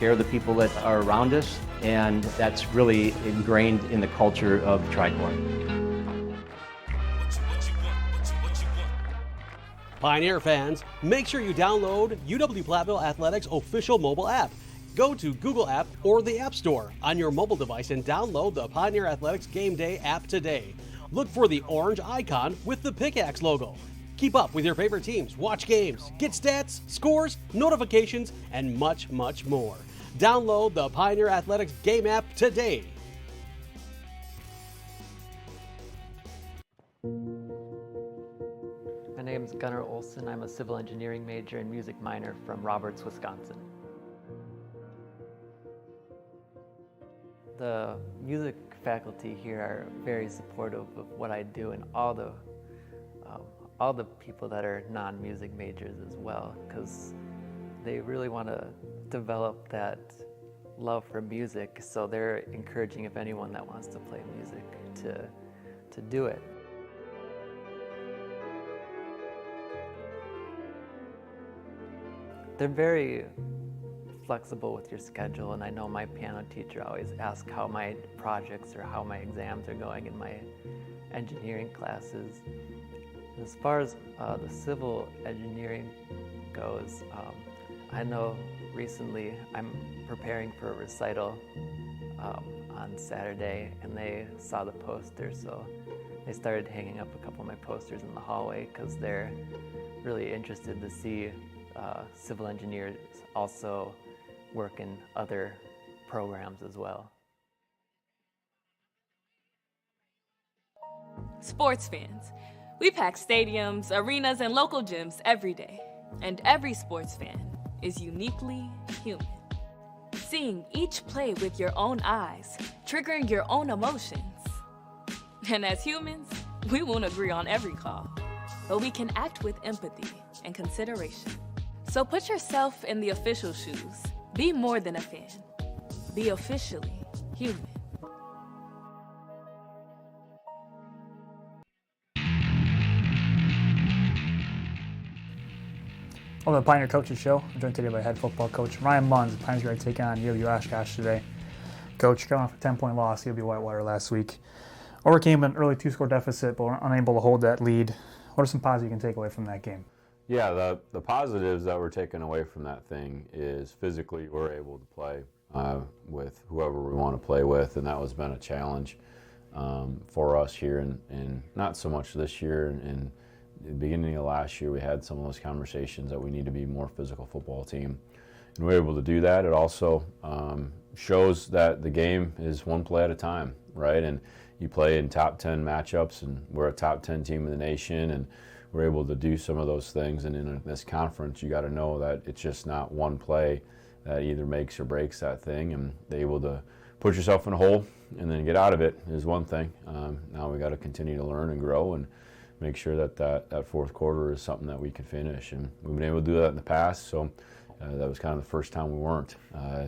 care of the people that are around us, and that's really ingrained in the culture of Tricor. Pioneer fans, make sure you download UW-Platteville Athletics official mobile app. Go to Google App or the App Store on your mobile device and download the Pioneer Athletics Game Day app today. Look for the orange icon with the pickaxe logo. Keep up with your favorite teams, watch games, get stats, scores, notifications, and much, much more. Download the Pioneer Athletics Game app today. My name is Gunnar Olson. I'm a civil engineering major and music minor from Roberts, Wisconsin. The music faculty here are very supportive of what I do, and all the people that are non-music majors as well, because they really want to develop that love for music, so they're encouraging if anyone that wants to play music to do it. They're very flexible with your schedule, and I know my piano teacher always asks how my projects or how my exams are going in my engineering classes. As far as the civil engineering goes, I know recently I'm preparing for a recital on Saturday, and they saw the poster, so they started hanging up a couple of my posters in the hallway because they're really interested to see civil engineers also work in other programs as well. Sports fans. We pack stadiums, arenas, and local gyms every day. And every sports fan is uniquely human. Seeing each play with your own eyes, triggering your own emotions. And as humans, we won't agree on every call, but we can act with empathy and consideration. So put yourself in the official shoes. Be more than a fan. Be officially human. Welcome to the Pioneer Coaches Show. I'm joined today by head football coach Ryan Munns. The Pioneers are going to take on UW-Oshkosh today. Coach, coming off a 10-point loss, UW-Whitewater last week. Overcame an early 2-score deficit, but were unable to hold that lead. What are some positives you can take away from that game? Yeah, the positives that we're taking away from that thing is physically we're able to play with whoever we want to play with, and that has been a challenge for us here, and not so much this year. And the beginning of last year, we had some of those conversations that we need to be a more physical football team, and we're able to do that. It also shows that the game is one play at a time, right? And you play in top 10 matchups, and we're a top 10 team in the nation, and we're able to do some of those things. And in this conference, you got to know that it's just not one play that either makes or breaks that thing, and they're able to put yourself in a hole and then get out of it is one thing. Now we got to continue to learn and grow and make sure that fourth quarter is something that we can finish, and we've been able to do that in the past, so that was kind of the first time we weren't.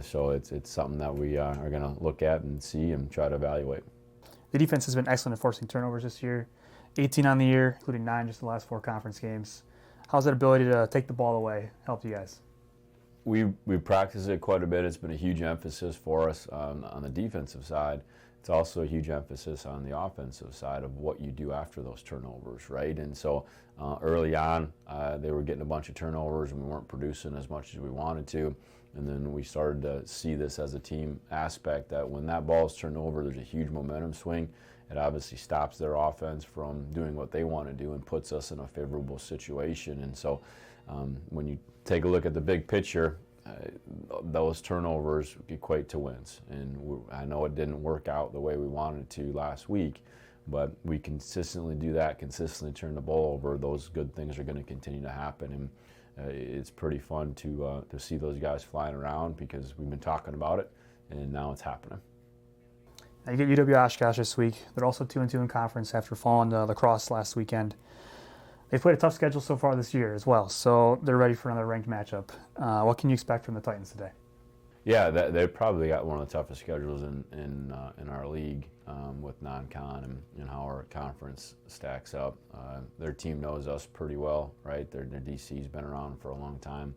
So it's something that we are going to look at and see and try to evaluate. The defense has been excellent at forcing turnovers this year, 18 on the year, including 9 just the last 4 conference games. How's that ability to take the ball away helped you guys? We've practiced it quite a bit. It's been a huge emphasis for us on the defensive side. It's also a huge emphasis on the offensive side of what you do after those turnovers, right? And so early on, they were getting a bunch of turnovers and we weren't producing as much as we wanted to. And then we started to see this as a team aspect, that when that ball is turned over, there's a huge momentum swing. It obviously stops their offense from doing what they want to do and puts us in a favorable situation. And so when you take a look at the big picture, those turnovers equate to wins. And I know it didn't work out the way we wanted to last week, but we consistently do that, consistently turn the ball over. Those good things are going to continue to happen. And it's pretty fun to see those guys flying around because we've been talking about it, and now it's happening. Now you get UW-Oshkosh this week. They're also 2-2 in conference after falling to lacrosse last weekend. They've played a tough schedule so far this year as well, so they're ready for another ranked matchup. What can you expect from the Titans today? Yeah, they've probably got one of the toughest schedules in our league with non-con and how our conference stacks up. Their team knows us pretty well, right? Their DC's been around for a long time.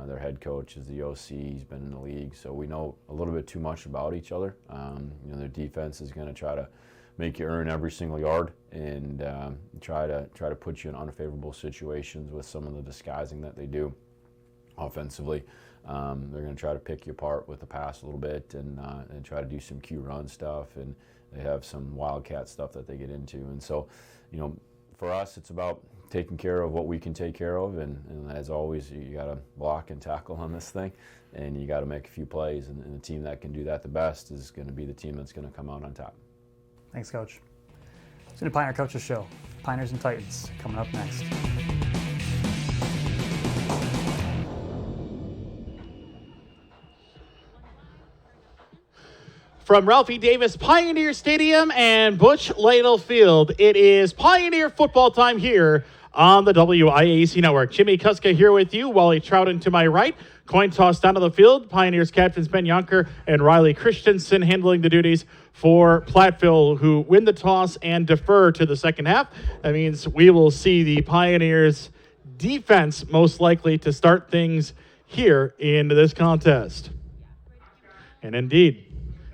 Their head coach is the OC. He's been in the league, so we know a little bit too much about each other. Their defense is going to try to make you earn every single yard and try to put you in unfavorable situations with some of the disguising that they do offensively. They're going to try to pick you apart with the pass a little bit and try to do some Q run stuff, and they have some wildcat stuff that they get into. And so, for us, it's about taking care of what we can take care of, and as always, you got to block and tackle on this thing, and you got to make a few plays, and the team that can do that the best is going to be the team that's going to come out on top. Thanks, Coach. It's the Pioneer Coaches Show. Pioneers and Titans coming up next. From Ralphie Davis Pioneer Stadium and Butch Ladle Field, it is Pioneer football time here on the WIAC Network. Jimmy Kuska here with you, Wally Trouton to my right. Coin toss down to the field. Pioneers captains Ben Yonker and Riley Christensen handling the duties for Platteville, who win the toss and defer to the second half. That means we will see the Pioneers defense most likely to start things here in this contest. And indeed,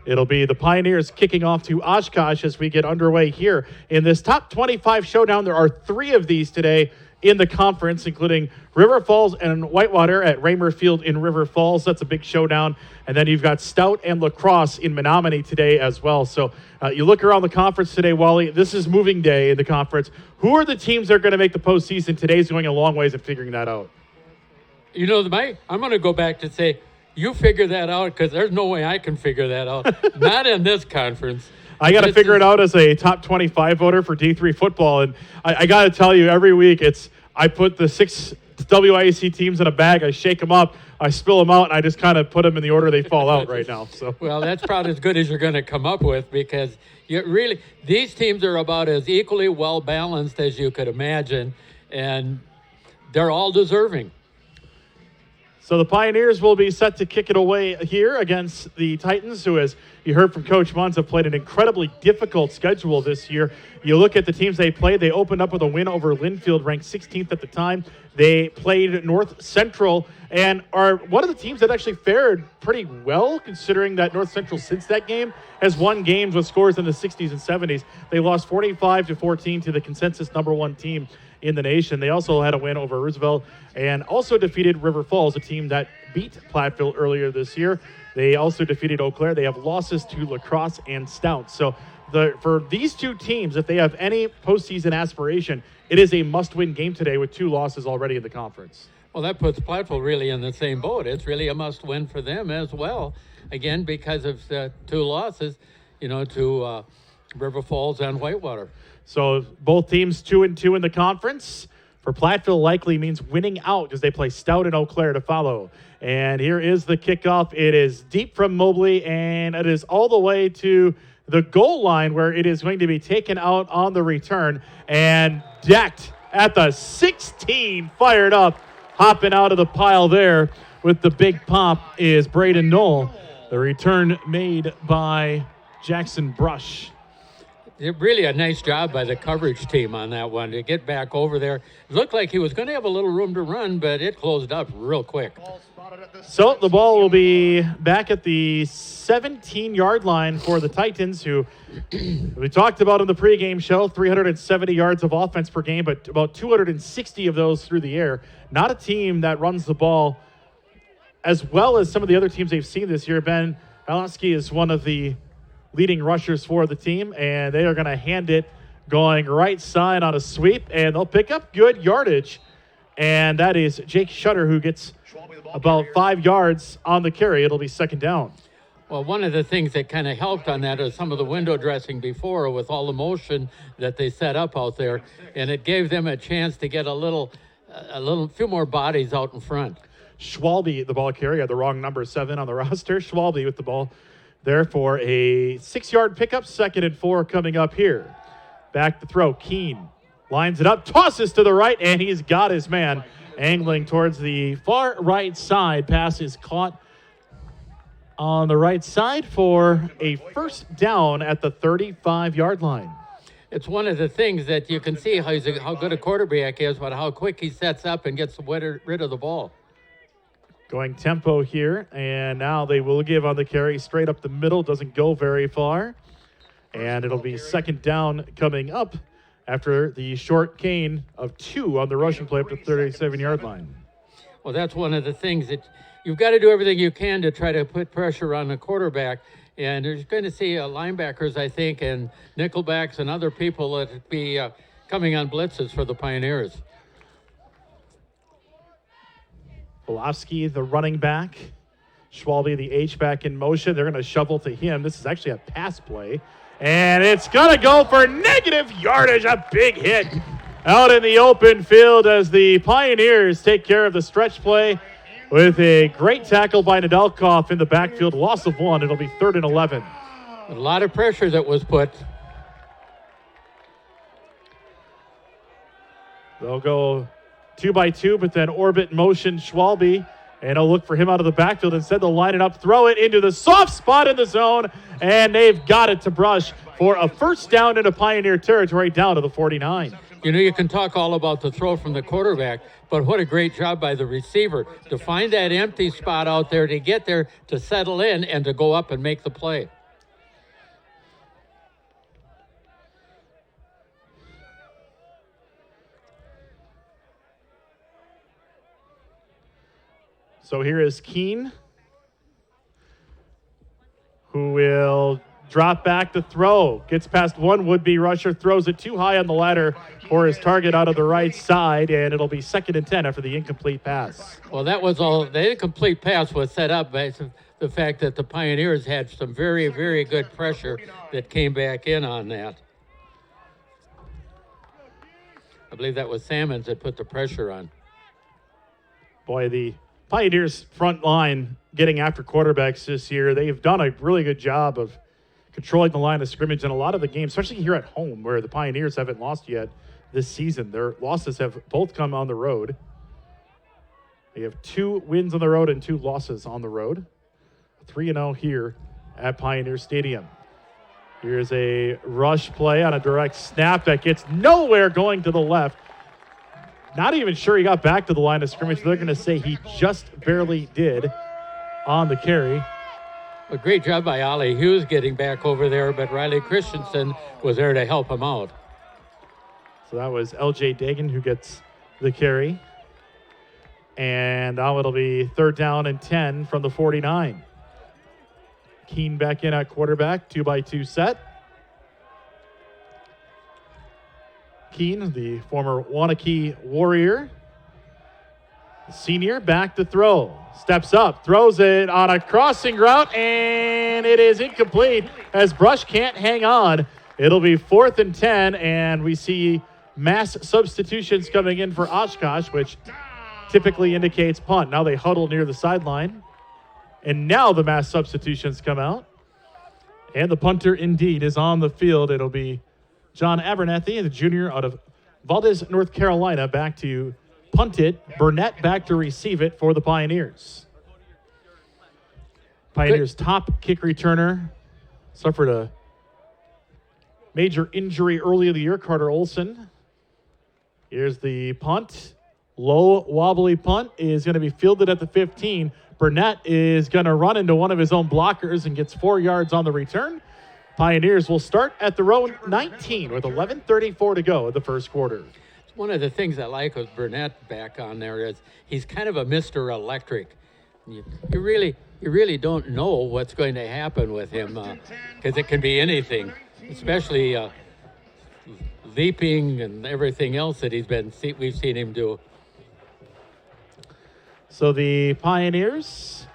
it'll be the Pioneers kicking off to Oshkosh as we get underway here in this top 25 showdown. There are 3 of these today in the conference, including River Falls and Whitewater at Raymer Field in River Falls. That's a big showdown. And then you've got Stout and La Crosse in Menominee today as well. So you look around the conference today, Wally, this is moving day in the conference. Who are the teams that are going to make the postseason? Today's going a long ways in figuring that out. I'm going to go back to say, you figure that out, because there's no way I can figure that out. Not in this conference. I got to figure it out as a top 25 voter for D3 football. And I got to tell you, every week I put the 6 WIAC teams in a bag. I shake them up. I spill them out, and I just kind of put them in the order they fall out right now. So well, that's probably as good as you're going to come up with, because these teams are about as equally well-balanced as you could imagine, and they're all deserving. So the Pioneers will be set to kick it away here against the Titans, who, as you heard from Coach Munz, have played an incredibly difficult schedule this year. You look at the teams they played. They opened up with a win over Linfield, ranked 16th at the time. They played North Central and are one of the teams that actually fared pretty well, considering that North Central, since that game, has won games with scores in the 60s and 70s. They lost 45-14 to the consensus number 1 team in the nation. They also had a win over Roosevelt and also defeated River Falls, a team that beat Platteville earlier this year. They also defeated Eau Claire. They have losses to La Crosse and Stout. So for these 2 teams, if they have any postseason aspiration, it is a must-win game today with 2 losses already in the conference. Well, that puts Platteville really in the same boat. It's really a must-win for them as well, again, because of the 2 losses, to River Falls and Whitewater. So both teams 2-2 in the conference. For Platteville, likely means winning out because they play Stout and Eau Claire to follow. And here is the kickoff. It is deep from Mobley, and it is all the way to the goal line where it is going to be taken out on the return and decked at the 16, fired up, hopping out of the pile there with the big pop is Braden Knoll. The return made by Jackson Brush. Really a nice job by the coverage team on that one to get back over there. It looked like he was going to have a little room to run, but it closed up real quick. So the ball will be back at the 17-yard line for the Titans, who we talked about in the pregame show, 370 yards of offense per game, but about 260 of those through the air. Not a team that runs the ball as well as some of the other teams they've seen this year. Ben Alowski is one of the leading rushers for the team, and they are going to hand it going right side on a sweep, and they'll pick up good yardage. And that is Jake Shutter, who gets about 5 yards on the carry. It'll be second down. Well, one of the things that kind of helped on that is some of the window dressing before with all the motion that they set up out there, and it gave them a chance to get a few more bodies out in front. Schwalbe, the ball carrier, the wrong number 7 on the roster. Schwalbe with the ball there for a 6-yard pickup, 2nd and 4 coming up here. Back to throw. Keene lines it up, tosses to the right, and he's got his man angling towards the far right side. Pass is caught on the right side for a first down at the 35-yard line. It's one of the things that you can see how good a quarterback is, but how quick he sets up and gets rid of the ball. Going tempo here, and now they will give on the carry straight up the middle. Doesn't go very far. And it'll be second down coming up after the short gain of 2 on the rushing play up to 37-yard line. Well, that's one of the things that you've got to do everything you can to try to put pressure on the quarterback. And you're going to see linebackers, I think, and nickelbacks and other people that be coming on blitzes for the Pioneers. Wolofsky, the running back. Schwalbe, the H-back in motion. They're going to shovel to him. This is actually a pass play. And it's going to go for negative yardage. A big hit out in the open field as the Pioneers take care of the stretch play with a great tackle by Nedelkoff in the backfield. Loss of 1. It'll be 3rd and 11. A lot of pressure that was put. They'll go 2-by-2, but then orbit motion Schwalbe, and I'll look for him out of the backfield. Instead, they'll line it up, throw it into the soft spot in the zone, and they've got it to Brush for a first down into Pioneer territory down to the 49. You know, you can talk all about the throw from the quarterback, but what a great job by the receiver to find that empty spot out there, to get there, to settle in, and to go up and make the play. So here is Keene, who will drop back to throw. Gets past one would-be rusher, throws it too high on the ladder for his target out of the right side, and it'll be 2nd and 10 after the incomplete pass. Well, that was all. The incomplete pass was set up by the fact that the Pioneers had some very, very good pressure that came back in on that. I believe that was Salmons that put the pressure on. Boy, the Pioneers front line getting after quarterbacks this year, they've done a really good job of controlling the line of scrimmage in a lot of the games, especially here at home where the Pioneers haven't lost yet this season. Their losses have both come on the road. They have 2 wins on the road and 2 losses on the road. 3-0 here at Pioneer Stadium. Here's a rush play on a direct snap that gets nowhere going to the left. Not even sure he got back to the line of scrimmage. They're going to say he just barely did on the carry. A great job by Ollie Hughes getting back over there, but Riley Christensen was there to help him out. So that was L.J. Dagan who gets the carry. And now it'll be 3rd down and 10 from the 49. Keene back in at quarterback, 2-by-2 set. Keene, the former Wanakee Warrior, senior, back to throw. Steps up, throws it on a crossing route, and it is incomplete as Brush can't hang on. It'll be 4th and 10, and we see mass substitutions coming in for Oshkosh, which typically indicates punt. Now they huddle near the sideline, and now the mass substitutions come out. And the punter indeed is on the field. It'll be John Abernathy, the junior out of Valdez, North Carolina, back to punt it. Burnett back to receive it for the Pioneers. Pioneers' top kick returner suffered a major injury early in the year, Carter Olson. Here's the punt. Low, wobbly punt is going to be fielded at the 15. Burnett is going to run into one of his own blockers and gets 4 yards on the return. Pioneers will start at the row 19 with 11:34 to go in the first quarter. One of the things I like with Burnett back on there is he's kind of a Mr. Electric. You really don't know what's going to happen with him because it can be anything, especially leaping and everything else that we've seen him do. So the Pioneers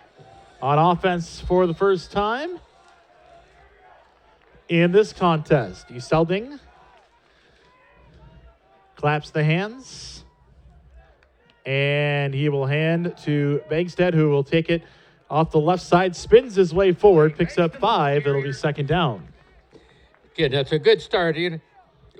on offense for the first time in this contest. Uselding claps the hands, and he will hand to Bangstead, who will take it off the left side, spins his way forward, picks up 5. It'll be 2nd down. Yeah, that's a good start.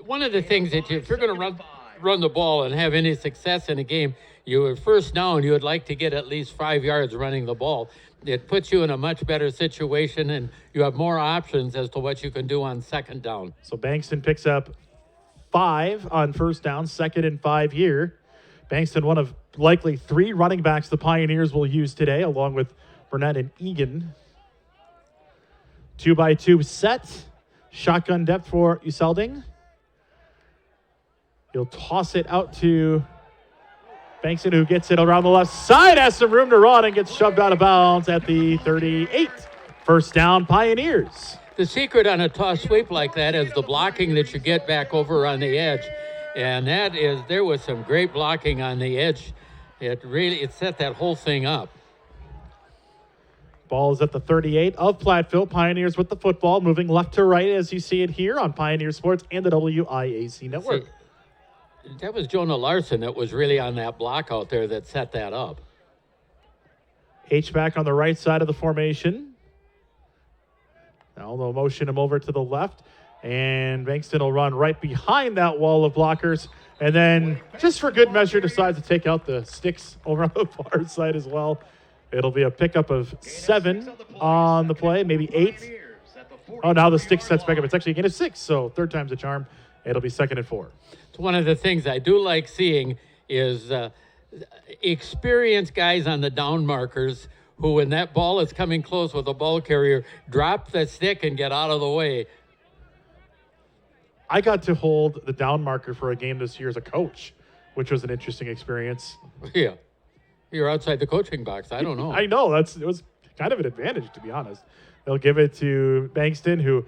One of the things that if you're going to run the ball and have any success in a game, you would first down, you would like to get at least 5 yards running the ball. It puts you in a much better situation, and you have more options as to what you can do on 2nd down. So Bankston picks up 5 on first down, 2nd and 5 here. Bankston, one of likely 3 running backs the Pioneers will use today, along with Burnett and Egan. 2-by-2 set. Shotgun depth for Uselding. He'll toss it out to Bankston, who gets it around the left side, has some room to run, and gets shoved out of bounds at the 38. First down, Pioneers. The secret on a toss sweep like that is the blocking that you get back over on the edge. And there was some great blocking on the edge. It set that whole thing up. Ball is at the 38 of Platteville. Pioneers with the football, moving left to right as you see it here on Pioneer Sports and the WIAC Network. See, that was Jonah Larson that was really on that block out there that set that up. H-back on the right side of the formation. Now they'll motion him over to the left, and Bankston will run right behind that wall of blockers, and then, just for good measure, decides to take out the sticks over on the far side as well. It'll be a pickup of 7 on the play, maybe 8. Oh, now the stick sets back up. It's actually a gain of 6, so third time's a charm. It'll be 2nd and 4. It's one of the things I do like seeing is experienced guys on the down markers who, when that ball is coming close with a ball carrier, drop the stick and get out of the way. I got to hold the down marker for a game this year as a coach, which was an interesting experience. Yeah. You're outside the coaching box. I don't know. I know. It was kind of an advantage, to be honest. They'll give it to Bankston, who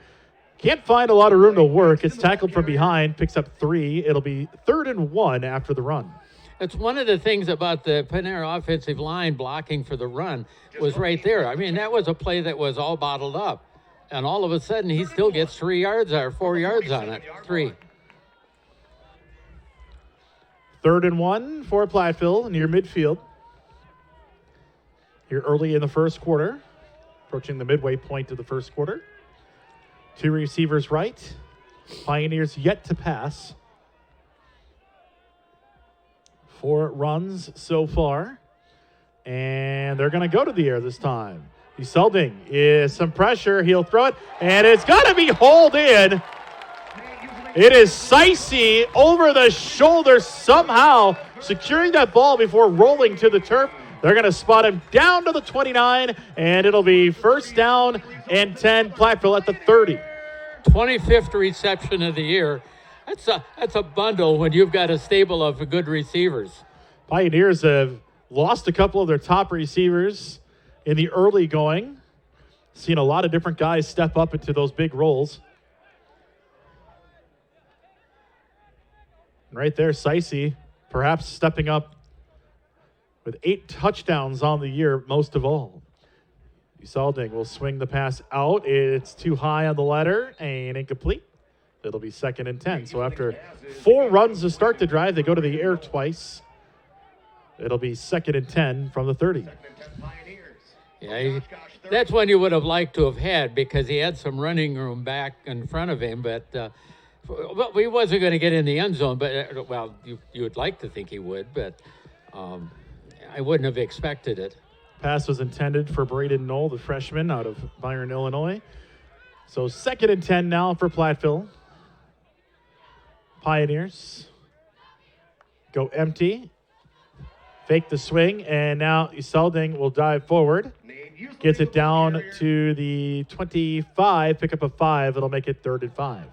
can't find a lot of room to work. It's tackled from behind, picks up 3. It'll be 3rd and 1 after the run. It's one of the things about the Panera offensive line blocking for the run was right there. I mean, that was a play that was all bottled up. And all of a sudden, he still gets 3 yards or 4 yards on it. 3. 3rd and 1 for Platteville near midfield. Here early in the first quarter, approaching the midway point of the first quarter. 2 receivers right. Pioneers yet to pass. 4 runs so far. And they're going to go to the air this time. Uselding is some pressure. He'll throw it, and it's got to be hauled in. It is Sicey over the shoulder somehow, securing that ball before rolling to the turf. They're going to spot him down to the 29, and it'll be 1st down and 10. Platteville at the 30. 25th reception of the year. That's a bundle when you've got a stable of good receivers. Pioneers have lost a couple of their top receivers in the early going. Seen a lot of different guys step up into those big roles. Right there, Sicey perhaps stepping up with 8 touchdowns on the year, most of all. Uselding will swing the pass out. It's too high on the ladder and incomplete. It'll be 2nd and 10. So after 4 runs to start the drive, they go to the air twice. It'll be 2nd and 10 from the 30. Yeah, that's one you would have liked to have had because he had some running room back in front of him, but he wasn't going to get in the end zone. But well, you would like to think he would, but I wouldn't have expected it. Pass was intended for Braden Knoll, the freshman out of Byron, Illinois. So 2nd and 10 now for Platteville. Pioneers go empty. Fake the swing, and now Uselding will dive forward. Gets it down to the 25, pick up a 5. It'll make it 3rd and 5.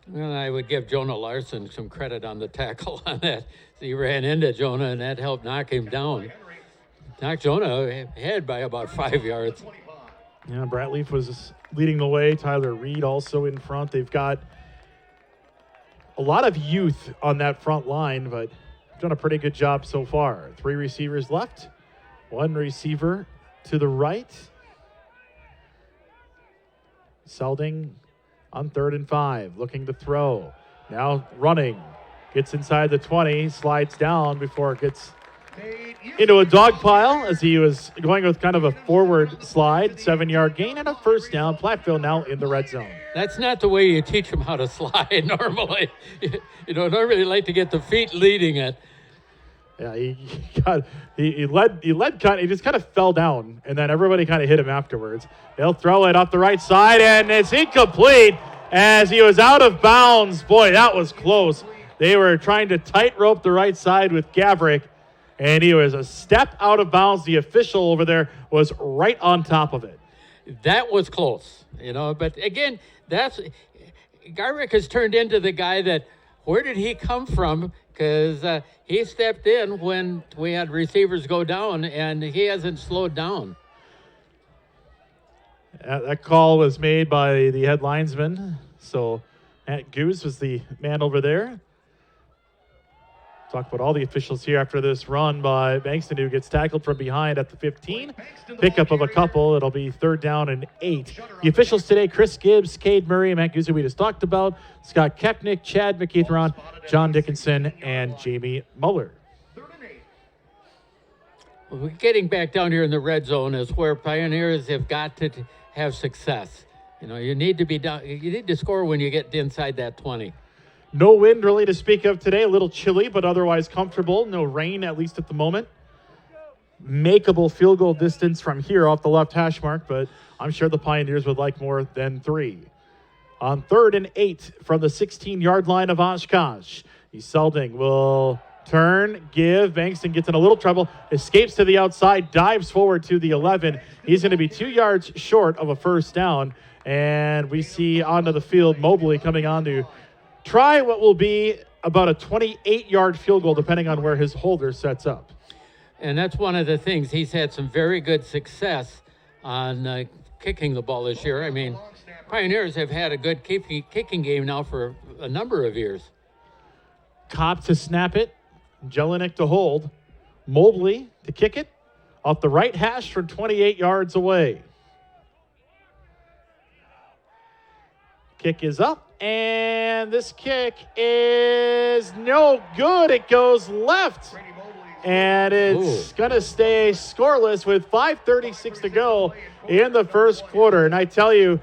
Well, I would give Jonah Larson some credit on the tackle on that. He ran into Jonah, and that helped knock him down. Knocked Jonah ahead by about 5 yards. Yeah, Bratleaf was leading the way. Tyler Reed also in front. They've got a lot of youth on that front line, but done a pretty good job so far. 3 receivers left. 1 receiver to the right. Uselding on 3rd and 5, looking to throw. Now running. Gets inside the 20, slides down before it gets into a dog pile as he was going with kind of a forward slide. 7-yard gain and a 1st down. Platteville now in the red zone. That's not the way you teach them how to slide normally. You don't really like to get the feet leading it. Yeah, he led kind of, he just kind of fell down, and then everybody kind of hit him afterwards. They'll throw it off the right side, and it's incomplete as he was out of bounds. Boy, that was close. They were trying to tightrope the right side with Gavrick, and he was a step out of bounds. The official over there was right on top of it. That was close, but again, Gavrick has turned into the guy that, where did he come from? Because he stepped in when we had receivers go down, and he hasn't slowed down. That call was made by the head linesman. So Matt Goose was the man over there. Talk about all the officials here after this run by Bankston, who gets tackled from behind at the 15. Pickup of a couple. It'll be 3rd down and 8. The officials today, Chris Gibbs, Cade Murray, Matt Goose, who we just talked about, Scott Kepnick, Chad McKeithron, John Dickinson, and Jamie Muller. Well, getting back down here in the red zone is where Pioneers have got to have success. You need to be down. You need to score when you get inside that 20. No wind really to speak of today. A little chilly, but otherwise comfortable. No rain, at least at the moment. Makeable field goal distance from here off the left hash mark, but I'm sure the Pioneers would like more than 3. On 3rd and 8 from the 16-yard line of Oshkosh. Selding will turn, give. Bankston gets in a little trouble, escapes to the outside, dives forward to the 11. He's going to be 2 yards short of a 1st down. And we see onto the field Mobley coming on to try what will be about a 28-yard field goal, depending on where his holder sets up. And that's one of the things. He's had some very good success on kicking the ball this year. I mean, Pioneers have had a good kicking game now for a number of years. Kopp to snap it. Jelinek to hold. Mobley to kick it off the right hash from 28 yards away. Kick is up, and this kick is no good. It goes left, and it's going to stay scoreless with 5:36 to go in the 1st quarter. And I tell you,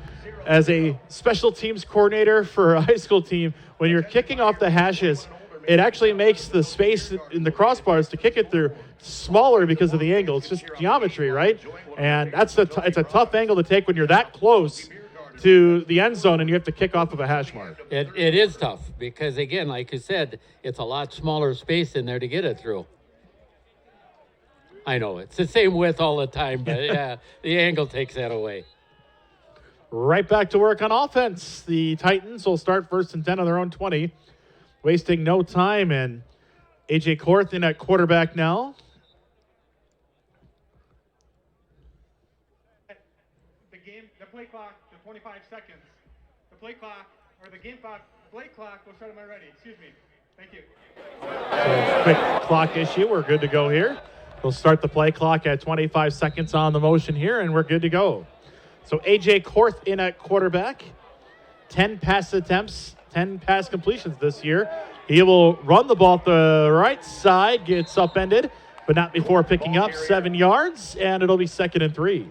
as a special teams coordinator for a high school team, when you're kicking off the hashes, it actually makes the space in the crossbars to kick it through smaller because of the angle. It's just geometry, right? And it's a tough angle to take when you're that close to the end zone and you have to kick off of a hash mark. It is tough because, again, like you said, it's a lot smaller space in there to get it through. I know, it's the same width all the time, but yeah, the angle takes that away. Right back to work on offense. The Titans will start 1st and 10 on their own 20, wasting no time, and A.J. Korth in at quarterback now. The play clock, 25 seconds. The play clock, or the game clock, play clock will start when I'm ready. Excuse me. Thank you. So quick clock issue. We're good to go here. We'll start the play clock at 25 seconds on the motion here, and we're good to go. So A.J. Korth in at quarterback. 10 pass attempts, 10 pass completions this year. He will run the ball to the right side, gets upended, but not before picking up 7 yards, and it'll be 2nd and 3.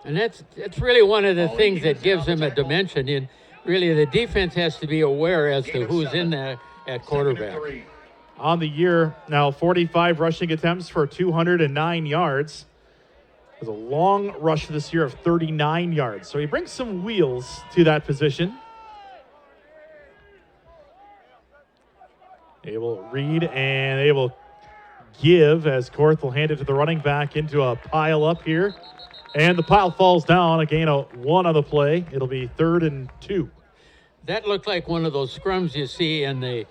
And that's really one of the things that gives them a dimension. And really, the defense has to be aware as to who's in there at quarterback. On the year now, 45 rushing attempts for 209 yards. There's a long rush this year of 39 yards. So he brings some wheels to that position. They will read and they will give as Korth will hand it to the running back into a pile up here. And the pile falls down, a gain of 1 on the play. It'll be 3rd and 2. That looked like one of those scrums you see in the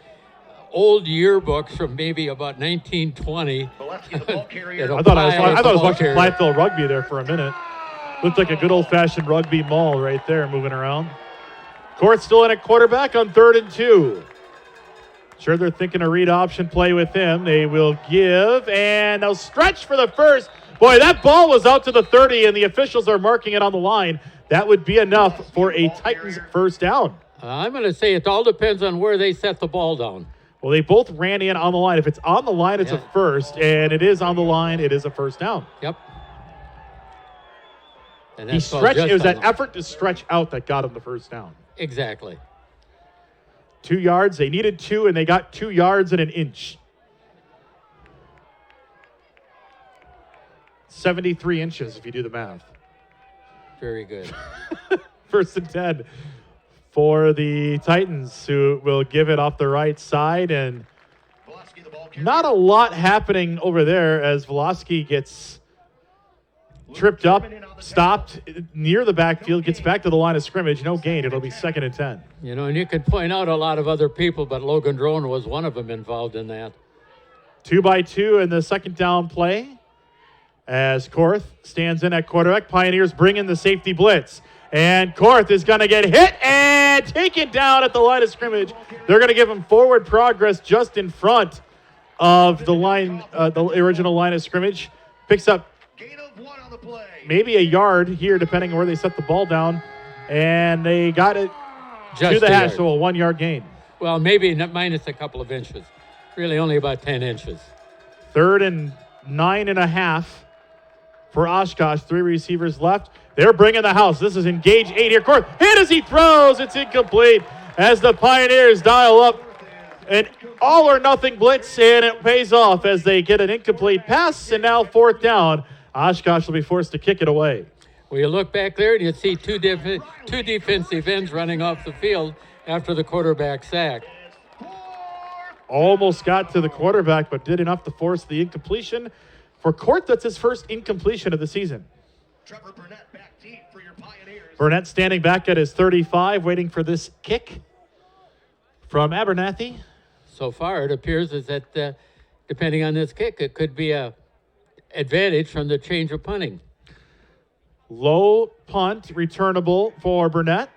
old yearbooks from maybe about 1920. I thought I was watching Platteville rugby there for a minute. Looked like a good old-fashioned rugby mall right there, moving around. Korth still in at quarterback on 3rd and 2. Sure, they're thinking a read option play with him. They will give, and they'll stretch for the first. Boy, that ball was out to the 30, and the officials are marking it on the line. That would be enough for a Titans 1st down. I'm going to say it all depends on where they set the ball down. Well, they both ran in on the line. If it's on the line, it's a first, and it is on the line. It is a 1st down. Yep. And he stretched. It was that effort to stretch out that got him the 1st down. Exactly. 2 yards. They needed 2, and they got 2 yards and an inch. 73 inches if you do the math. Very good. 1st and 10 for the Titans, who will give it off the right side. And not a lot happening over there as Voloski gets tripped up, stopped near the backfield, gets back to the line of scrimmage. No gain. It'll be 2nd and 10. You know, and you can point out a lot of other people, but Logan Drone was one of them involved in that. 2-by-2 in the second down play as Korth stands in at quarterback. Pioneers bring in the safety blitz. And Korth is going to get hit and taken down at the line of scrimmage. They're going to give him forward progress just in front of the line, the original line of scrimmage. Picks up maybe a yard here, depending on where they set the ball down. And they got it Just to the a hash, yard. so a 1 yard gain. Well, maybe minus a couple of inches. Really only about 10 inches. 3rd and 9.5 for Oshkosh. 3 receivers left. They're bringing the house. This is engage 8 here. Korth hit as he throws. It's incomplete as the Pioneers dial up an all-or-nothing blitz, and it pays off as they get an incomplete pass, and now 4th down. Oshkosh will be forced to kick it away. Well, you look back there and you see two defensive ends running off the field after the quarterback sack. Almost got to the quarterback, but did enough to force the incompletion. For Korth, that's his first incompletion of the season. Trevor Burnett back deep for your Pioneers. Burnett standing back at his 35, waiting for this kick from Abernathy. So far, it appears is that depending on this kick, it could be a advantage from the change of punting. Low punt, returnable for Burnett.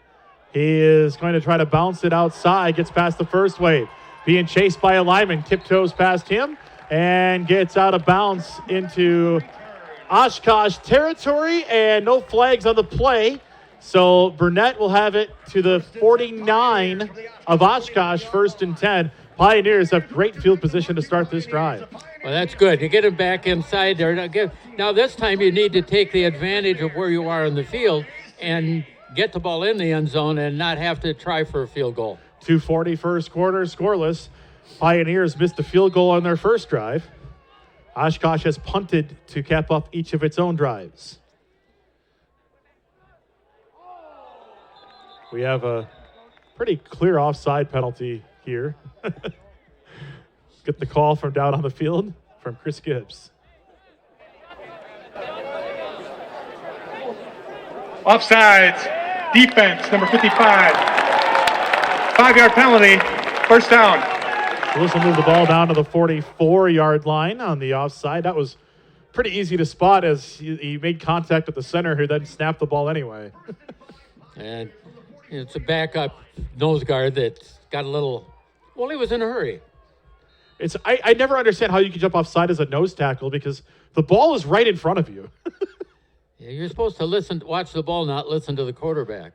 He is going to try to bounce it outside, gets past the first wave. Being chased by a lineman, tiptoes past him, and gets out of bounds into Oshkosh territory, and no flags on the play. So Burnett will have it to the 49 of Oshkosh, 1st and 10. Pioneers have great field position to start this drive. Well, that's good. You get him back inside there. Now, this time you need to take the advantage of where you are in the field and get the ball in the end zone and not have to try for a field goal. 2:40 first quarter, scoreless. Pioneers missed a field goal on their first drive. Oshkosh has punted to cap off each of its own drives. We have a pretty clear offside penalty here. Get the call from down on the field from Chris Gibbs. Offsides. Defense, number 55. 5-yard penalty. 1st down. Lewis will move the ball down to the 44-yard line on the offside. That was pretty easy to spot as he made contact with the center, who then snapped the ball anyway. And it's a backup nose guard that's got a little, well, he was in a hurry. I never understand how you can jump offside as a nose tackle because the ball is right in front of you. Yeah, you're supposed to watch the ball, not listen to the quarterback.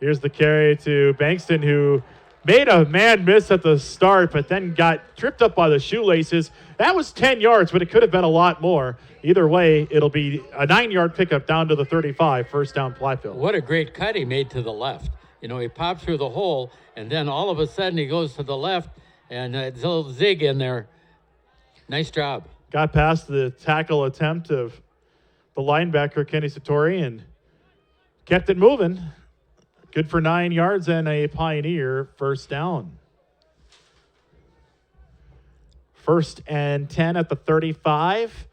Here's the carry to Bankston, who made a man miss at the start, but then got tripped up by the shoelaces. That was 10 yards, but it could have been a lot more. Either way, it'll be a 9-yard pickup down to the 35, 1st down Platteville. What a great cut he made to the left. You know, he popped through the hole, and then all of a sudden he goes to the left, and there's a little zig in there. Nice job. Got past the tackle attempt of the linebacker, Kenny Satori, and kept it moving. Good for 9 yards and a Pioneer 1st down. 1st and 10 at the 35.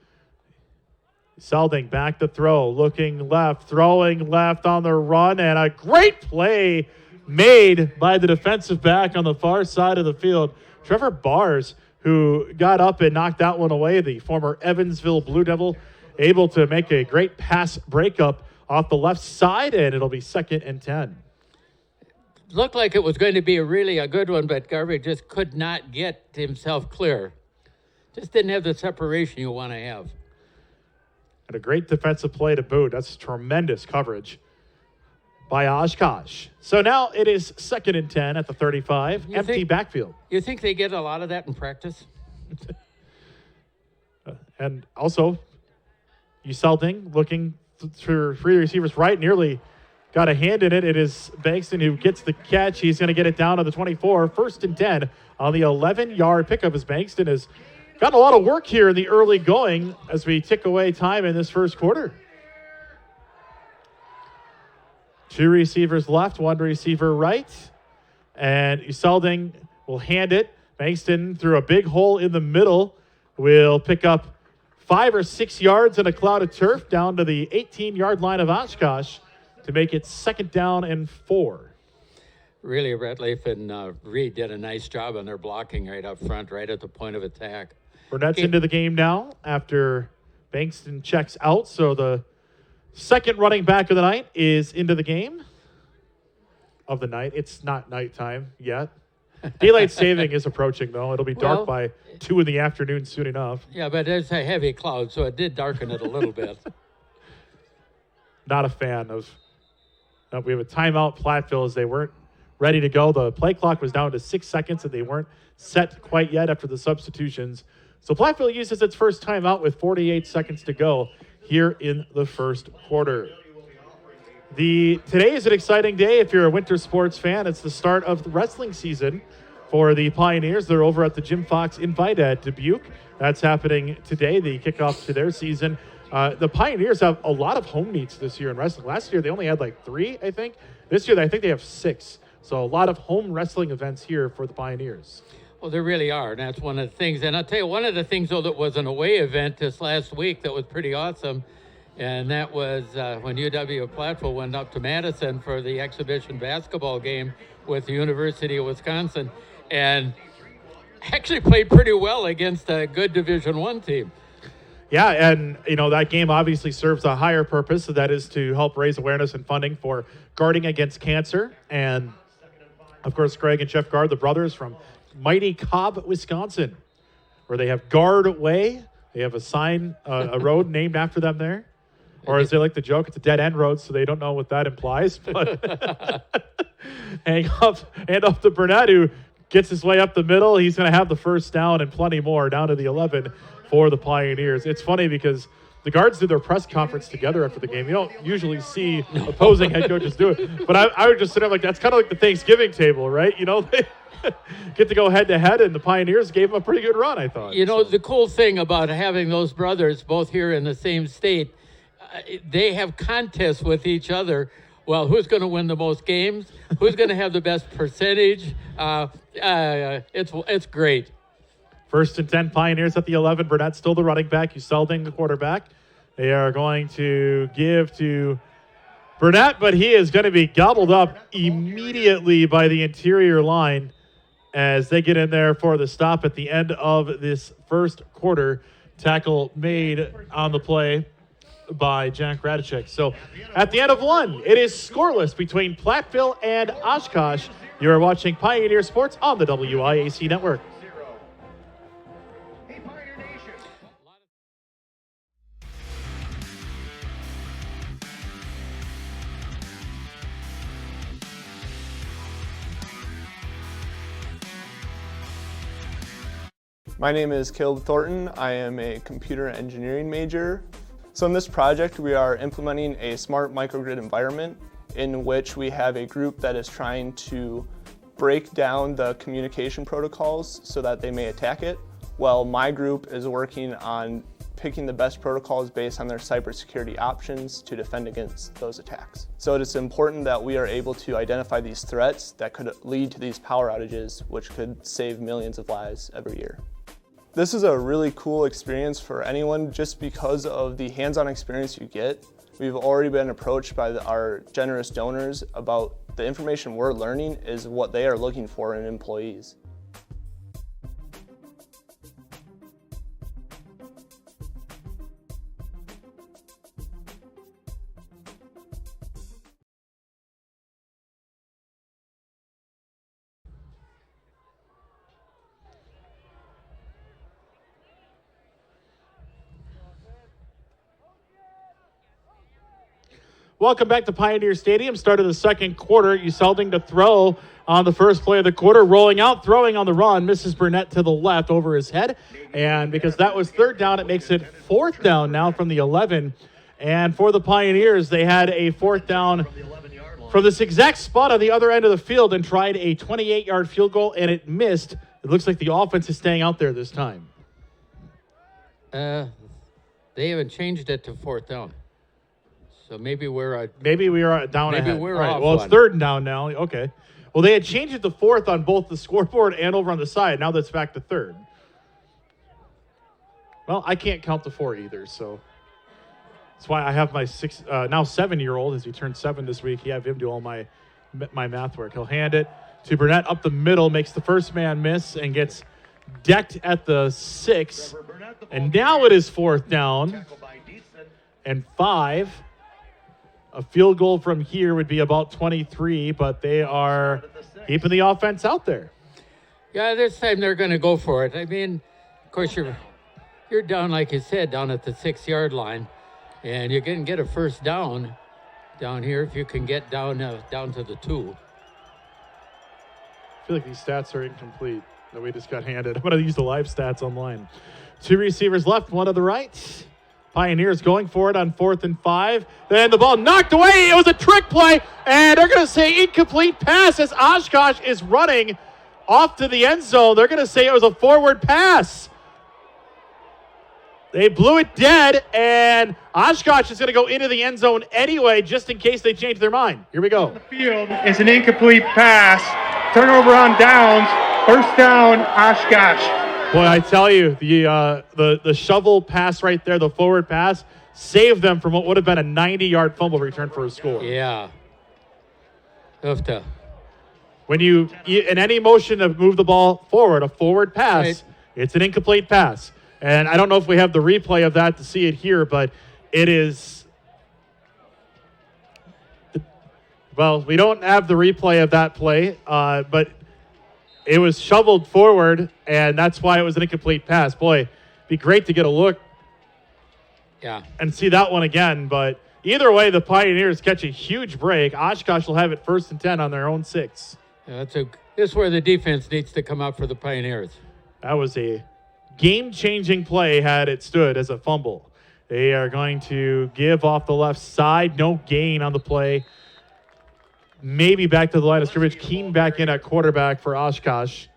Selding back to throw, looking left, throwing left on the run, and a great play made by the defensive back on the far side of the field. Trevor Bars, who got up and knocked that one away, the former Evansville Blue Devil, able to make a great pass breakup off the left side, and it'll be 2nd and 10. Looked like it was going to be a good one, but Garvey just could not get himself clear. Just didn't have the separation you want to have. And a great defensive play to boot. That's tremendous coverage by Oshkosh. So now it is 2nd and 10 at the 35. Empty backfield. You think they get a lot of that in practice? And also, Uselding looking for 3 receivers right, nearly got a hand in it. It is Bankston who gets the catch. He's going to get it down to the 24. 1st and 10 on the 11-yard pickup as Bankston has gotten a lot of work here in the early going as we tick away time in this first quarter. 2 receivers left, 1 receiver right. And Uselding will hand it. Bankston, through a big hole in the middle, will pick up 5 or 6 yards in a cloud of turf down to the 18-yard line of Oshkosh to make it 2nd down and 4. Really, Redleaf and Reed did a nice job on their blocking right up front, right at the point of attack. Burnett's into the game now after Bankston checks out. So the second running back of the night is into the game of the night. It's not nighttime yet. Daylight saving is approaching, though. It'll be dark by 2 in the afternoon soon enough. Yeah, but there's a heavy cloud, so it did darken it a little bit. Not a fan of. We have a timeout, Platteville, as they weren't ready to go. The play clock was down to 6 seconds, and they weren't set quite yet after the substitutions. So Platteville uses its first timeout with 48 seconds to go here in the first quarter. Today is an exciting day if you're a winter sports fan. It's the start of the wrestling season for the Pioneers. They're over at the Jim Fox Invite at Dubuque. That's happening today, the kickoff to their season. The Pioneers have a lot of home meets this year in wrestling. Last year, they only had like 3, I think. This year, I think they have 6. So a lot of home wrestling events here for the Pioneers. Well, there really are, and that's one of the things. And I'll tell you, one of the things, though, that was an away event this last week that was pretty awesome, and that was when UW-Platteville went up to Madison for the exhibition basketball game with the University of Wisconsin, and actually played pretty well against a good Division I team. Yeah, and that game obviously serves a higher purpose, so that is to help raise awareness and funding for guarding against cancer. And of course, Greg and Jeff Gard, the brothers from mighty Cobb, Wisconsin, where they have Guard Way. They have a sign, a road named after them there. Or as they like to joke, it's a dead end road, so they don't know what that implies. But hand off to Burnett, who gets his way up the middle. He's going to have the first down and plenty more down to the 11 for the Pioneers. It's funny because the guards did their press conference together after the game. You don't usually see opposing head coaches do it. But I would just sit there like, that's kind of like the Thanksgiving table, right? They get to go head-to-head, and the Pioneers gave them a pretty good run, I thought. The cool thing about having those brothers both here in the same state, they have contests with each other. Well, who's going to win the most games? Who's going to have the best percentage? It's great. 1st and 10, Pioneers at the 11. Burnett still the running back. Uselding the quarterback. They are going to give to Burnett, but he is going to be gobbled up immediately by the interior line as they get in there for the stop at the end of this first quarter. Tackle made on the play by Jack Radicek. So at the end of 1, it is scoreless between Platteville and Oshkosh. You are watching Pioneer Sports on the WIAC Network. My name is Caleb Thornton. I am a computer engineering major. So in this project, we are implementing a smart microgrid environment in which we have a group that is trying to break down the communication protocols so that they may attack it, while my group is working on picking the best protocols based on their cybersecurity options to defend against those attacks. So it is important that we are able to identify these threats that could lead to these power outages, which could save millions of lives every year. This is a really cool experience for anyone just because of the hands-on experience you get. We've already been approached by our generous donors about the information we're learning is what they are looking for in employees. Welcome back to Pioneer Stadium. Start of the second quarter. Uselding to throw on the first play of the quarter. Rolling out, throwing on the run. Misses Burnett to the left over his head. And because that was 3rd down, it makes it 4th down now from the 11. And for the Pioneers, they had a 4th down from this exact spot on the other end of the field and tried a 28-yard field goal, and it missed. It looks like the offense is staying out there this time. They haven't changed it to 4th down. So maybe we're Maybe we are down Maybe ahead. we're All right, off well, it's one. 3rd and down now. Okay. Well, they had changed it to 4th on both the scoreboard and over on the side. Now that's back to 3rd. Well, I can't count to 4 either, so that's why I have my now 7-year-old, as he turned 7 this week. I have him do all my math work. He'll hand it to Burnett up the middle, makes the first man miss, and gets decked at the 6. And now it is 4th down and 5. A field goal from here would be about 23, but they are keeping the offense out there. Yeah, this time they're going to go for it. I mean, of course, you're down, like you said, down at the 6-yard line, and you can get a first down here if you can get down to the 2. I feel like these stats are incomplete that we just got handed. I'm going to use the live stats online. 2 receivers left, 1 to the right. Pioneers going for it on 4th and 5. Then the ball knocked away. It was a trick play, and they're going to say incomplete pass as Oshkosh is running off to the end zone. They're going to say it was a forward pass. They blew it dead, and Oshkosh is going to go into the end zone anyway, just in case they change their mind. Here we go. The field is an incomplete pass. Turnover on downs. First down, Oshkosh. Boy, I tell you, the shovel pass right there, the forward pass, saved them from what would have been a 90-yard fumble return for a score. Yeah. When you in any motion to move the ball forward, a forward pass, right. It's an incomplete pass. And I don't know if we have the replay of that to see it here, but it is. Well, we don't have the replay of that play, but it was shoveled forward, and that's why it was an incomplete pass. Boy, it'd be great to get a look and see that one again. But either way, the Pioneers catch a huge break. Oshkosh will have it 1st and 10 on their own 6. Yeah, this is where the defense needs to come out for the Pioneers. That was a game-changing play had it stood as a fumble. They are going to give off the left side. No gain on the play. Maybe back to the line of scrimmage. Keene back in at quarterback for Oshkosh.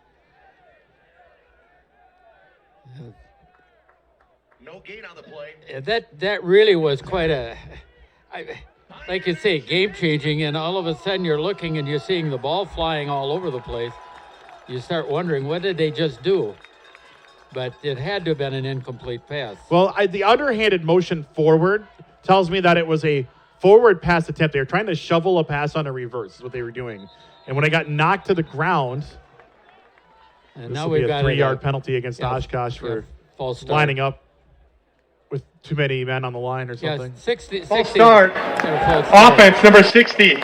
No gain on the play. That really was quite like you say, game-changing, and all of a sudden you're looking and you're seeing the ball flying all over the place. You start wondering, what did they just do? But it had to have been an incomplete pass. Well, the underhanded motion forward tells me that it was a forward pass attempt. They were trying to shovel a pass on a reverse is what they were doing. And when I got knocked to the ground, and this now will we've be a got 3-yard penalty against Oshkosh for false start. lining up with too many men on the line or something. 60. False start. Offense number 60.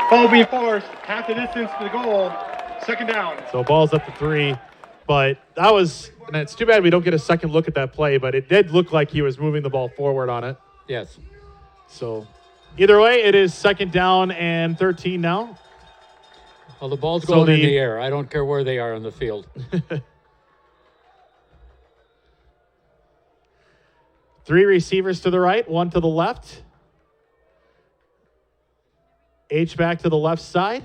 Ball being forced. Half the distance to the goal. 2nd down. So ball's up to 3. But that was, and it's too bad we don't get a second look at that play, but it did look like he was moving the ball forward on it. Yes. So either way, it is 2nd down and 13 now. Well, the ball's going in the air. I don't care where they are on the field. 3 receivers to the right, 1 to the left. H-back to the left side.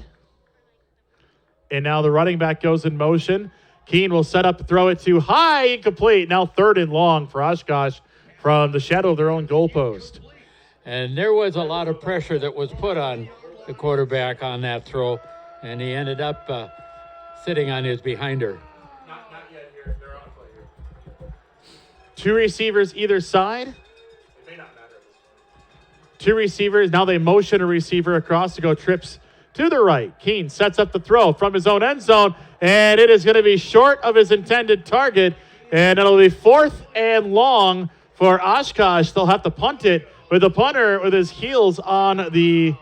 And now the running back goes in motion. Keene will set up, throw it to high, incomplete. Now 3rd and long for Oshkosh from the shadow of their own goalpost. And there was a lot of pressure that was put on the quarterback on that throw, and he ended up sitting on his behinder. Not yet here. They're on play here. 2 receivers either side. It may not matter. 2 receivers. Now they motion a receiver across to go trips to the right. Keene sets up the throw from his own end zone, and it is going to be short of his intended target, and it'll be 4th and long for Oshkosh. They'll have to punt it with the punter with his heels on the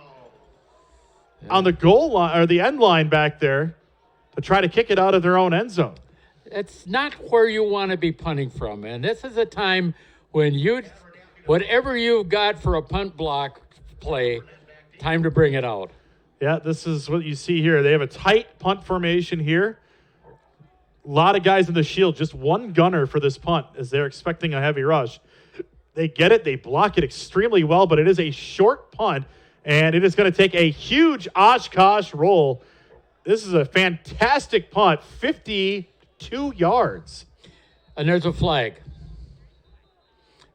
goal line or the end line back there to try to kick it out of their own end zone. It's not where you want to be punting from, and this is a time when whatever you've got for a punt block play, time to bring it out. Yeah, this is what you see here. They have a tight punt formation here. A lot of guys in the shield, just one gunner for this punt as they're expecting a heavy rush. They get it. They block it extremely well, but it is a short punt, and it is going to take a huge Oshkosh roll. This is a fantastic punt, 52 yards. And there's a flag.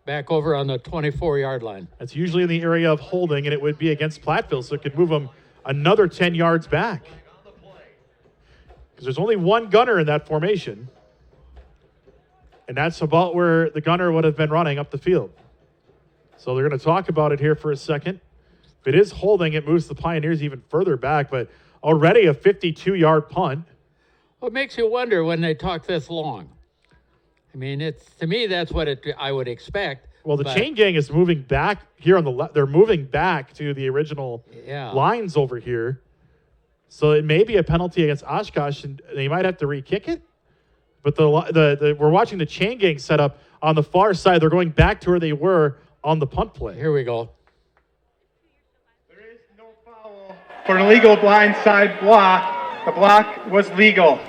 back over on the 24-yard line. That's usually in the area of holding, and it would be against Platteville, so it could move them another 10 yards back. Because there's only one gunner in that formation. And that's about where the gunner would have been running up the field. So they're going to talk about it here for a second. If it is holding, it moves the Pioneers even further back, but already a 52-yard punt. Well, it makes you wonder when they talk this long. I mean, to me, that's what I would expect. Well, the chain gang is moving back here on the left. They're moving back to the original lines over here. So it may be a penalty against Oshkosh, and they might have to re-kick it. But we're watching the chain gang set up on the far side. They're going back to where they were on the punt play. Here we go. There is no foul for an illegal blindside block. The block was legal.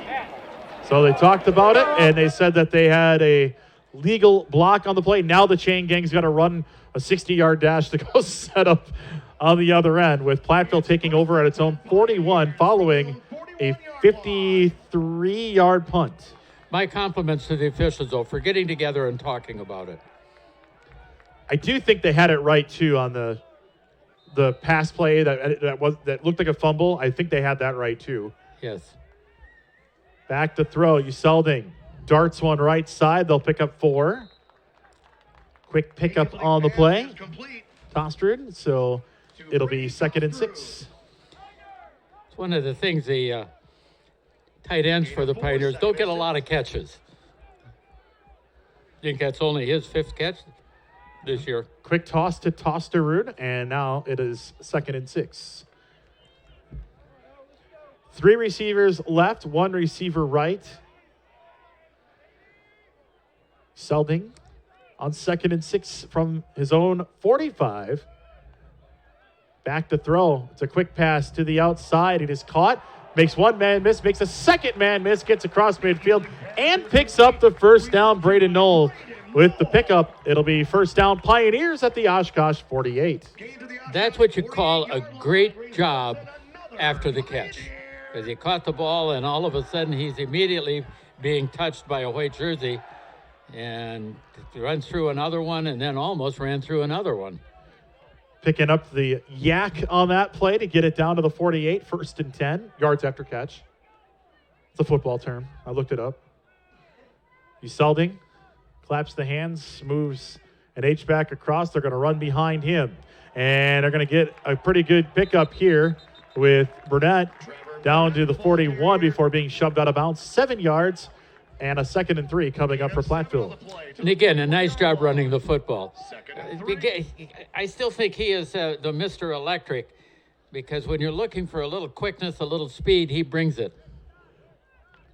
So they talked about it, and they said that they had a legal block on the play. Now the chain gang's got to run a 60-yard dash to go set up on the other end, with Platteville taking over at its own 41 following a 53-yard punt. My compliments to the officials, though, for getting together and talking about it. I do think they had it right, too, on the pass play that looked like a fumble. I think they had that right, too. Yes. Back to throw. Uselding darts one right side. They'll pick up 4. Quick pickup on the play. Tostered, so it'll be 2nd and 6. It's one of the things the tight ends for the Pioneers don't get a lot of catches. I think that's only his 5th catch this year. Quick toss to Tosterud, and now it is 2nd and 6. 3 receivers left, 1 receiver right. Selding on 2nd and 6 from his own 45. Back to throw. It's a quick pass to the outside. It is caught. Makes one man miss. Makes a second man miss. Gets across midfield and picks up the first down. Braden Knoll with the pickup. It'll be first down Pioneers at the Oshkosh 48. That's what you call a great job after the catch. Because he caught the ball, and all of a sudden he's immediately being touched by a white jersey and runs through another one, and then almost ran through another one. Picking up the yak on that play to get it down to the 48, 1st and 10, yards after catch. It's a football term. I looked it up. Uselding claps the hands, moves an H-back across. They're going to run behind him. And they're going to get a pretty good pickup here with Burnett down to the 41 before being shoved out of bounds. 7 yards and a 2nd and 3 coming up for Platteville. And again, a nice job running the football. I still think he is the Mr. Electric, because when you're looking for a little quickness, a little speed, he brings it.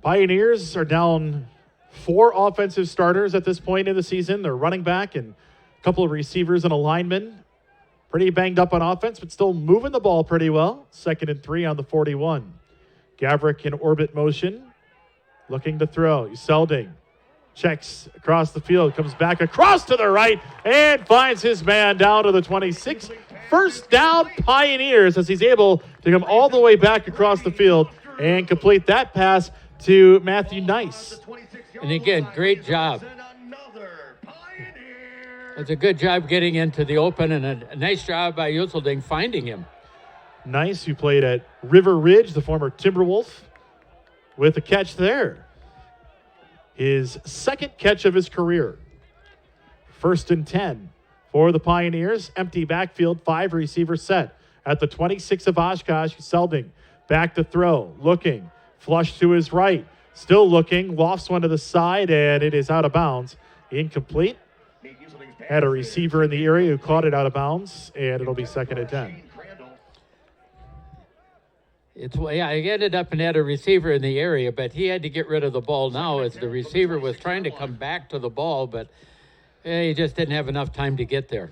Pioneers are down 4 offensive starters at this point in the season. They're running back and a couple of receivers and a lineman. Pretty banged up on offense, but still moving the ball pretty well. 2nd and 3 on the 41. Gavrick in orbit motion, looking to throw. Uselding checks across the field, comes back across to the right, and finds his man down to the 26. First down Pioneers, as he's able to come all the way back across the field and complete that pass to Matthew Nice. And again, great job. It's a good job getting into the open, and a nice job by Uselding finding him. Nice, who played at River Ridge, the former Timberwolf, with a catch there. His 2nd catch of his career. 1st and 10 for the Pioneers. Empty backfield, 5 receivers set at the 26 of Oshkosh. Uselding back to throw, looking, flush to his right, still looking, lofts one to the side, and it is out of bounds. Incomplete. Had a receiver in the area who caught it out of bounds, and it'll be 2nd and 10. I ended up and had a receiver in the area, but he had to get rid of the ball now as the receiver was trying to come back to the ball, but he just didn't have enough time to get there.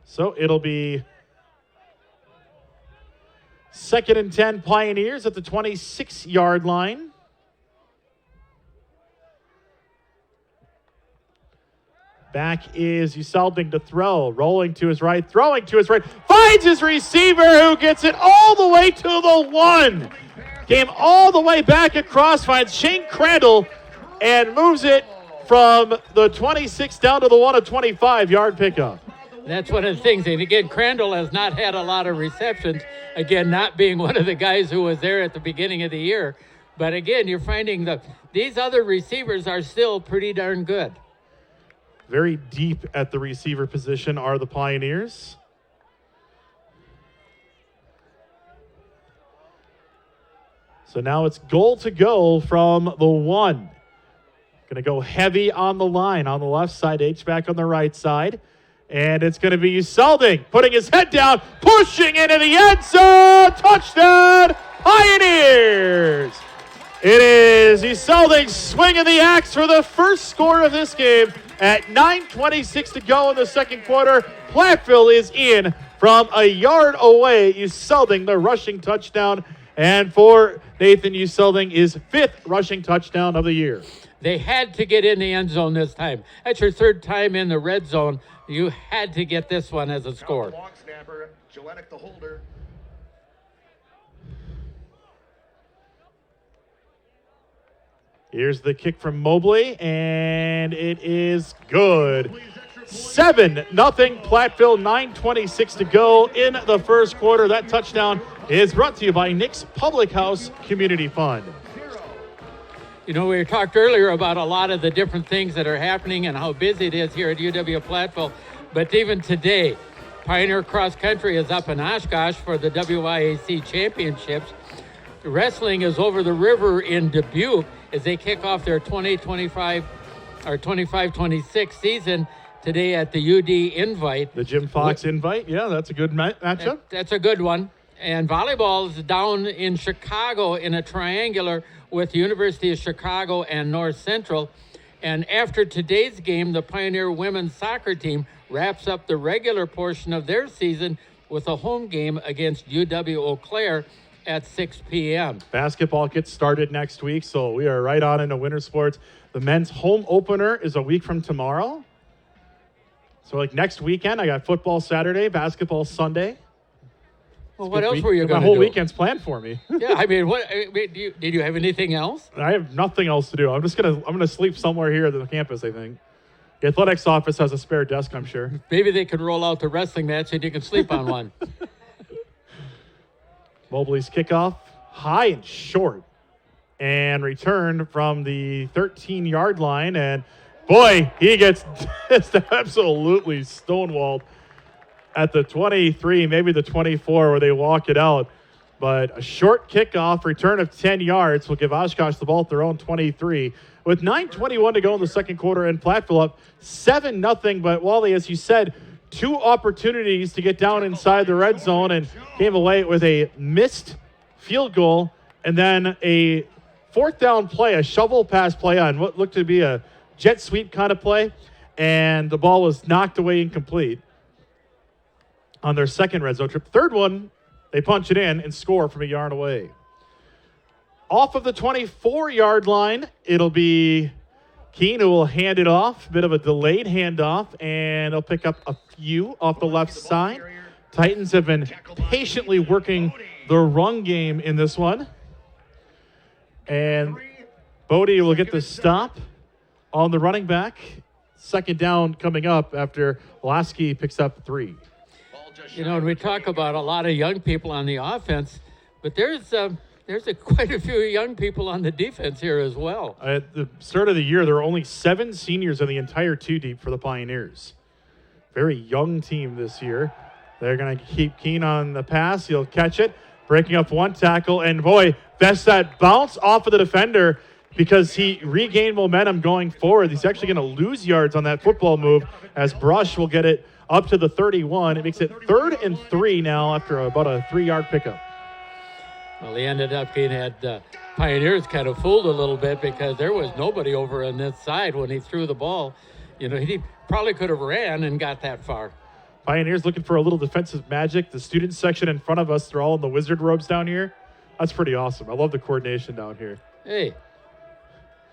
So it'll be 2nd and 10 Pioneers at the 26-yard line. Back is Uselding to throw, rolling to his right, throwing to his right, finds his receiver who gets it all the way to the 1. Came all the way back across, finds Shane Crandall and moves it from the 26 down to the 1 of 25-yard pickup. That's one of the things. And again, Crandall has not had a lot of receptions. Again, not being one of the guys who was there at the beginning of the year. But again, you're finding that these other receivers are still pretty darn good. Very deep at the receiver position are the Pioneers. So now it's goal to go from the 1. Going to go heavy on the line on the left side, H-back on the right side. And it's going to be Uselding putting his head down, pushing into the end zone. Touchdown, Pioneers! It is Uselding swinging the axe for the first score of this game at 9:26 to go in the second quarter. Platteville is in from a yard away. Uselding the rushing touchdown. And for Nathan Uselding, his 5th rushing touchdown of the year. They had to get in the end zone this time. That's your 3rd time in the red zone. You had to get this one as a score. Long snapper, Gillette the holder. Here's the kick from Mobley, and it is good. 7-0 Platteville, 9:26 to go in the first quarter. That touchdown is brought to you by Nick's Public House Community Fund. You know, we talked earlier about a lot of the different things that are happening and how busy it is here at UW-Platteville. But even today, Pioneer Cross Country is up in Oshkosh for the WIAC Championships. Wrestling is over the river in Dubuque as they kick off their 25-26 season today at the UD Invite. The Jim Fox Invite, yeah, that's a good matchup. That's a good one. And volleyball is down in Chicago in a triangular with the University of Chicago and North Central. And after today's game, the Pioneer women's soccer team wraps up the regular portion of their season with a home game against UW-Eau Claire at 6 p.m. Basketball gets started next week, so we are right on into winter sports. The men's home opener is a week from tomorrow. So like next weekend, I got football Saturday, basketball Sunday. Well, what else were you going to do? My whole weekend's planned for me. Yeah, I mean, did you have anything else? I have nothing else to do. I'm gonna sleep somewhere here at the campus, I think. The athletics office has a spare desk, I'm sure. Maybe they could roll out the wrestling match and you can sleep on one. Mobley's kickoff, high and short, and return from the 13-yard line. And boy, he gets just absolutely stonewalled at the 23, maybe the 24, where they walk it out. But a short kickoff, return of 10 yards will give Oshkosh the ball at their own 23. With 9:21 to go in the second quarter, and Platteville up 7-0. But Wally, as you said, 2 opportunities to get down inside the red zone and came away with a missed field goal and then a 4th down play, a shovel pass play on what looked to be a jet sweep kind of play, and the ball was knocked away incomplete on their second red zone trip. 3rd one, they punch it in and score from a yard away. Off of the 24-yard line, it'll be Keene who will hand it off. Bit of a delayed handoff, and they'll pick up a few off the left side. Titans have been patiently working the run game in this one. And Bodie will get the stop on the running back. 2nd down coming up after Lasky picks up 3. You know, and we talk about a lot of young people on the offense, but there's quite a few young people on the defense here as well. At the start of the year, there are only 7 seniors in the entire 2-deep for the Pioneers. Very young team this year. They're going to keep Keene on the pass. He'll catch it, breaking up 1 tackle, and boy, that's that bounce off of the defender because he regained momentum going forward. He's actually going to lose yards on that football move as Brush will get it up to the 31. It makes it 3rd and 3 now after about a 3-yard pickup. Well, he ended up getting Pioneers kind of fooled a little bit because there was nobody over on this side when he threw the ball. You know, he probably could have ran and got that far. Pioneers looking for a little defensive magic. The student section in front of us, they're all in the wizard robes down here. That's pretty awesome. I love the coordination down here. Hey,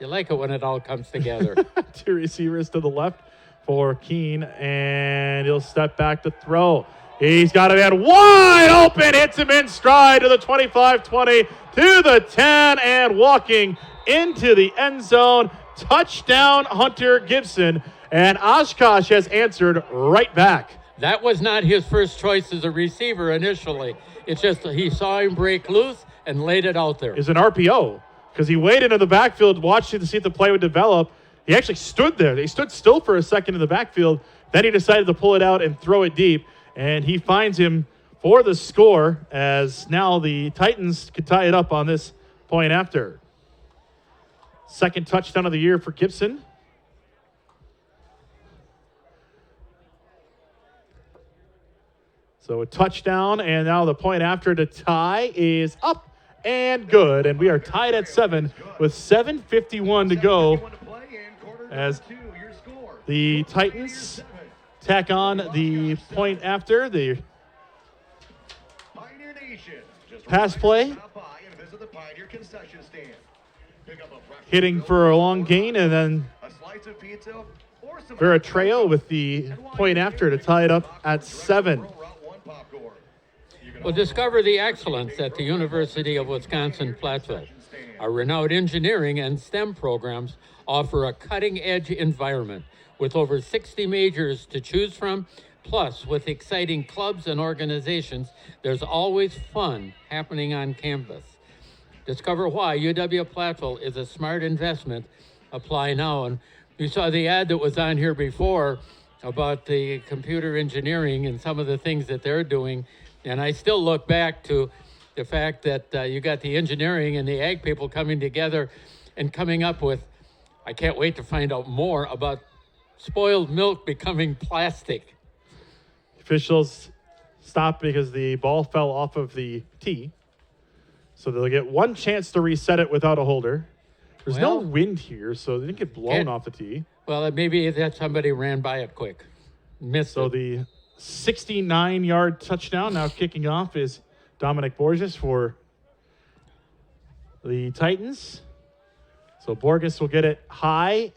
you like it when it all comes together. 2 receivers to the left for Keene, and he'll step back to throw. He's got a man wide open, hits him in stride to the 25-20, to the 10, and walking into the end zone. Touchdown, Hunter Gibson. And Oshkosh has answered right back. That was not his first choice as a receiver initially. It's just he saw him break loose and laid it out there. Is an RPO because he waited in the backfield, watched it to see if the play would develop. He actually stood there. They stood still for a second in the backfield. Then he decided to pull it out and throw it deep. And he finds him for the score, as now the Titans could tie it up on this point after. Second touchdown of the year for Gibson. So a touchdown, and now the point after to tie is up and good. And we are tied at 7 with 7:51 to go as the Titans tack on the point after the pass play. Hitting for a long gain, and then Veratreyo with the point after to tie it up at 7. Well, discover the excellence at the University of Wisconsin-Platteville. Our renowned engineering and STEM programs offer a cutting-edge environment with over 60 majors to choose from. Plus, with exciting clubs and organizations, there's always fun happening on campus. Discover why UW-Platteville is a smart investment. Apply now. And you saw the ad that was on here before about the computer engineering and some of the things that they're doing. And I still look back to the fact that you got the engineering and the ag people coming together and coming up with, I can't wait to find out more about spoiled milk becoming plastic. Officials stopped because the ball fell off of the tee. So they'll get one chance to reset it without a holder. There's no wind here, so they didn't get blown off the tee. Well, maybe that somebody ran by it quick. Missed so it. The 69-yard touchdown now kicking off is Dominic Borges for the Titans. So Borges will get it high,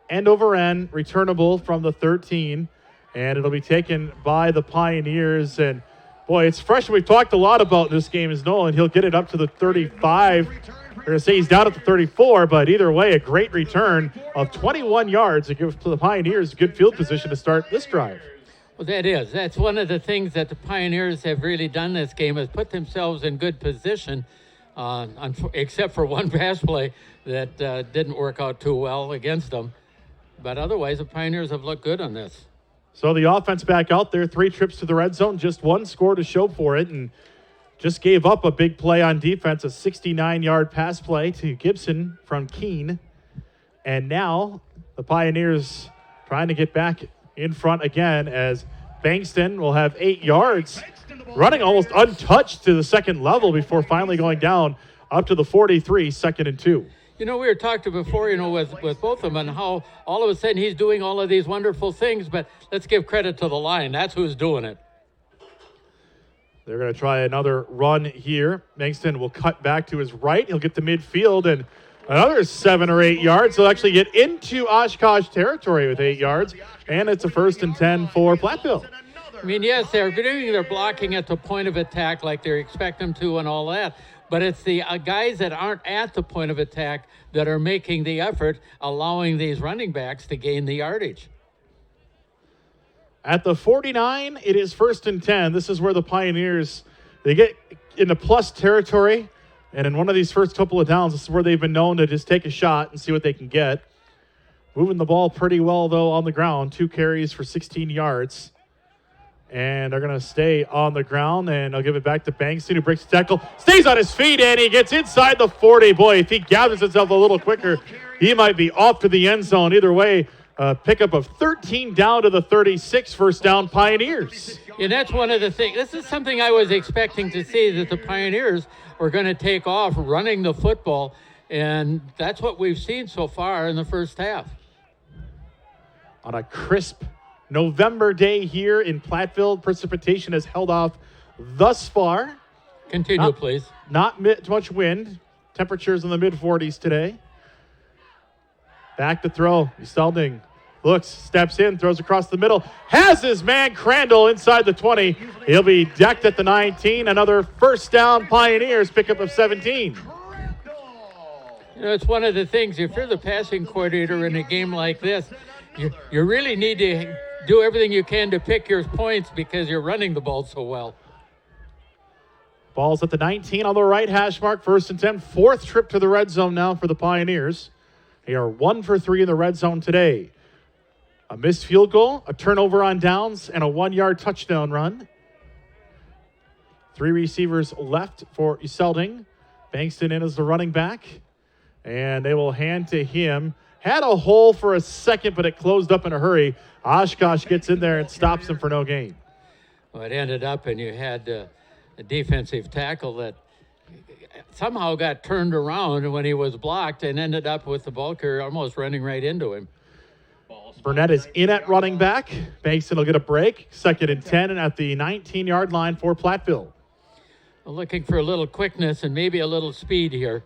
end over end, returnable from the 13, and it'll be taken by the Pioneers. And boy, it's fresh. We've talked a lot about this game is Nolan. He'll get it up to the 35. They're going to say he's down at the 34, but either way, a great return of 21 yards to give to the Pioneers good field position to start this drive. Well, that's one of the things that the Pioneers have really done this game is put themselves in good position, except for one pass play that didn't work out too well against them. But otherwise, the Pioneers have looked good on this. So the offense back out there, 3 trips to the red zone, just 1 score to show for it, and just gave up a big play on defense, a 69-yard pass play to Gibson from Keene. And now the Pioneers trying to get back in front again as Bankston will have 8 yards, running almost untouched to the second level before finally going down up to the 43, 2nd and 2. You know, we were talking before, with both of them and how all of a sudden he's doing all of these wonderful things, but let's give credit to the line. That's who's doing it. They're going to try another run here. Bankston will cut back to his right. He'll get to midfield and another 7 or 8 yards. He'll actually get into Oshkosh territory with 8 yards, and it's a 1st and 10 for Platteville. I mean, yes, they're doing their blocking at the point of attack like they expect them to and all that. But it's the guys that aren't at the point of attack that are making the effort, allowing these running backs to gain the yardage. At the 49, it is 1st and 10. This is where the Pioneers, they get into plus territory. And in one of these first couple of downs, this is where they've been known to just take a shot and see what they can get. Moving the ball pretty well, though, on the ground. 2 carries for 16 yards. And they're going to stay on the ground, and I'll give it back to Bankston, who breaks the tackle, stays on his feet, and he gets inside the 40. Boy, if he gathers himself a little quicker, he might be off to the end zone. Either way, pickup of 13 down to the 36, 1st down Pioneers. And that's one of the things. This is something I was expecting to see, that the Pioneers were going to take off running the football, and that's what we've seen so far in the first half. On a crisp November day here in Platteville, precipitation has held off thus far. Continue, please. Not much wind. Temperatures in the mid-40s today. Back to throw. Stelding looks, steps in, throws across the middle. Has his man Crandall inside the 20. He'll be decked at the 19. Another 1st down Pioneers, pickup of 17. You know, it's one of the things, if you're the passing coordinator in a game like this, you really need to do everything you can to pick your points because you're running the ball so well. Ball's at the 19 on the right hash mark. 1st and 10. 4th trip to the red zone now for the Pioneers. They are 1 for 3 in the red zone today. A missed field goal, a turnover on downs, and a 1-yard touchdown run. 3 receivers left for Uselding. Bankston in as the running back. And they will hand to him. Had a hole for a second, but it closed up in a hurry. Oshkosh gets in there and stops him for no gain. Well, it ended up, and you had a defensive tackle that somehow got turned around when he was blocked and ended up with the ball carrier almost running right into him. Burnett is in at running back. Bankston will get a break. 2nd and 10 and at the 19-yard line for Platteville. Looking for a little quickness and maybe a little speed here.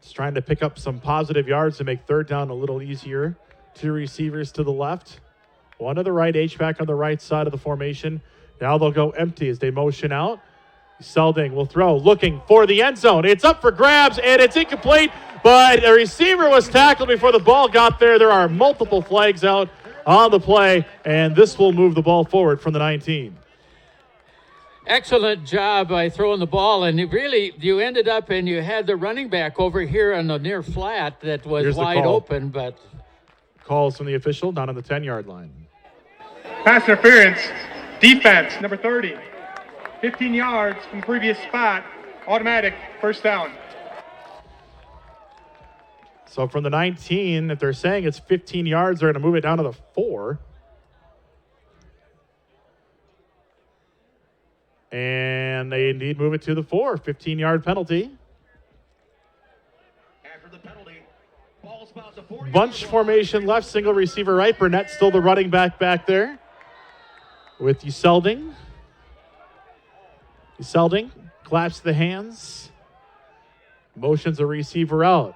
Just trying to pick up some positive yards to make 3rd down a little easier. 2 receivers to the left. 1 to the right, H-back on the right side of the formation. Now they'll go empty as they motion out. Selding will throw, looking for the end zone. It's up for grabs, and it's incomplete, but the receiver was tackled before the ball got there. There are multiple flags out on the play, and this will move the ball forward from the 19. Excellent job by throwing the ball, and you ended up and you had the running back over here on the near flat that was Here's wide open, but... Calls from the official down on the 10-yard line. Pass interference. Defense, number 30. 15 yards from the previous spot. Automatic 1st down. So from the 19, if they're saying it's 15 yards, they're going to move it down to the 4. And they indeed move it to the 4. 15-yard penalty. After the penalty, ball's about to 40. Bunch formation left, single receiver right. Burnett still the running back there with Uselding. Uselding claps the hands. Motions a receiver out.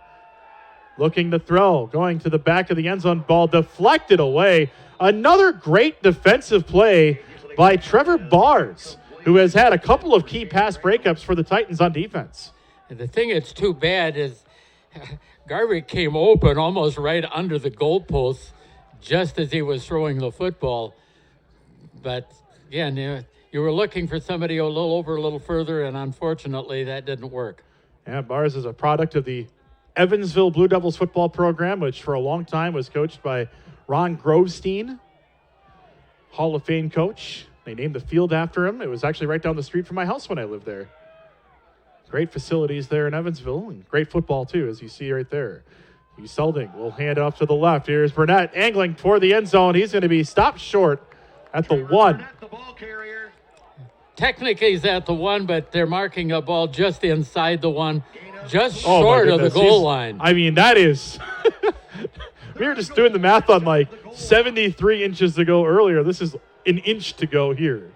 Looking to throw. Going to the back of the end zone. Ball deflected away. Another great defensive play by Trevor Bars, who has had a couple of key pass breakups for the Titans on defense. And the thing that's too bad is Garvey came open almost right under the goalpost just as he was throwing the football. But again, you were looking for somebody a little further, and unfortunately that didn't work. Yeah, Bars is a product of the Evansville Blue Devils football program, which for a long time was coached by Ron Grovestein, Hall of Fame coach. They named the field after him. It was actually right down the street from my house when I lived there. Great facilities there in Evansville, and great football too, as you see right there. Uselding will hand off to the left. Here's Burnett angling toward the end zone. He's going to be stopped short at the 1. Technically he's at the 1, but they're marking a ball just inside the 1, just short of the goal line. I mean, that is... We were just doing the math on like 73 inches to go earlier. This is an inch to go here.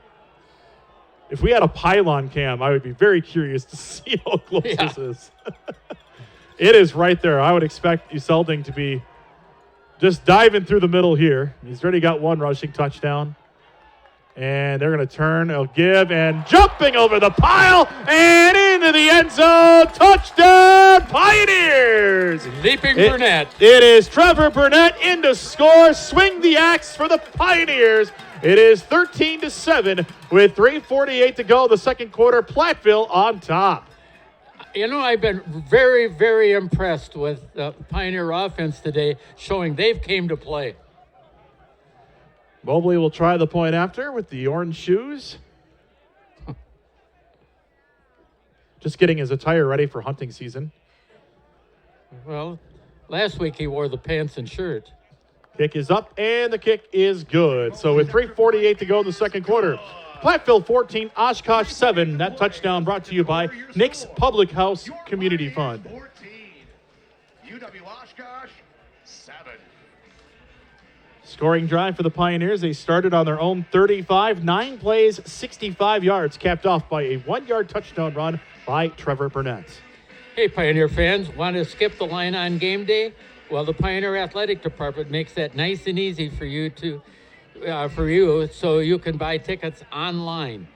If we had a pylon cam, I would be very curious to see how close this is. It is right there. I would expect Uselding to be just diving through the middle here. He's already got 1 rushing touchdown. And they're going to turn, they'll give, and jumping over the pile and into the end zone. Touchdown, Pioneers! Leaping Burnett. It is Trevor Burnett in to score. Swing the axe for the Pioneers. It is 13-7 with 3:48 to go. The second quarter, Platteville on top. You know, I've been very, very impressed with the Pioneer offense today, showing they've came to play. Mobley will try the point after with the orange shoes. Just getting his attire ready for hunting season. Well, last week he wore the pants and shirt. Kick is up, and the kick is good. So with 3:48 to go in the second quarter, Platteville 14, Oshkosh 7. That touchdown brought to you by Nick's Public House Community Fund. 14. UW-Oshkosh 7. Scoring drive for the Pioneers. They started on their own 35, 9 plays, 65 yards, capped off by a 1-yard touchdown run by Trevor Burnett. Hey, Pioneer fans, want to skip the line on game day? Well, the Pioneer Athletic Department makes that nice and easy for you so you can buy tickets online.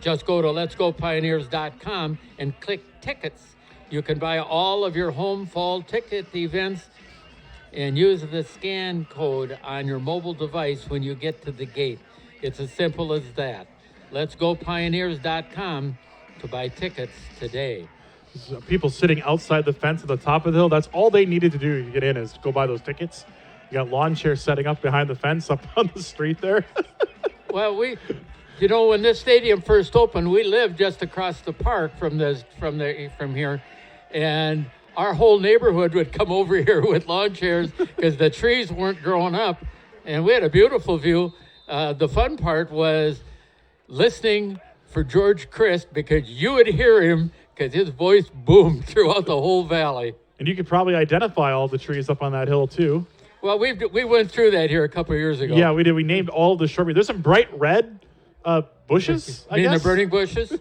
Just go to letsgopioneers.com and click tickets, You can buy all of your home fall ticket events and use the scan code on your mobile device when you get to the gate. It's as simple as that. Let's go Pioneers.com to buy tickets today. People sitting outside the fence at the top of the hill, that's all they needed to do to get in is go buy those tickets. You got lawn chairs setting up behind the fence up on the street there. Well, when this stadium first opened, we lived just across the park from here, and our whole neighborhood would come over here with lawn chairs because the trees weren't growing up, and we had a beautiful view. The fun part was listening for George Christ because you would hear him because his voice boomed throughout the whole valley. And you could probably identify all the trees up on that hill too. Well, we went through that here a couple of years ago. Yeah, we did. We named all the shrubbery. There's some bright red bushes, I guess. The burning bushes?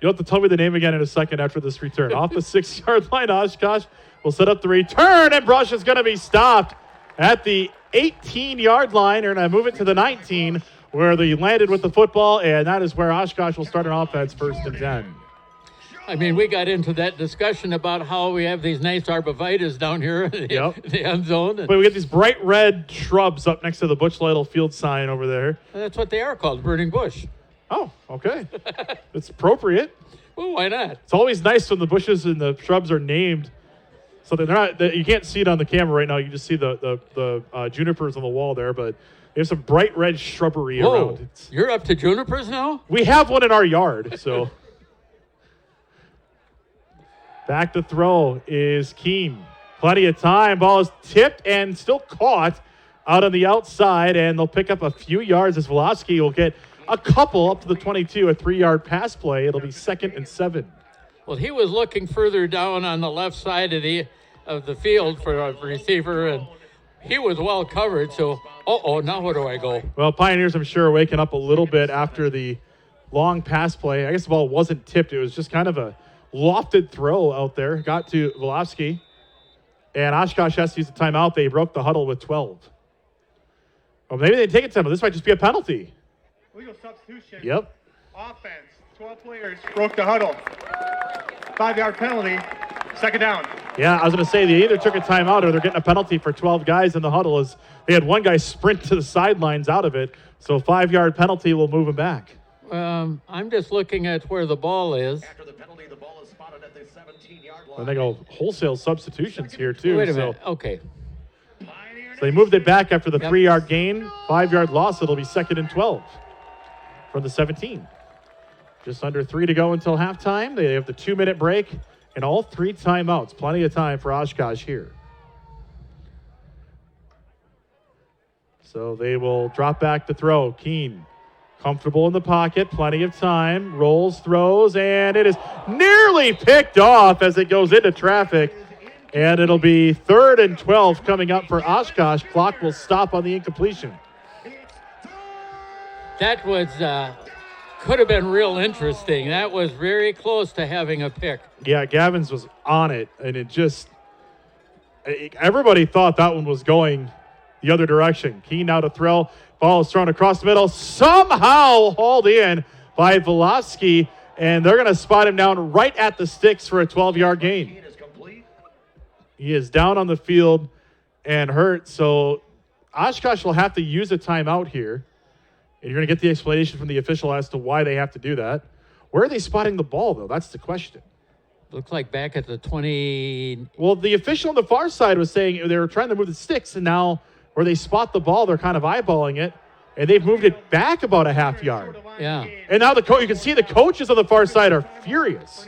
You'll have to tell me the name again in a second after this return. Off the 6-yard line, Oshkosh will set up the return, and Brush is going to be stopped at the 18-yard line. They're going to move it to the 19, where they landed with the football, and that is where Oshkosh will start an offense 1st and 10. I mean, we got into that discussion about how we have these nice arborvitaes down here in the end zone. But we get these bright red shrubs up next to the Butch Lytle Field sign over there. That's what they are called, burning bush. Oh, okay. It's appropriate. Well, why not? It's always nice when the bushes and the shrubs are named. So they're not. You can't see it on the camera right now. You just see the junipers on the wall there, but there's some bright red shrubbery around. You're up to junipers now? We have one in our yard, so. Back to throw is Keene. Plenty of time. Ball is tipped and still caught out on the outside, and they'll pick up a few yards as Velosky will get a couple up to the 22, a 3-yard pass play. It'll be 2nd and 7. Well, he was looking further down on the left side of the field for a receiver, and he was well covered. So, now where do I go? Well, Pioneers, I'm sure, are waking up a little bit after the long pass play. I guess the ball wasn't tipped. It was just kind of a lofted throw out there. Got to Velosky, and Oshkosh has to use the timeout. They broke the huddle with 12. Well, maybe they take a timeout. This might just be a penalty. Legal substitution. Yep. Offense. 12 players broke the huddle. 5-yard penalty. 2nd down. Yeah, I was going to say they either took a timeout or they're getting a penalty for 12 guys in the huddle. As they had one guy sprint to the sidelines out of it. So 5-yard penalty will move him back. I'm just looking at where the ball is. After the penalty, the ball is spotted at the 17-yard line. And they go wholesale substitutions here too. Wait a minute. Okay. So they moved it back after the 3-yard gain. 5-yard loss. It'll be 2nd and 12 from the 17. Just under 3 to go until halftime. They have the 2-minute break and all 3 timeouts. Plenty of time for Oshkosh here. So they will drop back to throw. Keene, comfortable in the pocket, plenty of time. Rolls, throws, and it is nearly picked off as it goes into traffic. And it'll be 3rd and 12 coming up for Oshkosh. Clock will stop on the incompletion. That was could have been real interesting. That was very close to having a pick. Yeah, Gavins was on it, and everybody thought that one was going the other direction. Keene now to throw. Ball is thrown across the middle. Somehow hauled in by Velosky, and they're going to spot him down right at the sticks for a 12-yard gain. He is down on the field and hurt, so Oshkosh will have to use a timeout here. And you're going to get the explanation from the official as to why they have to do that. Where are they spotting the ball, though? That's the question. Looks like back at the 20. Well, the official on the far side was saying they were trying to move the sticks, and now where they spot the ball, they're kind of eyeballing it, and they've moved it back about a half yard. Yeah. And now you can see the coaches on the far side are furious.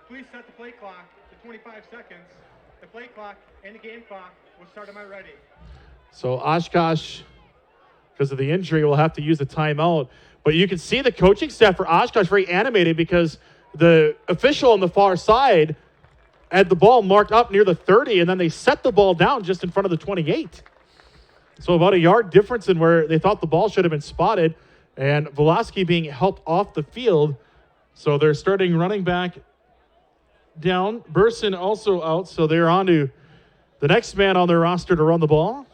Please set the play clock to 25 seconds. The play clock and the game clock will start on my ready. So Oshkosh, because of the injury, will have to use a timeout. But you can see the coaching staff for Oshkosh very animated because the official on the far side had the ball marked up near the 30, and then they set the ball down just in front of the 28. So about a yard difference in where they thought the ball should have been spotted, and Velosky being helped off the field. So they're starting running back down. Burson also out, so they're on to the next man on their roster to run the ball.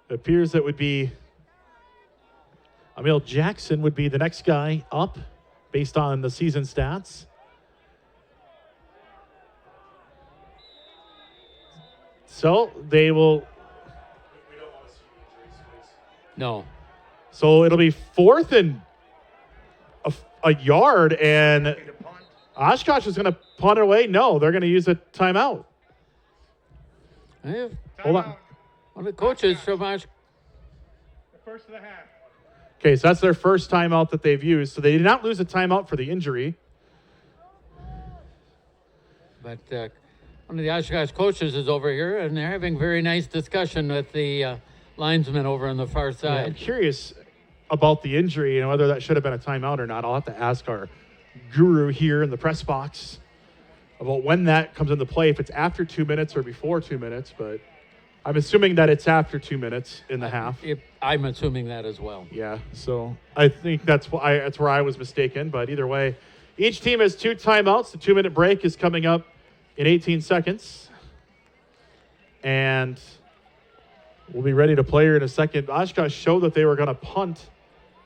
It appears that would be Emil Jackson would be the next guy up based on the season stats. So they will. No. So it'll be 4th and a yard, and Oshkosh is going to punt it away. No, they're going to use a timeout. Hold on. One of the coaches from The first of the half. Okay, so that's their first timeout that they've used. So they did not lose a timeout for the injury. But one of the Oshkosh coaches is over here, and they're having very nice discussion with the linesman over on the far Yeah, side. I'm curious about the injury and whether that should have been a timeout or not. I'll have to ask our guru here in the press box about when that comes into play, if it's after 2 minutes or before 2 minutes. But I'm assuming that it's after 2 minutes in the half. I'm assuming that as well. Yeah, so I think that's where I was mistaken. But either way, each team has 2 timeouts. The 2-minute break is coming up in 18 seconds. And we'll be ready to play here in a second. Oshkosh showed that they were going to punt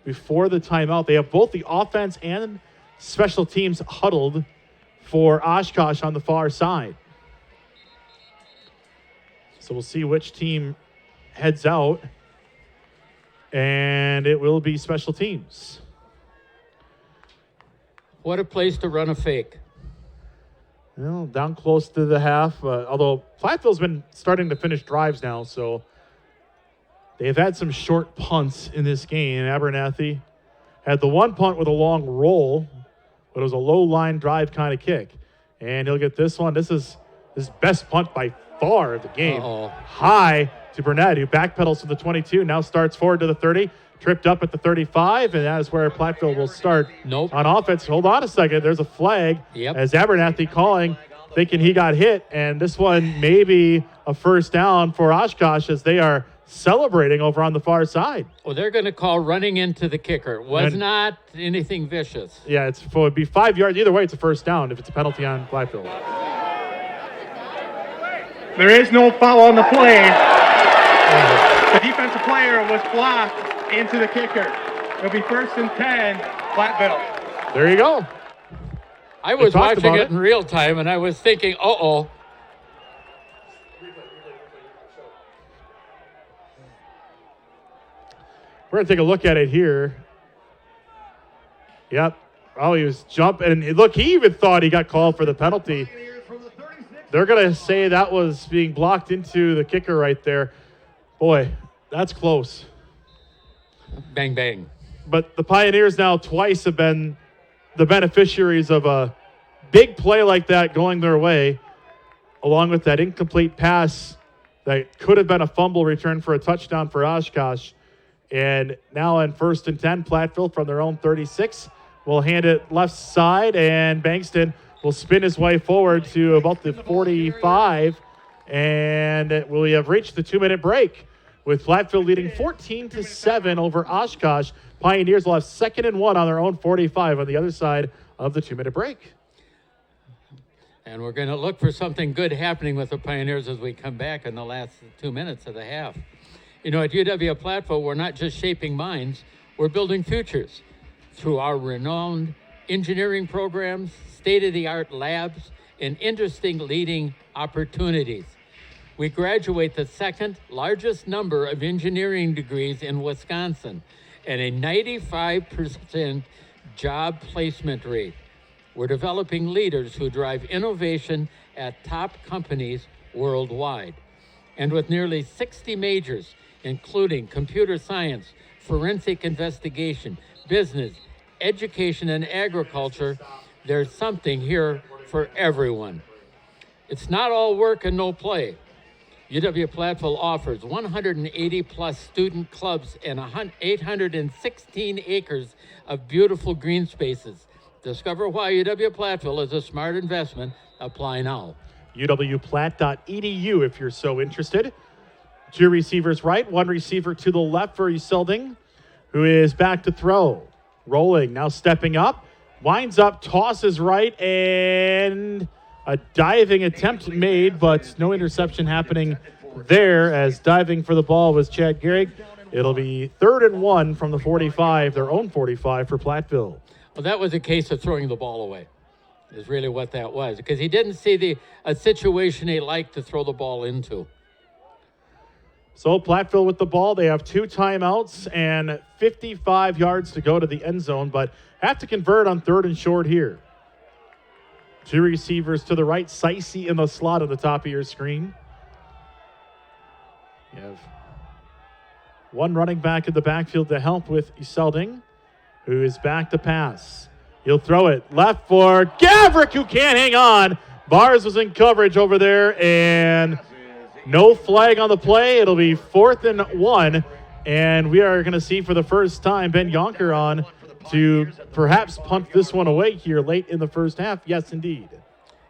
before the timeout. They have both the offense and special teams huddled for Oshkosh on the far side. So we'll see which team heads out. And it will be special teams. What a place to run a fake. Well, down close to the half. Although Platteville's been starting to finish drives now, so they've had some short punts in this game. Abernathy had the one punt with a long roll, but it was a low line drive kind of kick. And he'll get this one. This is his best punt by far of the game. High to Burnett, who backpedals to the 22, now starts forward to the 30, tripped up at the 35, and that is where Platteville will start on offense. Hold on a second. There's a flag as Abernathy calling, thinking he got hit, and this one may be a first down for Oshkosh as they are celebrating over on the far side. Well, they're going to call running into the kicker. Was not anything vicious. Yeah, it would be 5 yards. Either way, it's a first down if it's a penalty on Platteville. There is no foul on the play. The defensive player was blocked into the kicker. It'll be 1st and 10, Platteville. There you go. I was watching it in real time, and I was thinking, uh-oh. We're going to take a look at it here. Yep. Oh, he was jumping. And look, he even thought he got called for the penalty. They're going to say that was being blocked into the kicker right there. Boy, that's close. Bang, bang. But the Pioneers now twice have been the beneficiaries of a big play like that going their way, along with that incomplete pass that could have been a fumble return for a touchdown for Oshkosh. And now in 1st and 10, Platteville from their own 36 will hand it left side, and Bankston will spin his way forward to about the 45, and we have reached the 2-minute break with Platteville leading 14-7 over Oshkosh. Pioneers will have 2nd and 1 on their own 45 on the other side of the 2-minute break. And we're going to look for something good happening with the Pioneers as we come back in the last 2 minutes of the half. You know, at UW-Platteville, we're not just shaping minds, we're building futures through our renowned engineering programs, state-of-the-art labs, and interesting leading opportunities. We graduate the 2nd largest number of engineering degrees in Wisconsin and a 95% job placement rate. We're developing leaders who drive innovation at top companies worldwide. And with nearly 60 majors, including computer science, forensic investigation, business, education, and agriculture, there's something here for everyone. It's not all work and no play. UW-Platteville offers 180-plus student clubs and 816 acres of beautiful green spaces. Discover why UW-Platteville is a smart investment. Apply now. UWPlatt.edu if you're so interested. 2 receivers right, 1 receiver to the left for Uselding, who is back to throw. Rolling, now stepping up, winds up, tosses right, and a diving attempt made, but no interception happening there as diving for the ball was Chad Gehrig. It'll be 3rd and 1 from the 45, their own 45 for Platteville. Well, that was a case of throwing the ball away, is really what that was, because he didn't see a situation he liked to throw the ball into. So Platteville with the ball. They have 2 timeouts and 55 yards to go to the end zone, but have to convert on 3rd and short here. 2 receivers to the right. Sicey in the slot at the top of your screen. You have 1 running back in the backfield to help with Iselding, who is back to pass. He'll throw it left for Gavrick, who can't hang on. Bars was in coverage over there, and no flag on the play. It'll be 4th and 1, and we are going to see for the first time Ben Yonker on to perhaps punt this one away here late in the first half. Yes, indeed.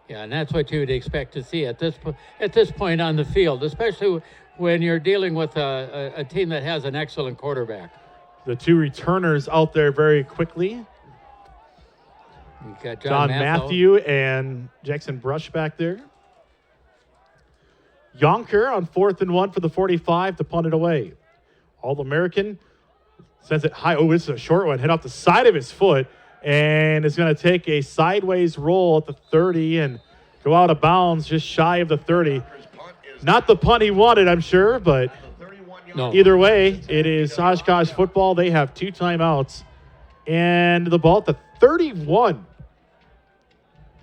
Yeah, and that's what you would expect to see at this point on the field, especially when you're dealing with a team that has an excellent quarterback. The 2 returners out there very quickly. You've got John Matthew and Jackson Brush back there. Yonker on 4th and 1 for the 45 to punt it away. All-American sends it high. Oh, it's a short one. Hit off the side of his foot and is going to take a sideways roll at the 30 and go out of bounds just shy of the 30. Not the punt he wanted, I'm sure, but no. Either way, it is Oshkosh football. They have 2 timeouts and the ball at the 31.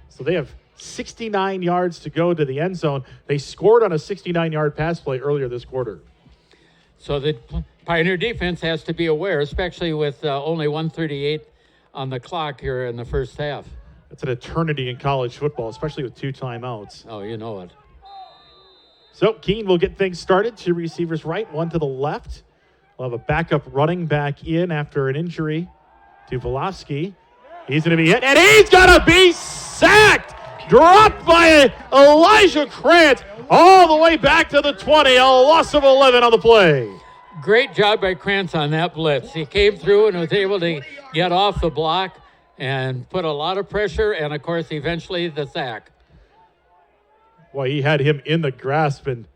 So they have 69 yards to go to the end zone. They scored on a 69-yard pass play earlier this quarter. So the Pioneer defense has to be aware, especially with only 1:38 on the clock here in the first half. That's an eternity in college football, especially with 2 timeouts. Oh, you know it. So Keene will get things started. 2 receivers right, 1 to the left. We'll have a backup running back in after an injury to Velosky. He's going to be hit, and he's going to be sacked! Dropped by Elijah Krantz all the way back to the 20. A loss of 11 on the play. Great job by Krantz on that blitz. He came through and was able to get off the block and put a lot of pressure, and, of course, eventually the sack. Well, he had him in the grasp and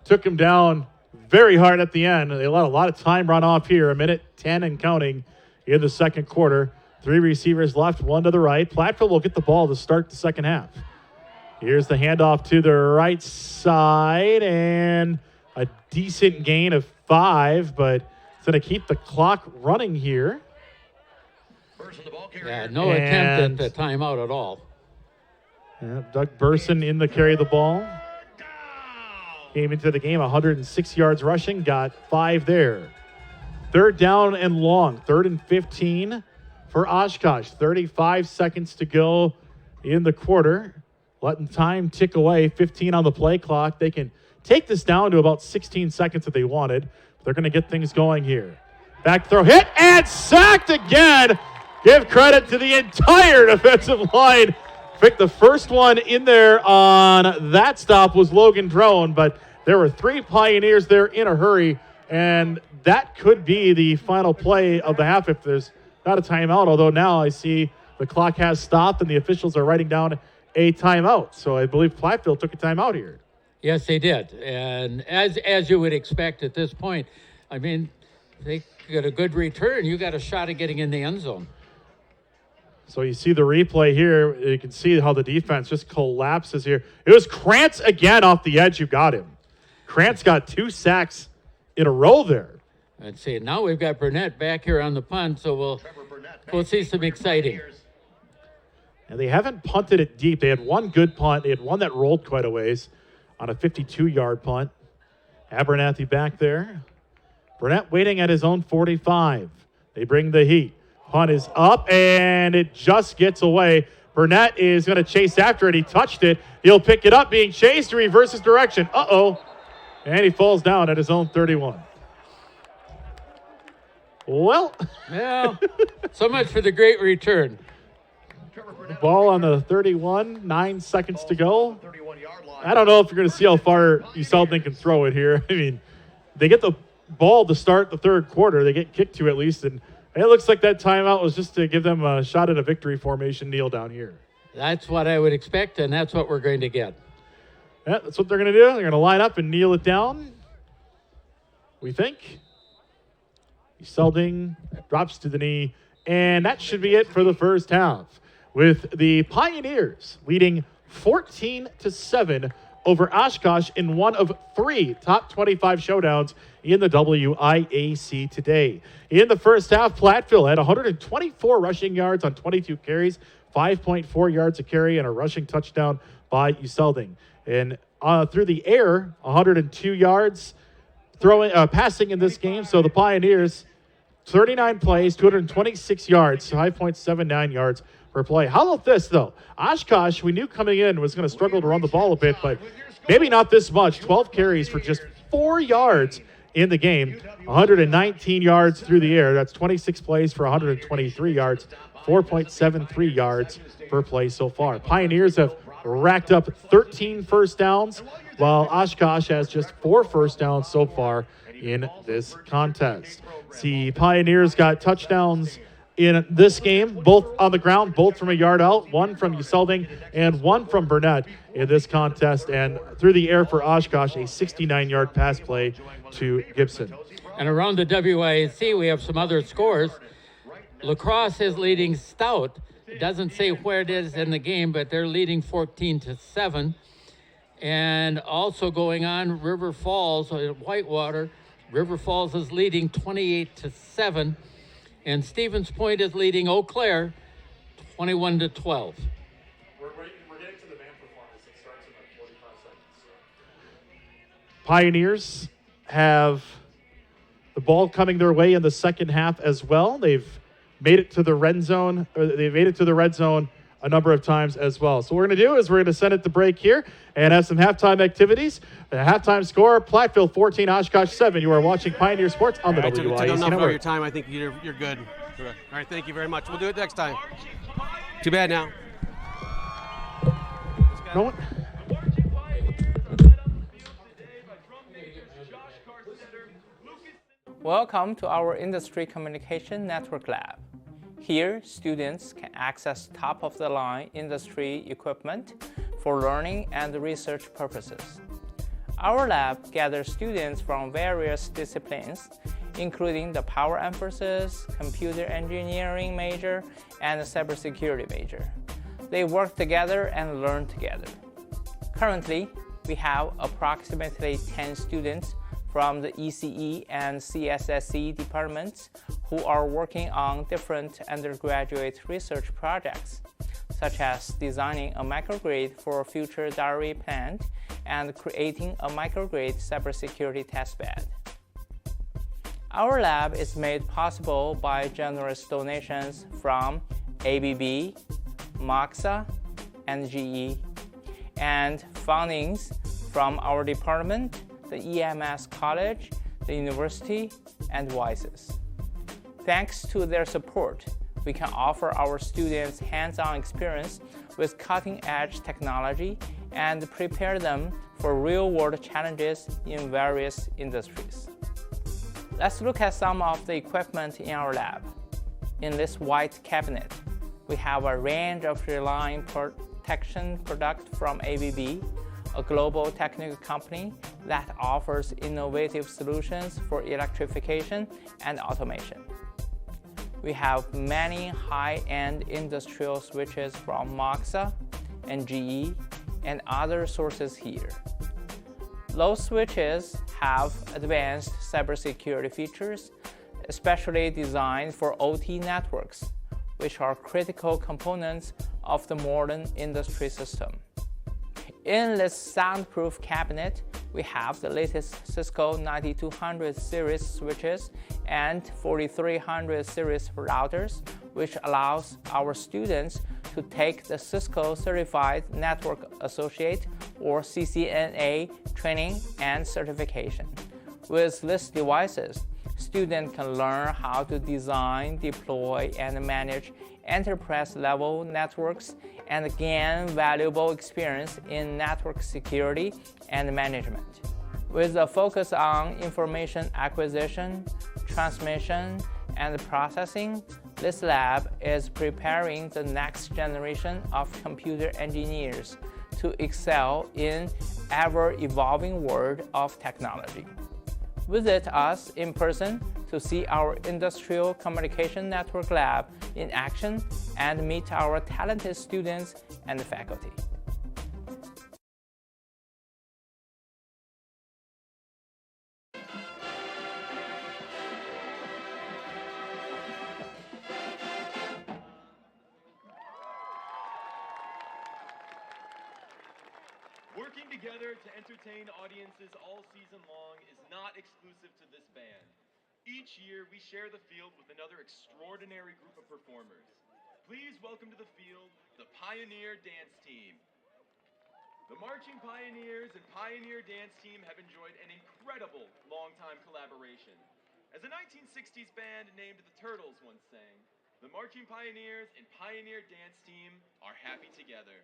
took him down very hard at the end. They let a lot of time run off here. 1:10 and counting in the second quarter. 3 receivers left, 1 to the right. Platteville will get the ball to start the second half. Here's the handoff to the right side, and a decent gain of 5, but it's going to keep the clock running here. Yeah, no attempt at the timeout at all. Yeah, Doug Burson in to carry the ball. Came into the game 106 yards rushing, got 5 there. 3rd down and long, 3rd and 15 for Oshkosh. 35 seconds to go in the quarter. Letting time tick away, 15 on the play clock. They can take this down to about 16 seconds if they wanted. But they're going to get things going here. Back throw, hit, and sacked again. Give credit to the entire defensive line. I think the first one in there on that stop was Logan Drone, but there were 3 Pioneers there in a hurry, and that could be the final play of the half if there's not a timeout, although now I see the clock has stopped and the officials are writing down a timeout. So I believe Platteville took a timeout here. Yes, they did. And as you would expect at this point, I mean, they got a good return. You got a shot at getting in the end zone. So you see the replay here. You can see how the defense just collapses here. It was Krantz again off the edge who got him. Krantz got 2 sacks in a row there. Let's see. Now we've got Burnett back here on the punt, so we'll see some exciting. And they haven't punted it deep. They had 1 good punt. They had 1 that rolled quite a ways on a 52-yard punt. Abernathy back there. Burnett waiting at his own 45. They bring the heat. Punt is up, and it just gets away. Burnett is going to chase after it. He touched it. He'll pick it up, being chased, reverse his direction. Uh-oh. And he falls down at his own 31. Well. Yeah, so much for the great return. Ball on the 31, 9 seconds to go. I don't know if you're going to see how far Uselding can throw it here. I mean, they get the ball to start the third quarter. They get kicked to at least, and it looks like that timeout was just to give them a shot at a victory formation kneel down here. That's what I would expect, and that's what we're going to get. Yeah, that's what they're going to do. They're going to line up and kneel it down, we think. Uselding drops to the knee And that should be it for the first half, with the Pioneers leading 14-7 over Oshkosh in one of 3 top 25 showdowns in the WIAC today. In the first half, Platteville had 124 rushing yards on 22 carries, 5.4 yards a carry, and a rushing touchdown by Uselding. And through the air, 102 yards passing in this game. So the Pioneers, 39 plays, 226 yards, 5.79 yards per play. How about this, though? Oshkosh, we knew coming in, was going to struggle to run the ball a bit, but maybe not this much. 12 carries for just 4 yards in the game, 119 yards through the air. That's 26 plays for 123 yards, 4.73 yards per play so far. Pioneers have racked up 13 first downs, while Oshkosh has just 4 first downs so far in this contest. The Pioneers got touchdowns in this game, both on the ground, both from a yard out, one from Uselding and one from Burnett in this contest. And through the air for Oshkosh, a 69-yard pass play to Gibson. And around the WIAC, we have some other scores. La Crosse is leading Stout. It doesn't say where it is in the game, but they're leading 14-7. And also going on, River Falls, Whitewater. River Falls is leading 28-7. And Stevens Point is leading Eau Claire 21-12. We're getting to the band performance. It starts in about 45 seconds. Pioneers have the ball coming their way in the second half as well. They've made it to the red zone, a number of times as well. So what we're going to do is we're going to send it to break here and have some halftime activities. The halftime score, Platteville 14, Oshkosh 7. You are watching Pioneer Sports on the WIAC Took enough Network. of your time. I think you're good. All right, thank you very much. We'll do it next time. Too bad now. No one? Welcome to our Industry Communication Network Lab. Here, students can access top-of-the-line industry equipment for learning and research purposes. Our lab gathers students from various disciplines, including the power emphasis, computer engineering major, and cybersecurity major. They work together and learn together. Currently, we have approximately 10 students from the ECE and CSSE departments who are working on different undergraduate research projects, such as designing a microgrid for a future dairy plant and creating a microgrid cybersecurity testbed. Our lab is made possible by generous donations from ABB, MOXA, and GE, and fundings from our department, the EMS College, the university, and WISES. Thanks to their support, we can offer our students hands-on experience with cutting-edge technology and prepare them for real-world challenges in various industries. Let's look at some of the equipment in our lab. In this white cabinet, we have a range of line protection products from ABB, a global technical company that offers innovative solutions for electrification and automation. We have many high-end industrial switches from MOXA and GE and other sources here. Those switches have advanced cybersecurity features, especially designed for OT networks, which are critical components of the modern industry system. In this soundproof cabinet, we have the latest Cisco 9200 series switches and 4300 series routers, which allows our students to take the Cisco Certified Network Associate or CCNA training and certification. With these devices, students can learn how to design, deploy, and manage enterprise-level networks and gain valuable experience in network security and management. With a focus on information acquisition, transmission, and processing, this lab is preparing the next generation of computer engineers to excel in ever-evolving world of technology. Visit us in person to see our Industrial Communication Network Lab in action and meet our talented students and faculty. Working together to entertain audiences all season long is not exclusive to this band. Each year, we share the field with another extraordinary group of performers. Please welcome to the field the Pioneer Dance Team. The Marching Pioneers and Pioneer Dance Team have enjoyed an incredible long-time collaboration. As a 1960s band named the Turtles once sang, the Marching Pioneers and Pioneer Dance Team are happy together.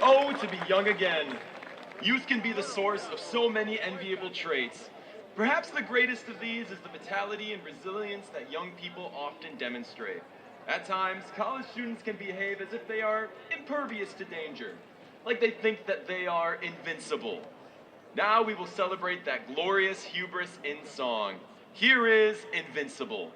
Oh, to be young again. Youth can be the source of so many enviable traits. Perhaps the greatest of these is the vitality and resilience that young people often demonstrate. At times, college students can behave as if they are impervious to danger, like they think that they are invincible. Now we will celebrate that glorious hubris in song. Here is Invincible.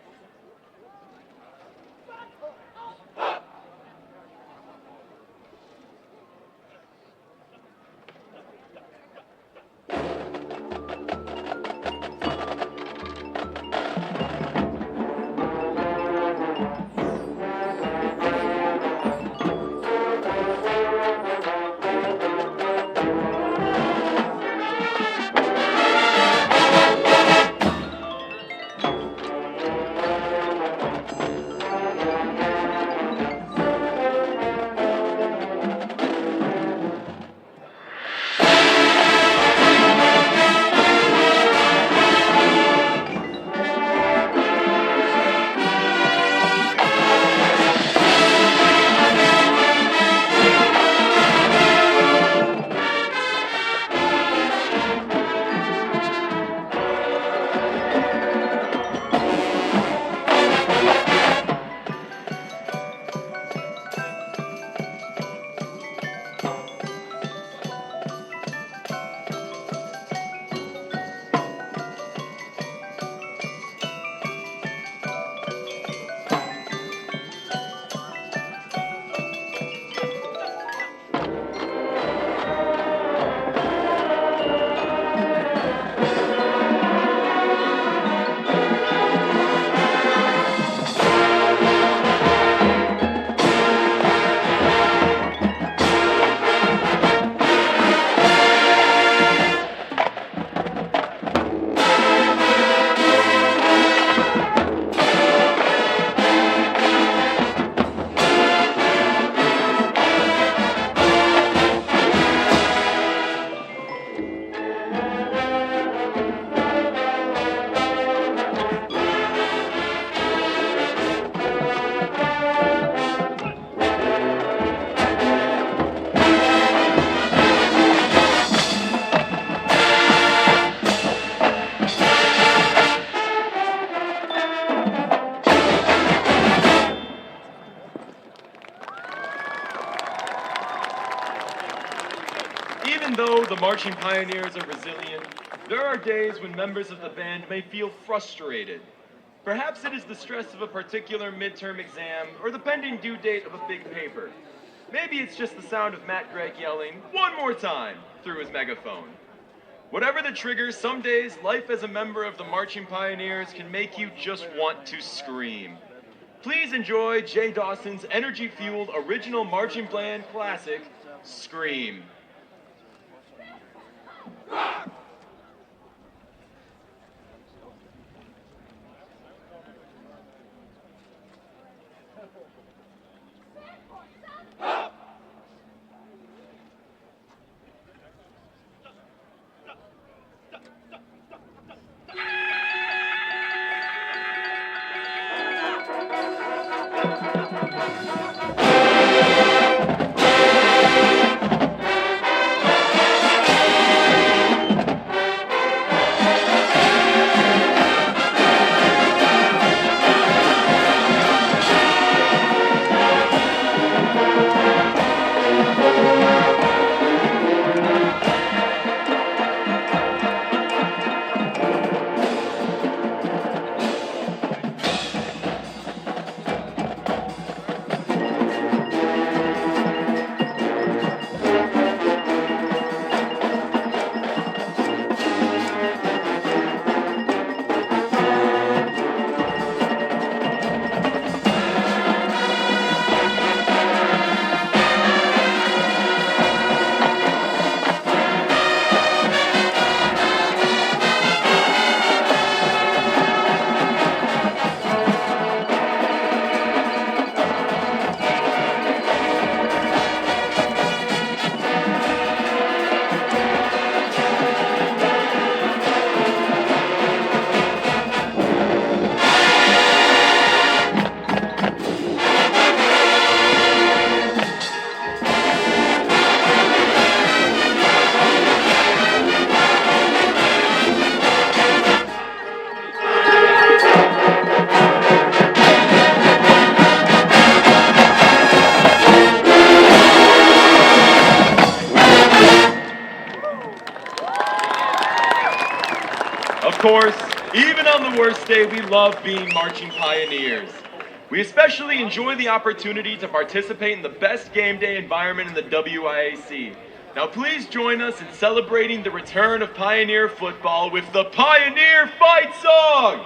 Pioneers are resilient, there are days when members of the band may feel frustrated. Perhaps it is the stress of a particular midterm exam or the pending due date of a big paper. Maybe it's just the sound of Matt Gregg yelling, "One more time," through his megaphone. Whatever the trigger, some days life as a member of the Marching Pioneers can make you just want to scream. Please enjoy Jay Dawson's energy-fueled original marching band classic, Scream. Of course, even on the worst day, we love being Marching Pioneers. We especially enjoy the opportunity to participate in the best game day environment in the WIAC. Now please join us in celebrating the return of Pioneer football with the Pioneer Fight Song!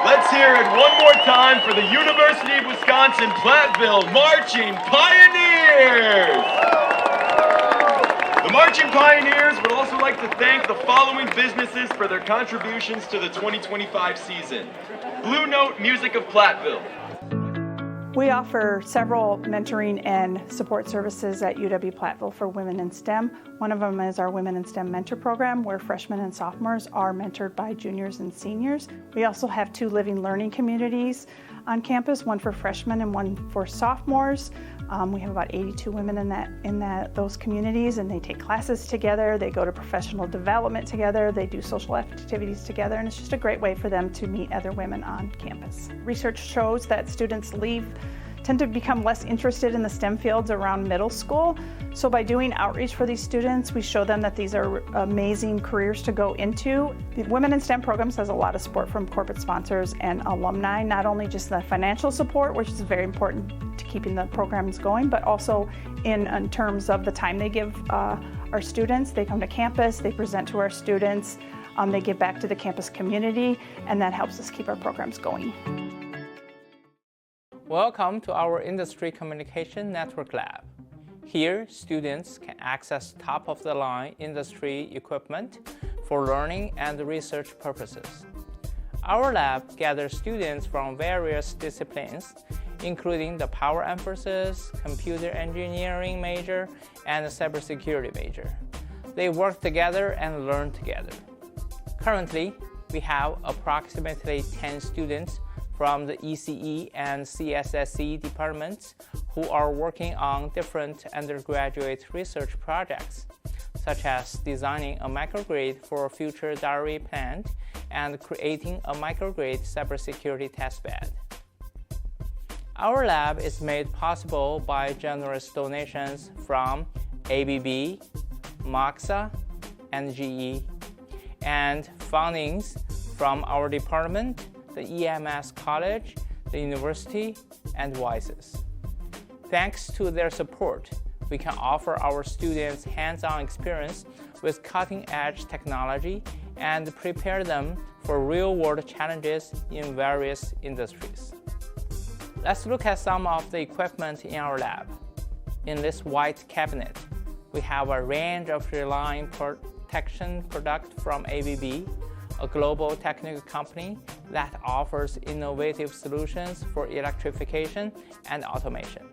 Let's hear it one more time for the University of Wisconsin-Platteville Marching Pioneers! The Marching Pioneers would also like to thank the following businesses for their contributions to the 2025 season. Blue Note Music of Platteville. We offer several mentoring and support services at UW-Platteville for women in STEM. One of them is our Women in STEM Mentor Program, where freshmen and sophomores are mentored by juniors and seniors. We also have 2 living learning communities on campus, one for freshmen and one for sophomores. We have about 82 women in those communities, and they take classes together, they go to professional development together, they do social activities together, and it's just a great way for them to meet other women on campus. Research shows that students tend to become less interested in the STEM fields around middle school. So by doing outreach for these students, we show them that these are amazing careers to go into. The Women in STEM programs has a lot of support from corporate sponsors and alumni, not only just the financial support, which is very important to keeping the programs going, but also in terms of the time they give our students. They come to campus, they present to our students, they give back to the campus community, and that helps us keep our programs going. Welcome to our Industry Communication Network Lab. Here, students can access top-of-the-line industry equipment for learning and research purposes. Our lab gathers students from various disciplines, including the power emphasis, computer engineering major, and the cybersecurity major. They work together and learn together. Currently, we have approximately 10 students from the ECE and CSSE departments who are working on different undergraduate research projects, such as designing a microgrid for a future dairy plant and creating a microgrid cybersecurity testbed. Our lab is made possible by generous donations from ABB, MOXA, and GE, and fundings from our department, the EMS College, the university, and WISES. Thanks to their support, we can offer our students hands-on experience with cutting-edge technology and prepare them for real-world challenges in various industries. Let's look at some of the equipment in our lab. In this white cabinet, we have a range of reliant protection products from ABB, a global technical company that offers innovative solutions for electrification and automation.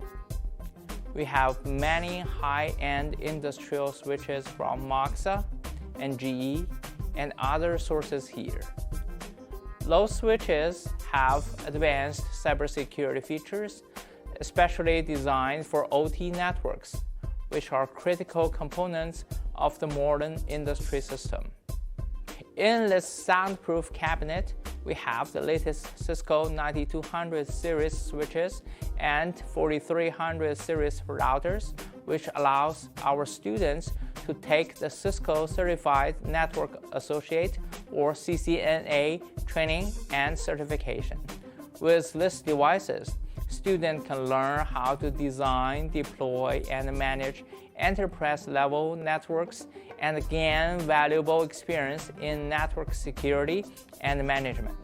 We have many high-end industrial switches from MOXA and GE and other sources here. Those switches have advanced cybersecurity features, especially designed for OT networks, which are critical components of the modern industry system. In this soundproof cabinet, we have the latest Cisco 9200 series switches and 4300 series routers, which allows our students to take the Cisco Certified Network Associate or CCNA training and certification. With these devices, students can learn how to design, deploy, and manage enterprise-level networks and gain valuable experience in network security and management.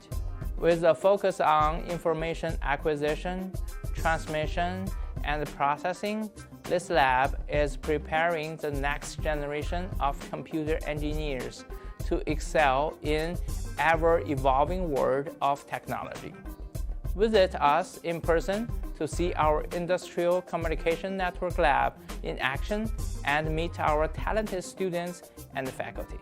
With a focus on information acquisition, transmission, and processing, this lab is preparing the next generation of computer engineers to excel in ever-evolving world of technology. Visit us in person to see our Industrial Communication Network Lab in action and meet our talented students and faculty.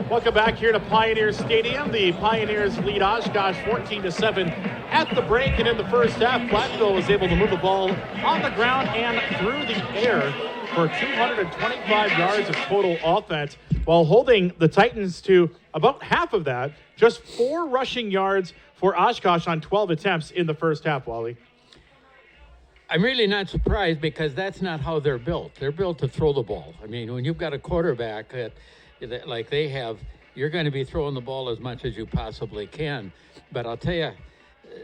Welcome back here to Pioneer Stadium. The Pioneers lead Oshkosh 14-7 at the break, and in the first half, Platteville was able to move the ball on the ground and through the air for 225 yards of total offense, while holding the Titans to about half of that, just 4 rushing yards for Oshkosh on 12 attempts in the first half, Wally. I'm really not surprised because that's not how they're built. They're built to throw the ball. I mean, when you've got a quarterback like they have, you're going to be throwing the ball as much as you possibly can. But I'll tell you,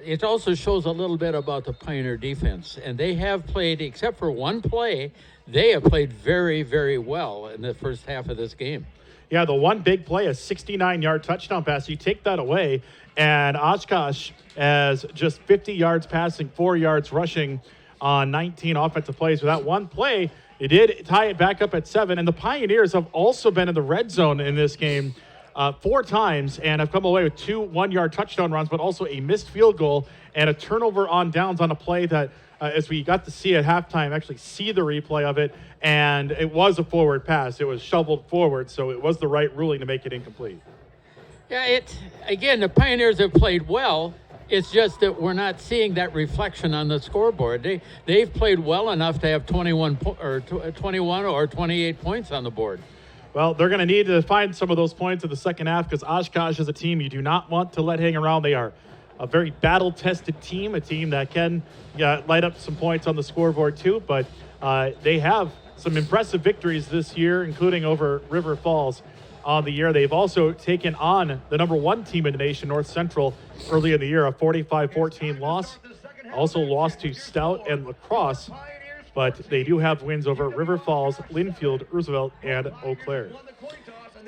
it also shows a little bit about the Pioneer defense. And they have played, except for one play, they have played very, very well in the first half of this game. Yeah, the one big play, a 69-yard touchdown pass. You take that away, and Oshkosh has just 50 yards passing, 4 yards rushing on 19 offensive plays. With that one play, it did tie it back up at 7. And the Pioneers have also been in the red zone in this game 4 times and have come away with 2 one-yard touchdown runs, but also a missed field goal and a turnover on downs on a play that, as we got to see at halftime, actually see the replay of it, and it was a forward pass. It was shoveled forward, so it was the right ruling to make it incomplete. Yeah, again, the Pioneers have played well. It's just that we're not seeing that reflection on the scoreboard. They've played well enough to have 21 or 28 points on the board. Well, they're going to need to find some of those points in the second half because Oshkosh is a team you do not want to let hang around. They are a very battle-tested team, a team that can light up some points on the scoreboard too, but they have some impressive victories this year, including over River Falls on the year. They've also taken on the number 1 team in the nation, North Central, early in the year, a 45-14 loss. Also lost to Stout and La Crosse, but they do have wins over River Falls, Linfield, Roosevelt, and Eau Claire.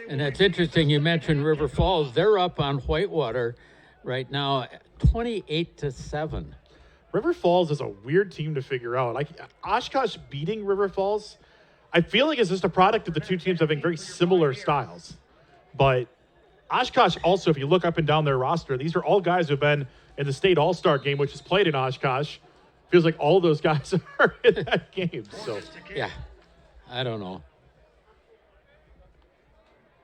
And that's interesting. You mentioned River Falls. They're up on Whitewater right now, 28-7. River Falls is a weird team to figure out. Like Oshkosh beating River Falls, I feel like it's just a product of the two teams having very similar styles. But Oshkosh also, if you look up and down their roster, these are all guys who have been in the state all-star game, which is played in Oshkosh. Feels like all those guys are in that game. So yeah, I don't know.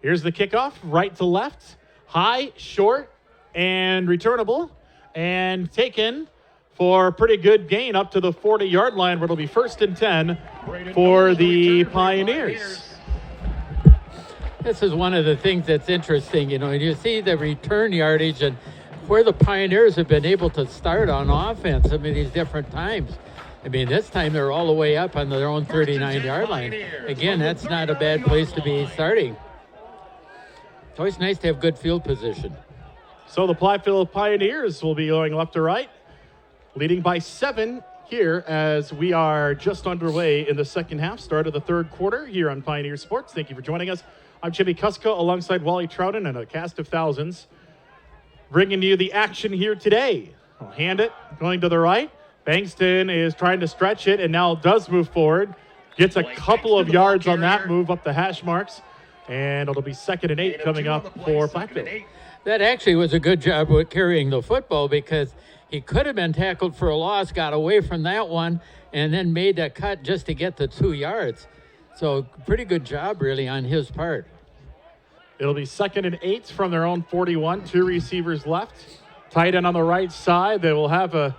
Here's the kickoff, right to left, high, short, and returnable, and taken for a pretty good gain up to the 40-yard line, where it'll be 1st and 10 for the Pioneers. This is one of the things that's interesting. You know, you see the return yardage and where the Pioneers have been able to start on offense. I mean, these different times. I mean, this time they're all the way up on their own 39-yard line. Again, that's not a bad place to be starting. It's always nice to have good field position. So the Platteville Pioneers will be going left to right, leading by 7 here as we are just underway in the second half, start of the third quarter here on Pioneer Sports. Thank you for joining us. I'm Jimmy Kuska alongside Wally Trouton and a cast of thousands, bringing you the action here today. I'll hand it, going to the right. Bankston is trying to stretch it and now does move forward. Gets a couple of yards on that move up the hash marks, and it'll be 2nd and 8 coming up for Platteville. That actually was a good job with carrying the football because he could have been tackled for a loss, got away from that one, and then made that cut just to get the 2 yards. So pretty good job, really, on his part. It'll be 2nd and 8 from their own 41. 2 receivers left. Tight end on the right side. They will have a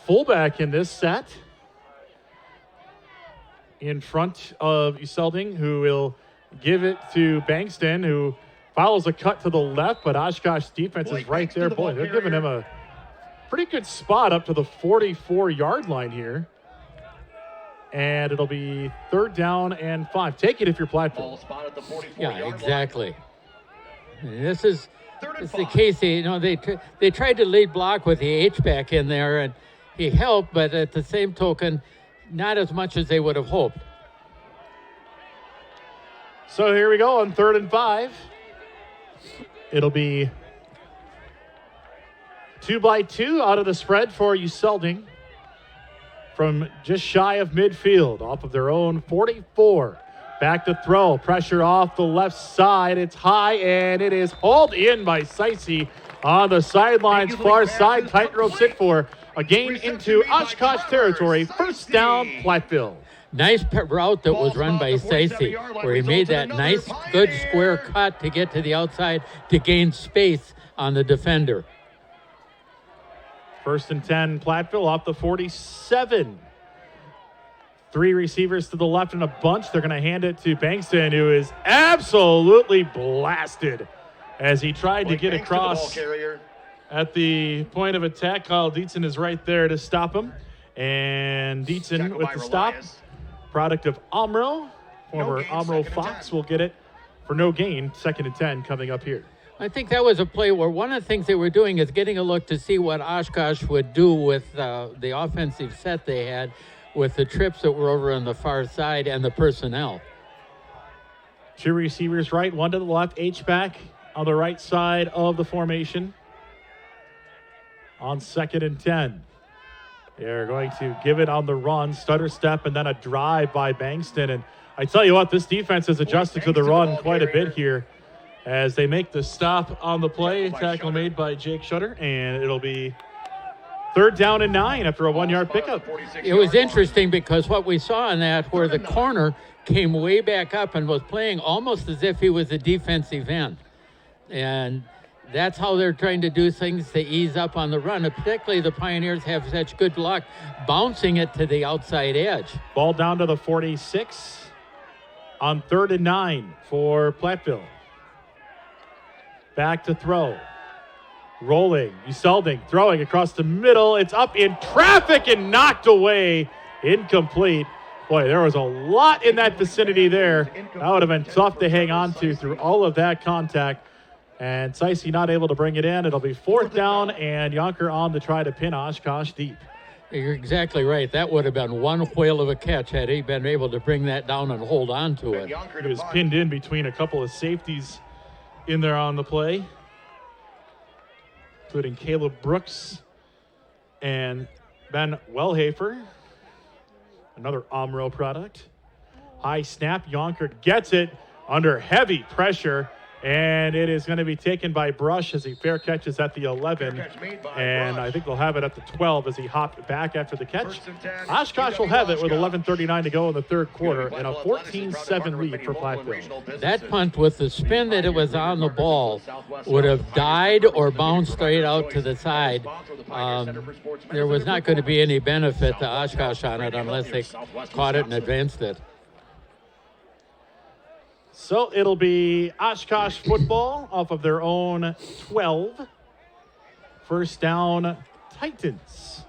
fullback in this set in front of Uselding, who will give it to Bankston, who follows a cut to the left, but Oshkosh defense is right there. Boy, they're giving him a pretty good spot up to the 44-yard line here. And it'll be 3rd down and 5. Take it if you're Platteville. Yeah, exactly. This is the case. You know, they tried to lead block with the H-back in there, and he helped, but at the same token, not as much as they would have hoped. So here we go on 3rd and 5. It'll be 2-by-2 out of the spread for Uselding from just shy of midfield, off of their own 44. Back to throw, pressure off the left side. It's high, and it is hauled in by Seisey on the sidelines, far side. Tightrope sit for a gain into Oshkosh territory. 1st down, Platteville. Nice route that was run by Stacey, where he made that nice, good square cut to get to the outside to gain space on the defender. 1st and 10, Platteville off the 47. 3 receivers to the left and a bunch. They're going to hand it to Bankston, who is absolutely blasted as he tried to get across at the point of attack. Kyle Dietzen is right there to stop him. And Dietzen with the stop. Product of Omro. Former Omro Fox will get it for no gain. 2nd and 10 coming up here. I think that was a play where one of the things they were doing is getting a look to see what Oshkosh would do with the offensive set they had with the trips that were over on the far side and the personnel. 2 receivers right, 1 to the left, H-back on the right side of the formation. On 2nd and 10. They're going to give it on the run, stutter step, and then a drive by Bankston. And I tell you what, this defense has adjusted to the run quite a bit here as they make the stop on the play. Tackle made by Jake Shutter, and it'll be 3rd down and 9 after a 1-yard pickup. It was interesting because what we saw in that, where the corner came way back up and was playing almost as if he was a defensive end. And that's how they're trying to do things to ease up on the run. And particularly the Pioneers have such good luck bouncing it to the outside edge. Ball down to the 46 on 3rd and 9 for Platteville. Back to throw. Rolling. Uselding throwing across the middle. It's up in traffic and knocked away. Incomplete. Boy, there was a lot in that vicinity there. That would have been tough to hang on to through all of that contact. And Sicey not able to bring it in. It'll be 4th down and Yonker on to try to pin Oshkosh deep. You're exactly right. That would have been one whale of a catch had he been able to bring that down and hold on to it. He was pinned in between a couple of safeties in there on the play, including Caleb Brooks and Ben Wellhafer, another Omro product. High snap, Yonker gets it under heavy pressure, and it is going to be taken by Brush as he fair catches at the 11, and I think they'll have it at the 12 as he hopped back after the catch. Oshkosh will have it with 11:39 to go in the 3rd quarter and a 14-7 lead for Platteville. That punt with the spin that it was on the ball would have died or bounced straight out to the side. There was not going to be any benefit to Oshkosh on it unless they caught it and advanced it. So it'll be Oshkosh football off of their own 12. 1st down, Titans,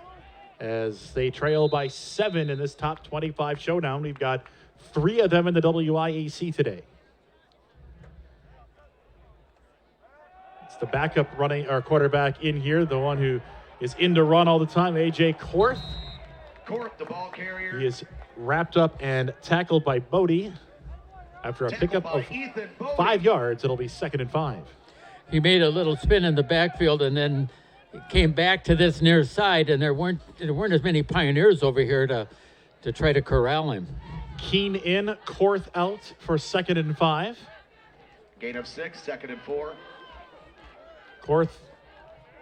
as they trail by 7 in this top 25 showdown. We've got 3 of them in the WIAC today. It's the backup running or quarterback in here, the one who is in to run all the time, A.J. Korth. Korth, the ball carrier. He is wrapped up and tackled by Bodie. After a pickup of 5 yards, it'll be 2nd and 5. He made a little spin in the backfield and then came back to this near side, and there weren't as many Pioneers over here to try to corral him. Keen in, Korth out for 2nd and 5. Gain of 6, 2nd and 4. Korth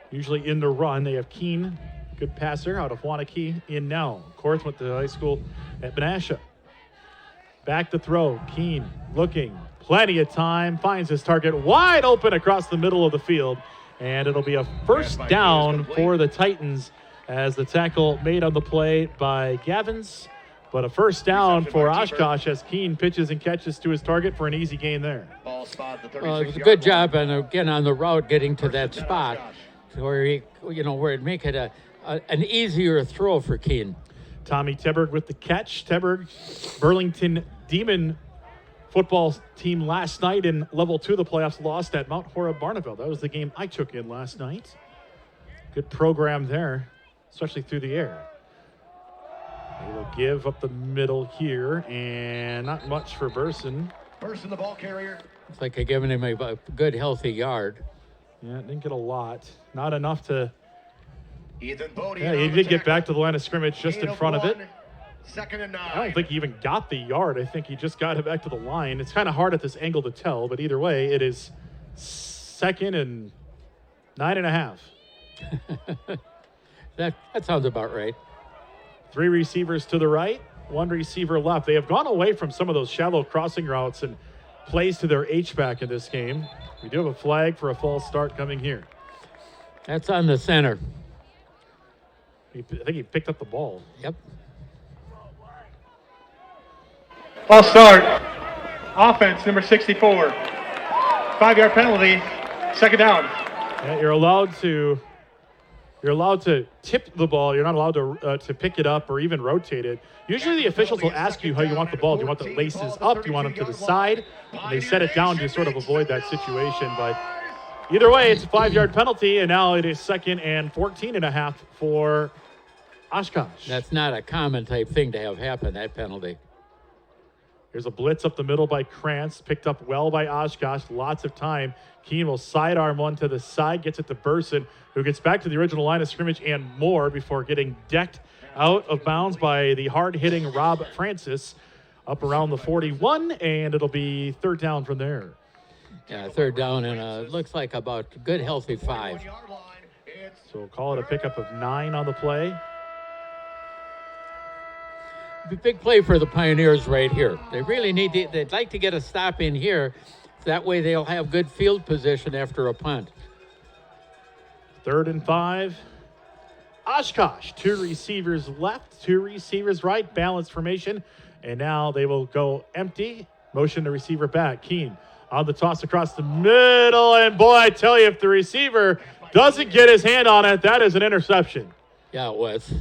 usually in the run. They have Keen, good passer out of Wanakee, in now. Korth went to high school at Menasha. Back to throw. Keen looking. Plenty of time. Finds his target wide open across the middle of the field. And it'll be a 1st down for the Titans as the tackle made on the play by Gavins. But a 1st down for Oshkosh as Keen pitches and catches to his target for an easy gain there. It was a good job, and again on the route getting to that spot where where it'd make it an easier throw for Keen. Tommy Teberg with the catch. Teberg, Burlington Demon football team last night in level 2 of the playoffs lost at Mount Horeb Barneville. That was the game I took in last night. Good program there, especially through the air. They will give up the middle here, and not much for Burson. Burson, the ball carrier. It's like they're giving him a good, healthy yard. Yeah, didn't get a lot. Not enough to... Ethan Bodie. Yeah, he did get back to the line of scrimmage just in front of it. 2nd and 9. I don't think he even got the yard. I think he just got it back to the line. It's kind of hard at this angle to tell, but either way, it is 2nd and 9.5. That sounds about right. 3 receivers to the right. one receiver left. They have gone away from some of those shallow crossing routes and plays to their H-back in this game. We do have a flag for a false start coming here. That's on the center. I think he picked up the ball. Yep. False start. Offense, number 64. 5-yard penalty. Second down. Yeah, you're allowed to tip the ball. You're not allowed to pick it up or even rotate it. Usually the officials will ask you how you want the ball. Do you want the laces up? Do you want them to the side? And they set it down to sort of avoid that situation. But either way, it's a 5-yard penalty, and now it is 2nd and 14.5 for Oshkosh. That's not a common type thing to have happen, that penalty. Here's a blitz up the middle by Krantz, picked up well by Oshkosh. Lots of time. Keene will sidearm one to the side, gets it to Burson, who gets back to the original line of scrimmage and more before getting decked out of bounds by the hard-hitting Rob Francis up around the 41, and it'll be 3rd down from there. Yeah, 3rd down and looks like about a good healthy 5. So we'll call it a pickup of 9 on the play. Big play for the Pioneers right here. They really they'd like to get a stop in here. That way they'll have good field position after a punt. 3rd and 5. Oshkosh, 2 receivers left, 2 receivers right, balanced formation. And now they will go empty. Motion the receiver back. Keene on the toss across the middle. And boy, I tell you, if the receiver doesn't get his hand on it, that is an interception. Yeah, it was.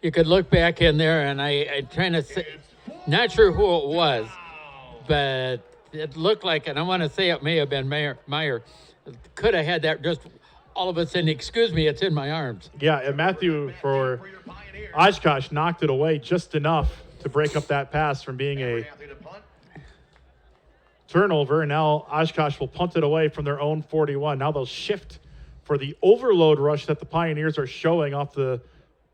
You could look back in there, and I'm trying to say, not sure who it was, but it looked like, and I want to say it may have been Meyer, could have had that just all of a sudden, excuse me, it's in my arms. Yeah, and Matthew for Oshkosh knocked it away just enough to break up that pass from being a turnover. And now Oshkosh will punt it away from their own 41. Now they'll shift for the overload rush that the Pioneers are showing off the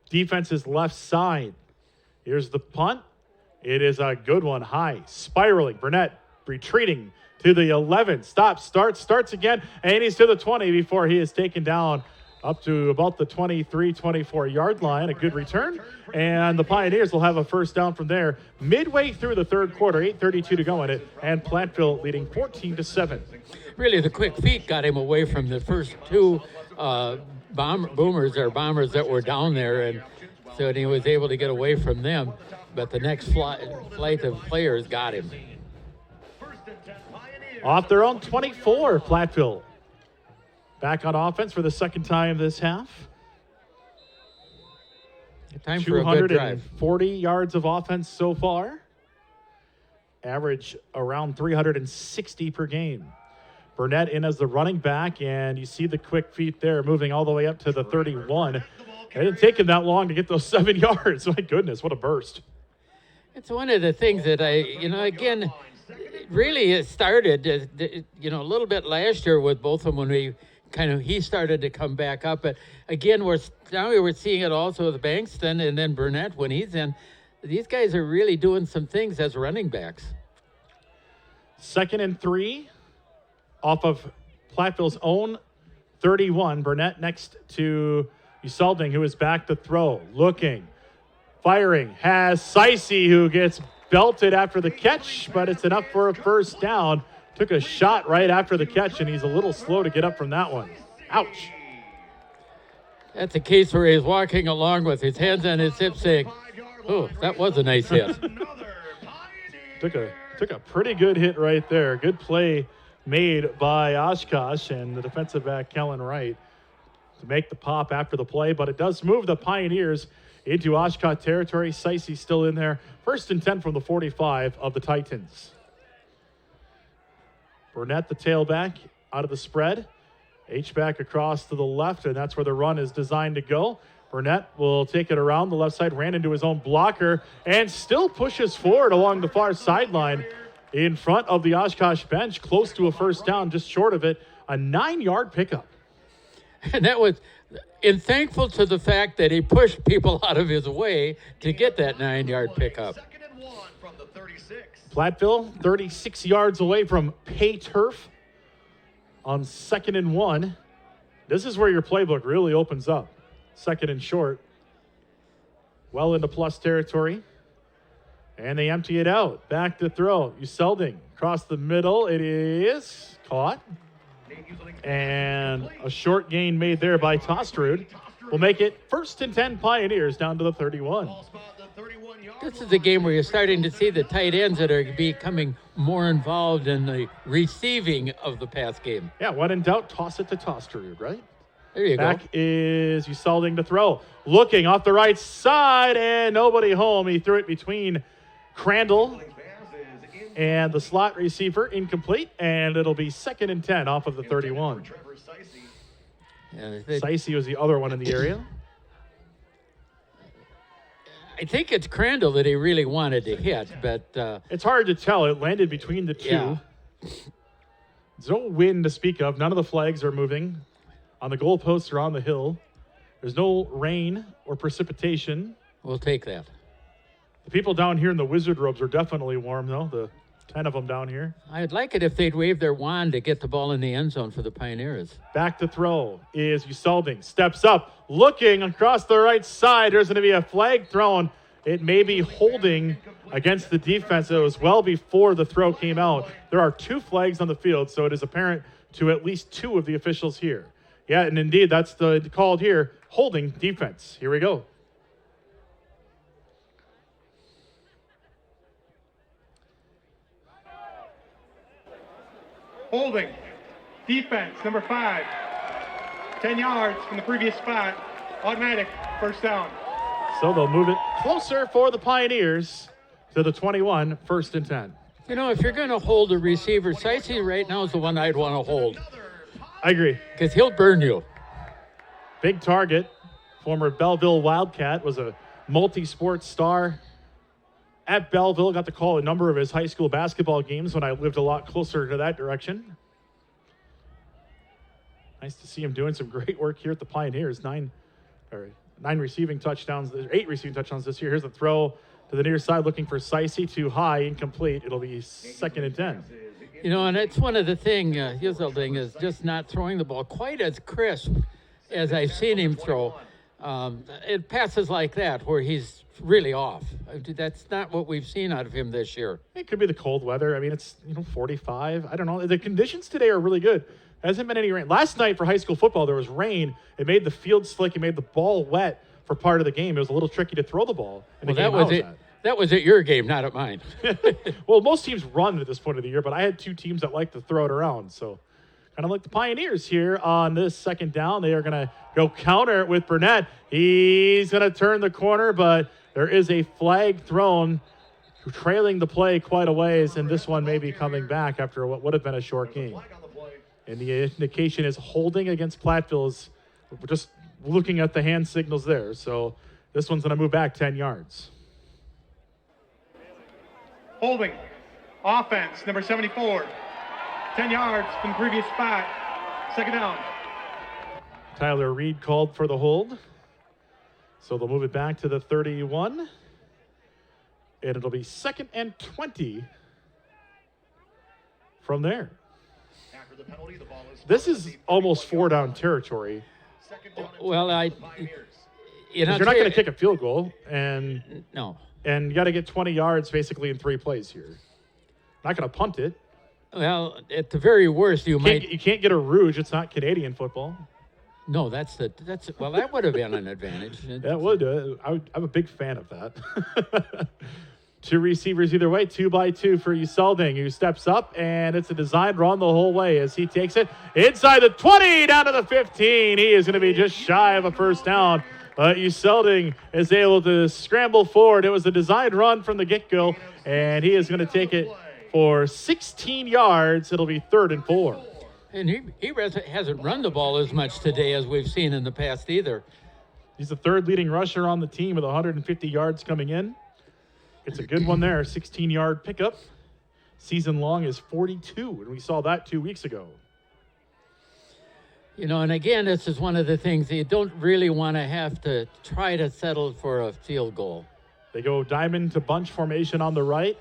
defense's left side. Here's the punt. It is a good one, high, spiraling. Burnett retreating to the 11. Starts again, and he's to the 20 before he is taken down up to about the 23, 24-yard line. A good return, and the Pioneers will have a 1st down from there midway through the 3rd quarter, 8:32 to go in it, and Platteville leading 14-7. Really, the quick feet got him away from the first 2 bombers that were down there, and so he was able to get away from them, but the next flight of players got him. Off their own 24, Platteville back on offense for the 2nd time this half. Time for a good drive. 240 yards of offense so far. Average around 360 per game. Burnett in as the running back, and you see the quick feet there moving all the way up to the 31. It didn't take him that long to get those 7 yards. My goodness, what a burst. It's one of the things that again, really it started, a little bit last year with both of them when he started to come back up. But again, we're seeing it also with Bankston and then Burnett when he's in. These guys are really doing some things as running backs. 2nd and 3 off of Platteville's own 31. Burnett next to Usolding, who is back to throw. Looking, firing, has Seisey, who gets belted after the catch, but it's enough for a 1st down. Took a shot right after the catch, and he's a little slow to get up from that one. Ouch. That's a case where he's walking along with his hands on his hips saying, oh, that was a nice hit. Took a pretty good hit right there. Good play made by Oshkosh and the defensive back, Kellen Wright, to make the pop after the play, but it does move the Pioneers into Oshkosh territory. Seisey still in there. 1st and 10 from the 45 of the Titans. Burnett, the tailback, out of the spread. H-back across to the left, and that's where the run is designed to go. Burnett will take it around the left side, ran into his own blocker, and still pushes forward along the far sideline in front of the Oshkosh bench, close to a 1st down, just short of it, a 9-yard pickup. And that was thankful to the fact that he pushed people out of his way to get that 9-yard pickup. Platteville, 36 yards away from pay turf on 2nd and 1. This is where your playbook really opens up. 2nd and short. Well into plus territory. And they empty it out. Back to throw. Uselding across the middle. It is caught. And a short gain made there by Tostrud will make it 1st and 10 Pioneers down to the 31. This is a game where you're starting to see the tight ends that are becoming more involved in the receiving of the pass game. Yeah, when in doubt, toss it to Tostrud, right? There you Back is Uselding to throw. Looking off the right side, and nobody home. He threw it between Crandall and the slot receiver, incomplete, and it'll be 2nd and 10 off of the 31. Sicey was the other one in the area. I think it's Crandall that he really wanted to hit, but... it's hard to tell. It landed between the two. Yeah. There's no wind to speak of. None of the flags are moving on the goalposts or on the hill. There's no rain or precipitation. We'll take that. The people down here in the wizard robes are definitely warm, though. The 10 of them down here. I'd like it if they'd wave their wand to get the ball in the end zone for the Pioneers. Back to throw is Uselding. Steps up, looking across the right side. There's going to be a flag thrown. It may be holding against the defense. It was well before the throw came out. There are 2 flags on the field, so it is apparent to at least 2 of the officials here. Yeah, and indeed, that's the called here, holding defense. Here we go. Holding. Defense, number 5. 10 yards from the previous spot. Automatic, 1st down. So they'll move it closer for the Pioneers to the 21, 1st and 10. You know, if you're going to hold a receiver, Sicey right now is the one I'd want to hold. I agree. Because he'll burn you. Big target. Former Belleville Wildcat, was a multi-sport star at Belleville. Got to call a number of his high school basketball games when I lived a lot closer to that direction. Nice to see him doing some great work here at the Pioneers. 8 receiving touchdowns this year. Here's the throw to the near side, looking for Sicey. Too high, incomplete. It'll be 2nd and 10. You know, and it's one of the things, Uselding is just not throwing the ball quite as crisp as I've seen him throw. It passes like that where he's really off. That's not what we've seen out of him this year. It could be the cold weather. I mean, it's 45. I don't know. The conditions today are really good. Hasn't been any rain. Last night for high school football, there was rain. It made the field slick. It made the ball wet for part of the game. It was a little tricky to throw the ball. Well, that was at your game, not at mine. Well, most teams run at this point of the year, but I had 2 teams that like to throw it around. So kind of like the Pioneers here on this 2nd down. They are going to go counter it with Burnett. He's going to turn the corner, but there is a flag thrown, trailing the play quite a ways, and this one may be coming back after what would have been a short game. And the indication is holding against Platteville. We're just looking at the hand signals there. So this one's going to move back 10 yards. Holding. Offense, number 74. 10 yards from the previous spot. 2nd down. Tyler Reed called for the hold. So they'll move it back to the 31. And it'll be 2nd and 20 from there. This is almost 4-down territory. Well, you're not going to kick a field goal, and no, and you got to get 20 yards basically in 3 plays here. Not going to punt it. Well, at the very worst, you can't get a rouge. It's not Canadian football. No, well, that would have been an advantage. That would. I'm a big fan of that. 2 receivers either way, 2x2 for Uselding, who steps up, and it's a designed run the whole way as he takes it inside the 20, down to the 15. He is going to be just shy of a 1st down. But Uselding is able to scramble forward. It was a designed run from the get-go, and he is going to take it for 16 yards. It'll be 3rd and 4. And he hasn't run the ball as much today as we've seen in the past either. He's the 3rd leading rusher on the team with 150 yards coming in. It's a good one there, 16-yard pickup. Season long is 42, and we saw that 2 weeks ago. You know, and again, this is one of the things you don't really want to have to try to settle for a field goal. They go diamond to bunch formation on the right,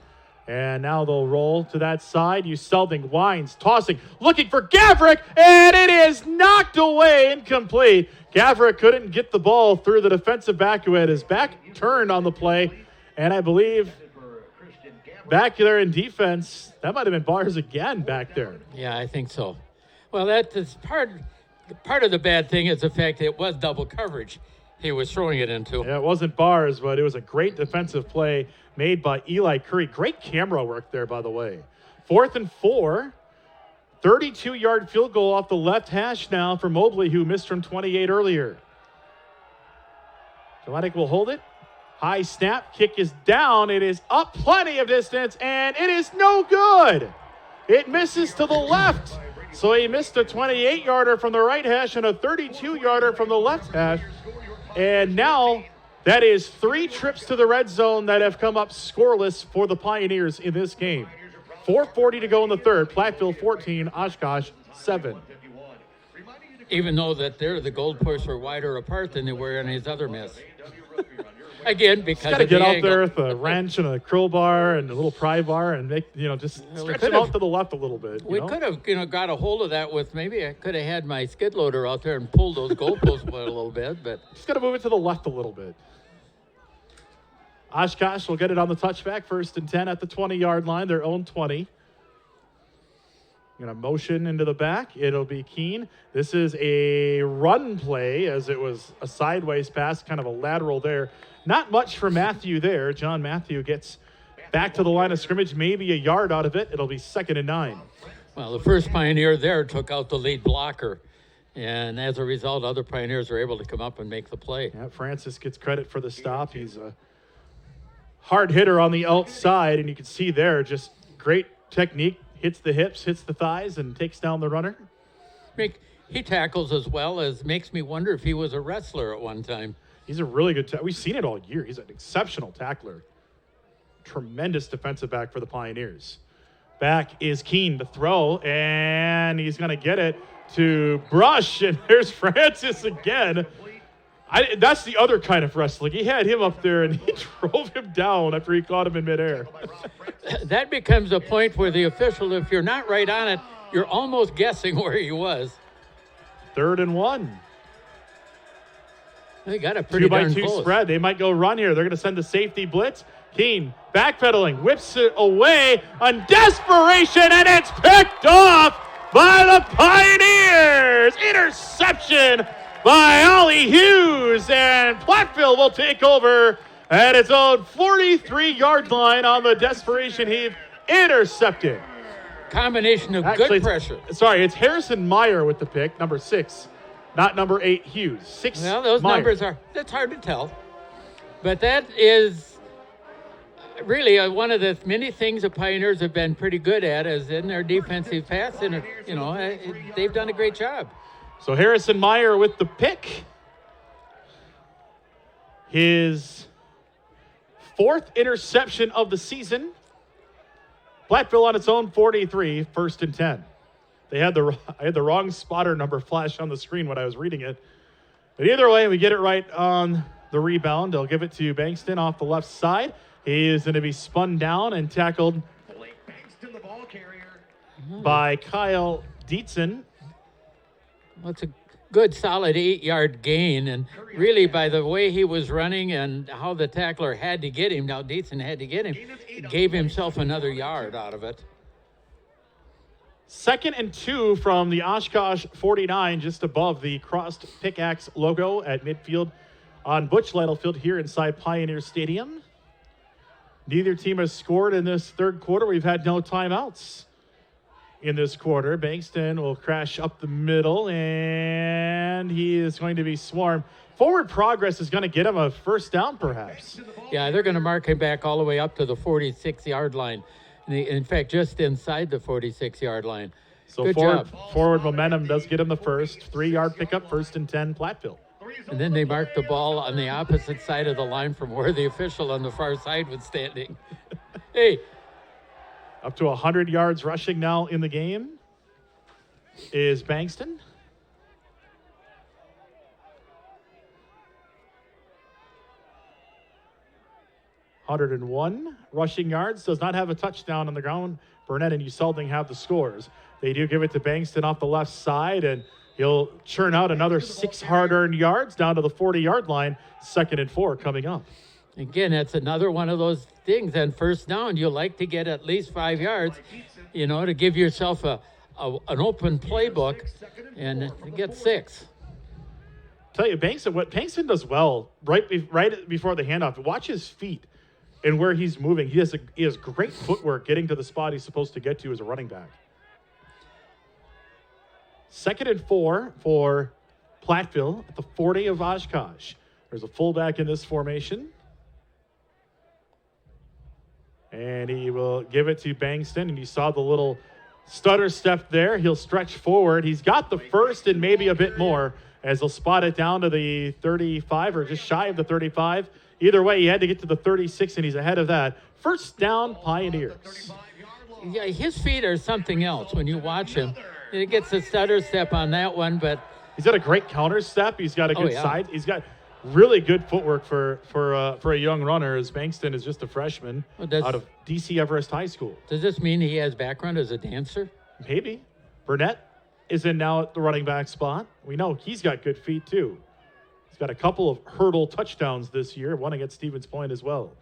and now they'll roll to that side. Uselding winds, tossing, looking for Gavrick, and it is knocked away, incomplete. Gavrick couldn't get the ball through the defensive back who had his back turned on the play, and I believe back there in defense. That might have been Bars again back there. Yeah, I think so. Well, that is part of the bad thing is the fact that it was double coverage he was throwing it into. Yeah, it wasn't Bars, but it was a great defensive play made by Eli Curry. Great camera work there, by the way. 4th and 4. 32-yard field goal off the left hash now for Mobley, who missed from 28 earlier. Atlantic will hold it. High snap, kick is down. It is up plenty of distance, and it is no good. It misses to the left. So he missed a 28-yarder from the right hash and a 32-yarder from the left hash. And now that is 3 trips to the red zone that have come up scoreless for the Pioneers in this game. 4:40 to go in the third. Platteville 14, Oshkosh 7. Even though that there the goalposts were wider apart than they were in his other miss. Again, because got to get out angle. there with a wrench and a crowbar and a little pry bar and make, just stretch it out to the left a little bit. We could have, got a hold of that with maybe I could have had my skid loader out there and pulled those goalposts a little bit, but just got to move it to the left a little bit. Oshkosh will get it on the touchback, 1st and 10 at the 20-yard line, their own 20. Going to motion into the back. It'll be Keene. This is a run play as it was a sideways pass, kind of a lateral there. Not much for Matthew there. John Matthew gets back to the line of scrimmage, maybe a yard out of it. It'll be 2nd and 9. Well, the first Pioneer there took out the lead blocker. And as a result, other Pioneers were able to come up and make the play. Yeah, Francis gets credit for the stop. He's a hard hitter on the outside, and you can see there just great technique. Hits the hips, hits the thighs, and takes down the runner. He tackles as well as makes me wonder if he was a wrestler at one time. He's a really good we've seen it all year. He's an exceptional tackler. Tremendous defensive back for the Pioneers. Back is Keene to throw, and he's going to get it to Brush, and there's Francis again. That's the other kind of wrestling. He had him up there, and he drove him down after he caught him in midair. That becomes a point where the official, if you're not right on it, you're almost guessing where he was. 3rd and 1. They got a pretty darn 2-by-2 close. spread. They might go run here. They're going to send the safety blitz. Keene backpedaling, whips it away on desperation, and it's picked off by the Pioneers. Interception by Ollie Hughes, and Platteville will take over at its own 43-yard line on the desperation heave. Intercepted. Combination of good pressure. Sorry, it's Harrison Meyer with the pick, number 6, not number 8 Hughes. 6. Well, those Meyer. numbers that's hard to tell. But that is really one of the many things the Pioneers have been pretty good at is in their defensive pass. And, they've done a great job. So Harrison Meyer with the pick. His 4th interception of the season. Platteville on its own 43, 1st and 10. I had the wrong spotter number flash on the screen when I was reading it. But either way, we get it right on the rebound. They'll give it to Bankston off the left side. He is going to be spun down and tackled by Kyle Dietzen. Well, it's a good, solid 8-yard gain, and really by the way he was running and how the tackler had to get him, now Dietzen had to get him, gave himself another yard out of it. 2nd and 2 from the Oshkosh 49, just above the crossed pickaxe logo at midfield on Butch Lytle Field here inside Pioneer Stadium. Neither team has scored in this third quarter. We've had no timeouts in this quarter. Bankston will crash up the middle, and he is going to be swarmed. Forward progress is going to get him a first down, perhaps. Yeah, they're going to mark him back all the way up to the 46-yard line. In fact, just inside the 46-yard line. So good forward momentum does get him the first. 3-yard pickup, 1st and 10, Platteville. And then they marked the ball on the opposite side of the line from where the official on the far side was standing. Hey. Up to 100 yards rushing now in the game is Bankston. (101) rushing yards. Does not have a touchdown on the ground. Burnett and Uselding have the scores. They do give it to Bankston off the left side, and he'll churn out another 6 hard-earned yards down to the 40-yard line. 2nd and 4 coming up. Again, that's another one of those things. And first down, you like to get at least 5 yards, you know, to give yourself an open playbook, and you get 6. Tell you, Bankston does well right before the handoff. Watch his feet and where he's moving. He has great footwork getting to the spot he's supposed to get to as a running back. 2nd and 4 for Platteville at the 40 of Oshkosh. There's a fullback in this formation. And he will give it to Bankston, and you saw the little stutter step there. He'll stretch forward. He's got the first and maybe a bit more as he'll spot it down to the 35 or just shy of the 35. Either way, he had to get to the 36, and he's ahead of that. First down, Pioneers. Yeah, his feet are something else when you watch him. He gets a stutter step on that one, but he's got a great counter step. He's got a good side. He's got really good footwork for a young runner, as Bankston is just a freshman out of DC Everest High School. Does this mean he has background as a dancer? Maybe. Burnett is in now at the running back spot. We know he's got good feet too. He's got a couple of hurdle touchdowns this year, one against Stevens Point as well.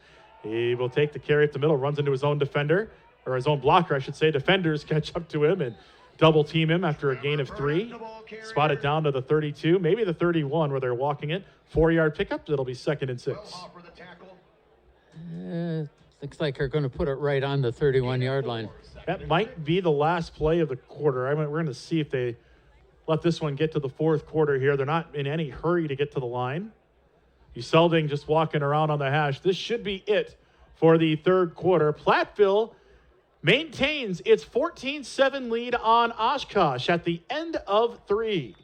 He will take the carry up the middle, runs into his own defender, or his own blocker, I should say. Defenders catch up to him and double team him after a gain of 3. Spot it down to the 32, maybe the 31 where they're walking it. 4-yard pickup. It'll be 2nd and 6. Looks like they're going to put it right on the 31-yard line. That might be the last play of the quarter. We're going to see if they let this one get to the 4th quarter here. They're not in any hurry to get to the line. Uselding just walking around on the hash. This should be it for the 3rd quarter. Platteville maintains its 14-7 lead on Oshkosh at the end of 3.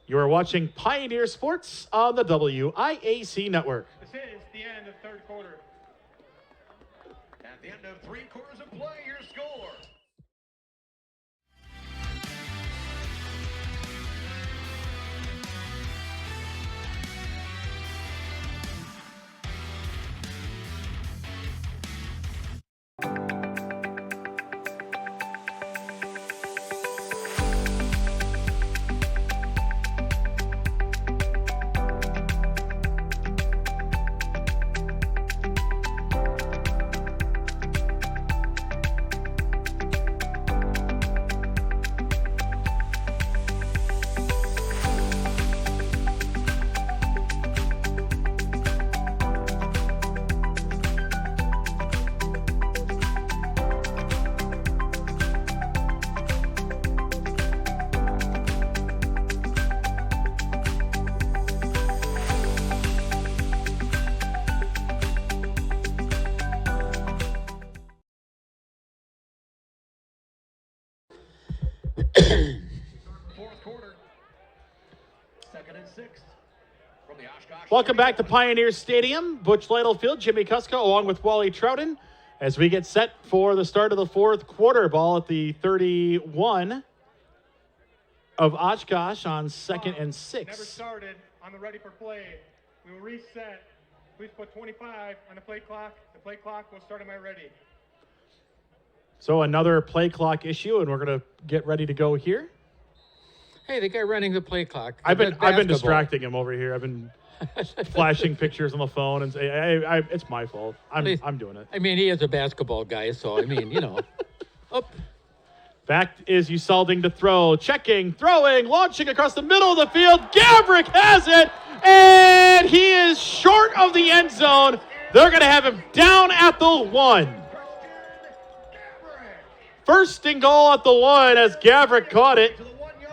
You are watching Pioneer Sports on the WIAC Network. This is the end of 3rd quarter. At the end of 3 quarters of play, your score. Welcome back to Pioneer Stadium. Butch Lytlefield, Jimmy Kuska, along with Wally Trouton, as we get set for the start of the 4th quarter. Ball at the 31 of Oshkosh on 2nd and 6. Never started on the ready for play. We will reset. Please put 25 on the play clock. The play clock will start on my ready. So another play clock issue, and we're going to get ready to go here. Hey, the guy running the play clock. I've been distracting him over here. I've been flashing pictures on the phone and say, it's my fault. I'm doing it. I mean, he is a basketball guy, so I mean, you know. Up. Back is Uselding to throw, checking, throwing, launching across the middle of the field. Gavrick has it, and he is short of the end zone. They're going to have him down at the 1. First and goal at the 1 as Gavrick caught it.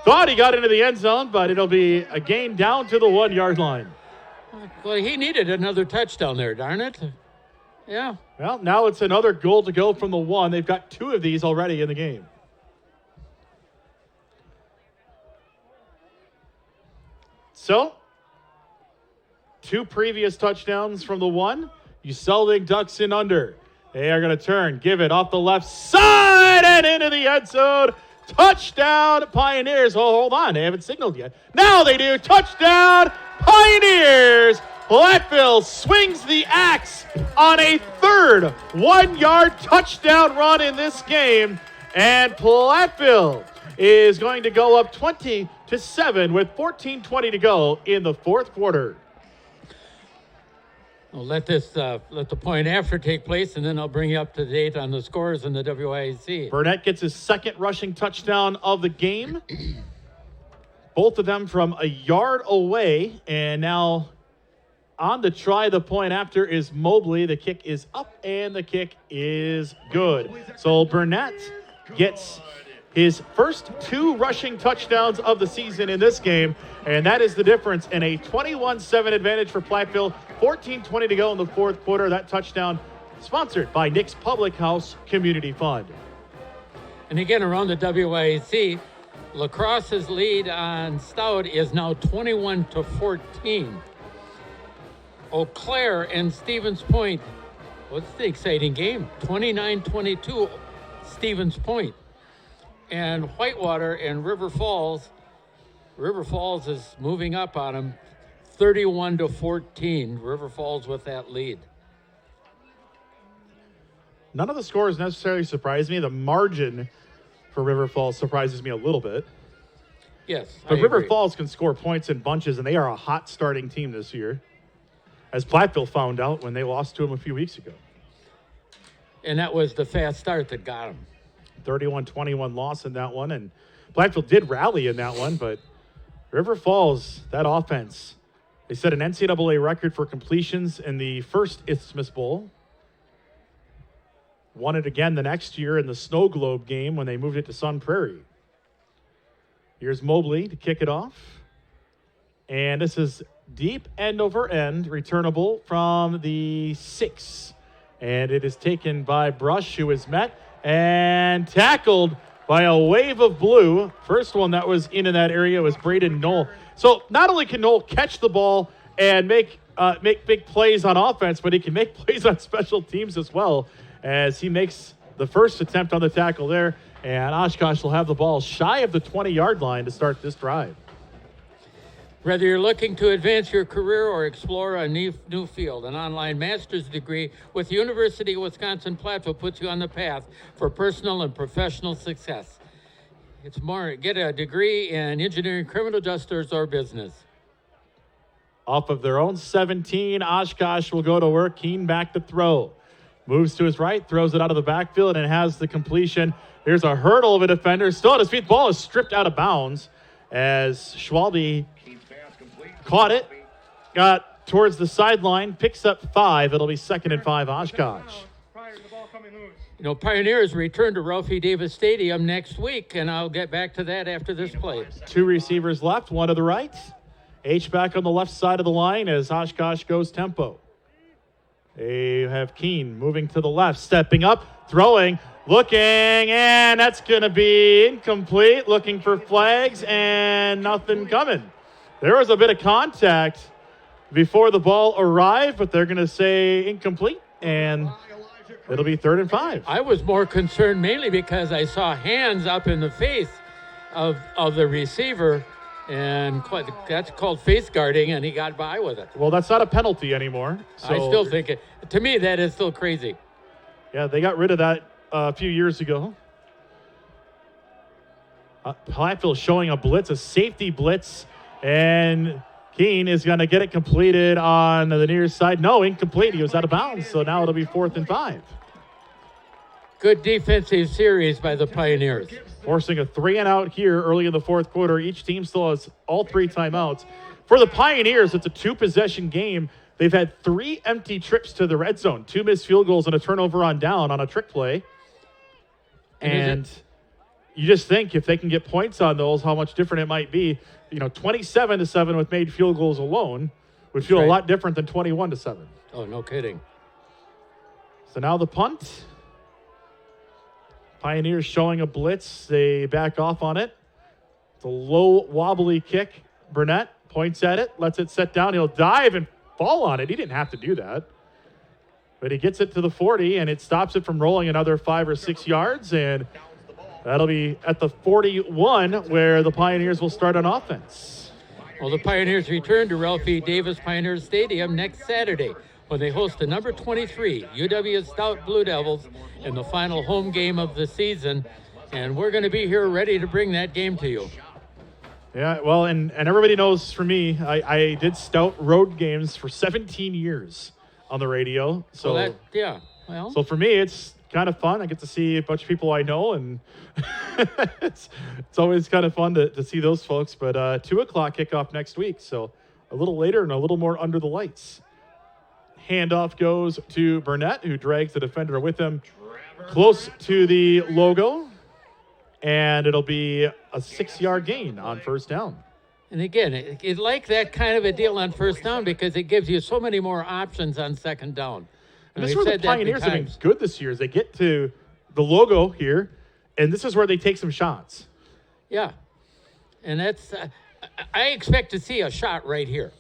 Thought he got into the end zone, but it'll be a gain down to the 1-yard line. Well, he needed another touchdown there, darn it. Yeah. Well, now it's another goal to go from the 1. They've got 2 of these already in the game. So, 2 previous touchdowns from the 1. Uselding ducks in under. They are going to turn, give it off the left side and into the end zone. Touchdown, Pioneers. Oh, hold on. They haven't signaled yet. Now they do. Touchdown, Pioneers. Platteville swings the axe on a 3rd 1-yard touchdown run in this game. And Platteville is going to go up 20-7 with 14:20 to go in the 4th quarter. We'll let the point after take place, and then I'll bring you up to date on the scores in the WIAC. Burnett gets his second rushing touchdown of the game. Both of them from a yard away, and now on to try the point after is Mobley. The kick is up, and the kick is good. So Burnett gets his first 2 rushing touchdowns of the season in this game, and that is the difference in a 21-7 advantage for Platteville. 14:20 to go in the fourth quarter. That touchdown sponsored by Nick's Public House Community Fund. And again, around the WIAC, La Crosse's lead on Stout is now 21-14. Eau Claire and Stevens Point. What's the exciting game? 29-22, Stevens Point. And Whitewater and River Falls. River Falls is moving up on them, 31-14. River Falls with that lead. None of the scores necessarily surprise me. The margin for River Falls surprises me a little bit. Yes, But I River agree. Falls can score points in bunches, and they are a hot starting team this year, as Platteville found out when they lost to them a few weeks ago. And that was the fast start that got them. 31-21 loss in that one, and Platteville did rally in that one, but River Falls, that offense, they set an NCAA record for completions in the first Isthmus Bowl. Won it again the next year in the Snow Globe game when they moved it to Sun Prairie. Here's Mobley to kick it off. And this is deep end over end, returnable from the 6. And it is taken by Brush, who is met and tackled by a wave of blue. First one that was in that area was Braden Knoll. So not only can Knoll catch the ball and make big plays on offense, but he can make plays on special teams as well, as he makes the first attempt on the tackle there. And Oshkosh will have the ball shy of the 20-yard line to start this drive. Whether you're looking to advance your career or explore a new field, an online master's degree with the University of Wisconsin-Platteville puts you on the path for personal and professional success. It's more, get a degree in engineering, criminal justice, or business. Off of their own 17, Oshkosh will go to work. Keene back to throw. Moves to his right, throws it out of the backfield, and has the completion. Here's a hurdle of a defender. Still at his feet. The ball is stripped out of bounds as Schwalbe caught it, got towards the sideline, picks up 5. It'll be 2nd and 5, Oshkosh. You know, Pioneers return to Ralphie Davis Stadium next week, and I'll get back to that after this play. 2 receivers left, 1 to the right. H back on the left side of the line as Oshkosh goes tempo. They have Keene moving to the left, stepping up, throwing, looking, and that's going to be incomplete. Looking for flags, and nothing coming. There was a bit of contact before the ball arrived, but they're going to say incomplete, and it'll be 3rd and 5. I was more concerned mainly because I saw hands up in the face of the receiver, and that's called face guarding, and he got by with it. Well, that's not a penalty anymore. So I still think it. To me, that is still crazy. Yeah, they got rid of that a few years ago. Platteville showing a blitz, a safety blitz, and Keene is going to get it completed on the near side. No, incomplete. He was out of bounds, so now it'll be 4th and 5. Good defensive series by the Pioneers. Forcing a 3-and-out here early in the fourth quarter. Each team still has all 3 timeouts. For the Pioneers, it's a 2-possession game. They've had 3 empty trips to the red zone, 2 missed field goals and a turnover on down on a trick play. And you just think if they can get points on those, how much different it might be. You know, 27-7 with made field goals alone would feel a lot different than 21-7. Oh, no kidding. So now the punt. Pioneers showing a blitz. They back off on it. It's a low, wobbly kick. Burnett points at it, lets it set down. He'll dive and fall on it. He didn't have to do that. But he gets it to the 40, and it stops it from rolling another 5 or 6 yards. And that'll be at the 41 where the Pioneers will start on offense. Well, the Pioneers return to Ralphie Davis Pioneer Stadium next Saturday when they host the number 23 UW Stout Blue Devils in the final home game of the season. And we're going to be here ready to bring that game to you. Yeah, well, and everybody knows for me, I did Stout road games for 17 years. on the radio. So well, for me, it's kind of fun. I get to see a bunch of people I know, and it's always kind of fun to see those folks. But 2 o'clock kickoff next week, so a little later and a little more under the lights. Handoff goes to Burnett, who drags the defender with him close to the logo, and it'll be a 6-yard gain on first down. and again, it like that kind of a deal on first down because it gives you so many more options on second down. And this is where the Pioneers have been good this year, is they get to the logo here, and this is where they take some shots. Yeah, and that's I expect to see a shot right here.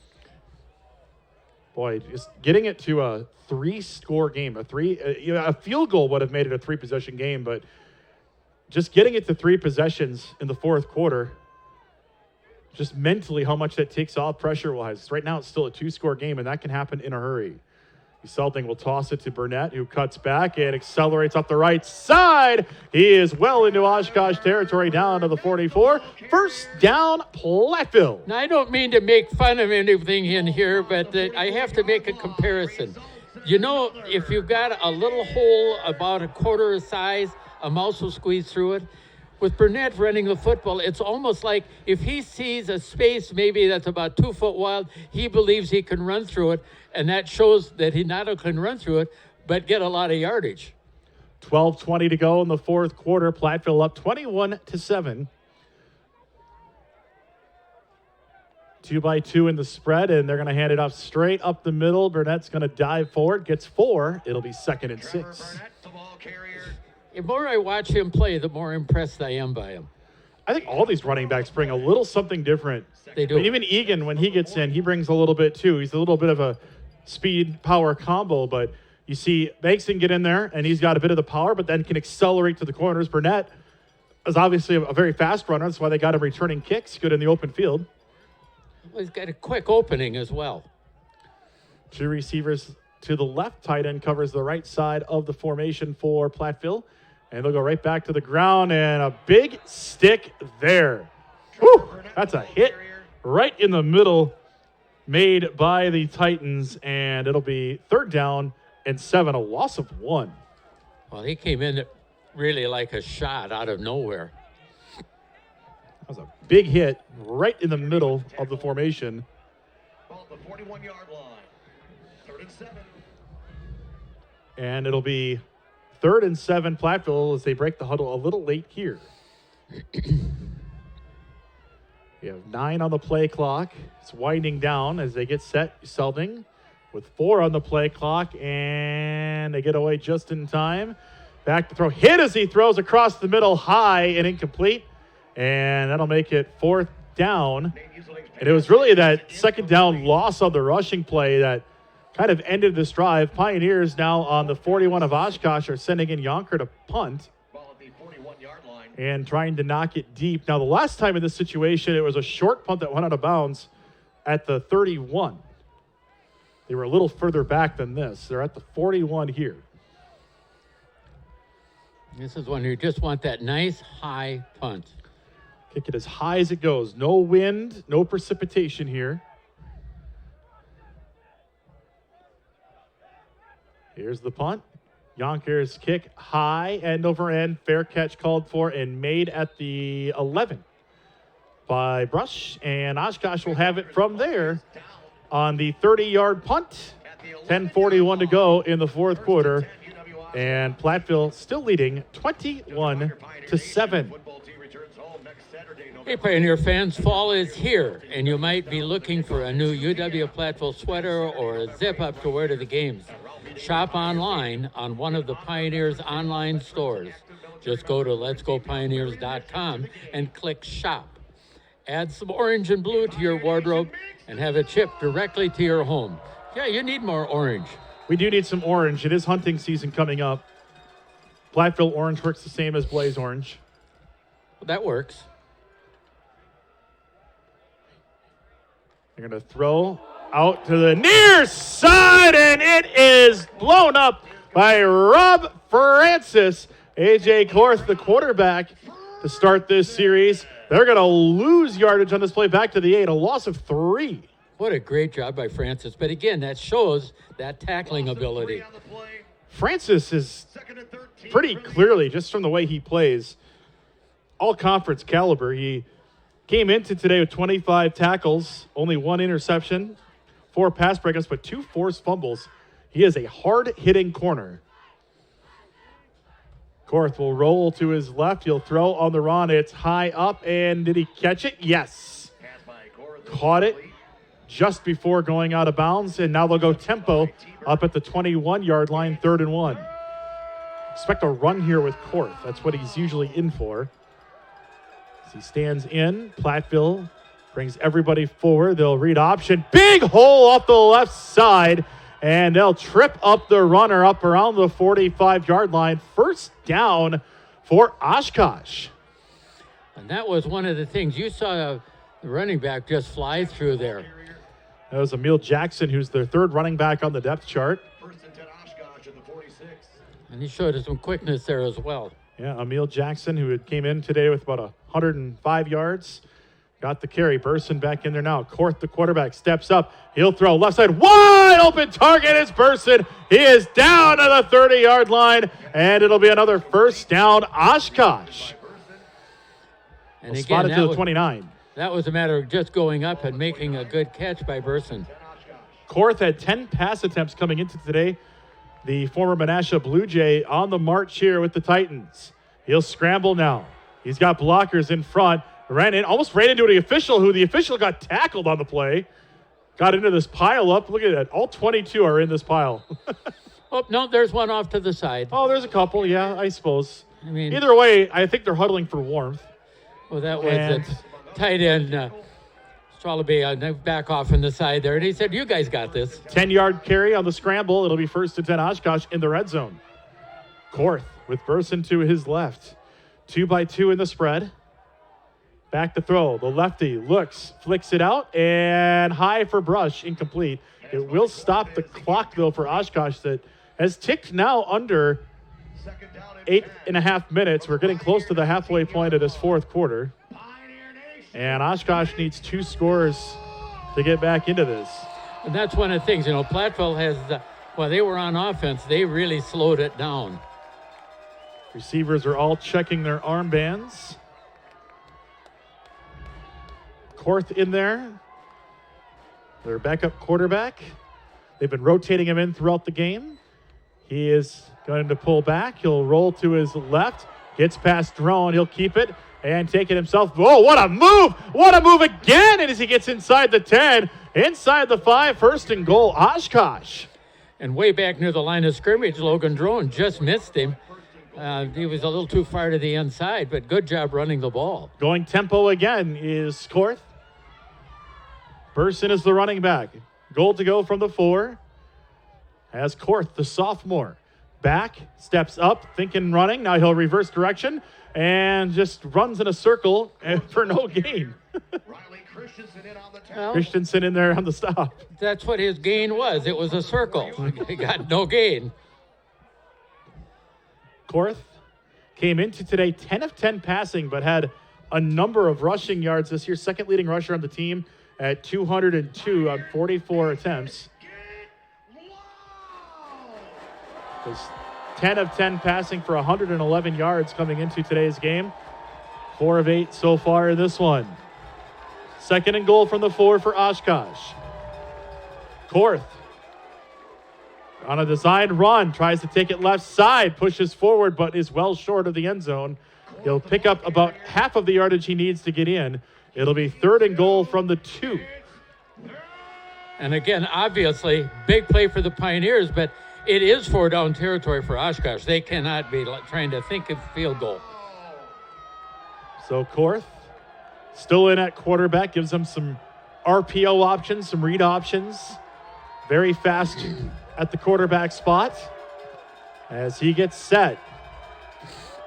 Boy, just getting it to a 3-score game, a field goal would have made it a 3-possession game, but just getting it to 3 possessions in the fourth quarter, just mentally how much that takes off pressure-wise. Right now it's still a 2-score game, and that can happen in a hurry. Selting will toss it to Burnett, who cuts back and accelerates up the right side. He is well into Oshkosh territory, down to the 44. First down, Platteville. Now, I don't mean to make fun of anything in here, but I have to make a comparison. You know, if you've got a little hole about a quarter of size, a mouse will squeeze through it. With Burnett running the football, it's almost like if he sees a space maybe that's about 2 foot wide, he believes he can run through it, and that shows that he not only can run through it, but get a lot of yardage. 12:20 to go in the fourth quarter. Platteville up 21-7. 2-by-2 in the spread, and they're going to hand it off straight up the middle. Burnett's going to dive forward, gets 4. It'll be 2nd and 6. The more I watch him play, the more impressed I am by him. I think all these running backs bring a little something different. They do. I mean, even Egan, when he gets in, he brings a little bit too. He's a little bit of a speed-power combo, but you see Bankston get in there, and he's got a bit of the power, but then can accelerate to the corners. Burnett is obviously a very fast runner. That's why they got him returning kicks, good in the open field. Well, he's got a quick opening as well. 2 receivers to the left. Tight end covers the right side of the formation for Platteville. And they'll go right back to the ground, and a big stick there. Whew, that's a hit right in the middle made by the Titans, and it'll be 3rd down and 7, a loss of 1. Well, he came in really like a shot out of nowhere. That was a big hit right in the middle of the formation. Ball at the 41-yard line. 3rd and 7. And it'll be 3rd and 7, Platteville, as they break the huddle a little late here. We have 9 on the play clock. It's winding down as they get set. Selding with 4 on the play clock, and they get away just in time. Back to throw. Hit as he throws across the middle, high and incomplete. And that'll make it 4th down. And it was really that 2nd down loss on the rushing play that kind of ended this drive. Pioneers now on the 41 of Oshkosh are sending in Yonker to punt and trying to knock it deep. Now, the last time in this situation, it was a short punt that went out of bounds at the 31. They were a little further back than this. They're at the 41 here. This is when you just want that nice high punt. Kick it as high as it goes. No wind, no precipitation here. Here's the punt. Yonkers kick high, end over end. Fair catch called for and made at the 11 by Brush. And Oshkosh will have it from there on the 30-yard punt. 10:41 to go in the fourth quarter. And Platteville still leading 21-7. Hey, Pioneer fans, fall is here, and you might be looking for a new UW-Platteville sweater or a zip-up to wear to the games. Shop online on one of the Pioneers' online stores. Just go to letsgopioneers.com and click shop. Add some orange and blue to your wardrobe and have it shipped directly to your home. Yeah, you need more orange. We do need some orange. It is hunting season coming up. Platteville orange works the same as Blaze orange. Well, that works. They're going to throw out to the near side, and it is blown up by Rob Francis. A.J. Korth, the quarterback, to start this series. They're going to lose yardage on this play back to the 8, a loss of 3. What a great job by Francis. But again, that shows that tackling ability. Francis is pretty clearly, just from the way he plays, all-conference caliber. He came into today with 25 tackles, only 1 interception, 4 pass breakups, but 2 forced fumbles. He is a hard-hitting corner. Korth will roll to his left. He'll throw on the run. It's high up, and did he catch it? Yes. Caught it just before going out of bounds, and now they'll go tempo up at the 21-yard line, 3rd and 1. Expect a run here with Korth. That's what he's usually in for. As he stands in, Platteville brings everybody forward. They'll read option. Big hole off the left side, and they'll trip up the runner up around the 45-yard line. 1st down for Oshkosh. And that was one of the things. You saw the running back just fly through there. That was Emil Jackson, who's their 3rd running back on the depth chart. 1st and 10 Oshkosh at the 46. And he showed us some quickness there as well. Yeah, Emil Jackson, who came in today with about 105 yards, got the carry. Burson back in there now. Korth, the quarterback, steps up. He'll throw left side. Wide open target is Burson. He is down to the 30-yard line, and it'll be another 1st down, Oshkosh. And again, spotted to the 29. That was a matter of just going up and making a good catch by Burson. Korth had 10 pass attempts coming into today. The former Menasha Blue Jay on the march here with the Titans. He'll scramble now. He's got blockers in front. Almost ran into the official, who the official got tackled on the play. Got into this pile up. Look at that. All 22 are in this pile. Oh, no, there's one off to the side. Oh, there's a couple. Yeah, I suppose. I mean, either way, I think they're huddling for warmth. Well, that was it. Tight end, Strallaby, back off on the side there. And he said, you guys got this. 10-yard carry on the scramble. It'll be 1st and 10 Oshkosh in the red zone. Korth with Burson to his left. 2-by-2 in the spread. Back to throw. The lefty looks, flicks it out, and high for Brush, incomplete. It will stop the clock, though, for Oshkosh that has ticked now under 8.5 minutes. We're getting close to the halfway point of this 4th quarter. And Oshkosh needs 2 scores to get back into this. And that's one of the things, Platteville has, while they were on offense, they really slowed it down. Receivers are all checking their armbands. Korth in there, their backup quarterback. They've been rotating him in throughout the game. He is going to pull back. He'll roll to his left, gets past Drone. He'll keep it and take it himself. Oh, what a move! What a move again! And as he gets inside the 10, inside the 5, 1st and goal, Oshkosh. And way back near the line of scrimmage, Logan Drone just missed him. He was a little too far to the inside, but good job running the ball. Going tempo again is Korth. Burson is the running back. Goal to go from the 4. As Korth, the sophomore, back, steps up, thinking running. Now he'll reverse direction and just runs in a circle for no gain. Christensen in there on the stop. That's what his gain was. It was a circle. He got no gain. Korth came into today 10 of 10 passing, but had a number of rushing yards this year. 2nd leading rusher on the team at 202 on 44 attempts. Was 10 of 10 passing for 111 yards coming into today's game. 4 of 8 so far in this one. 2nd and goal from the 4 for Oshkosh. Korth on a designed run, tries to take it left side, pushes forward, but is well short of the end zone. He'll pick up about half of the yardage he needs to get in. It'll be 3rd and goal from the 2. And again, obviously, big play for the Pioneers, but it is 4-down territory for Oshkosh. They cannot be trying to think of field goal. So Korth still in at quarterback, gives them some RPO options, some read options. Very fast at the quarterback spot as he gets set.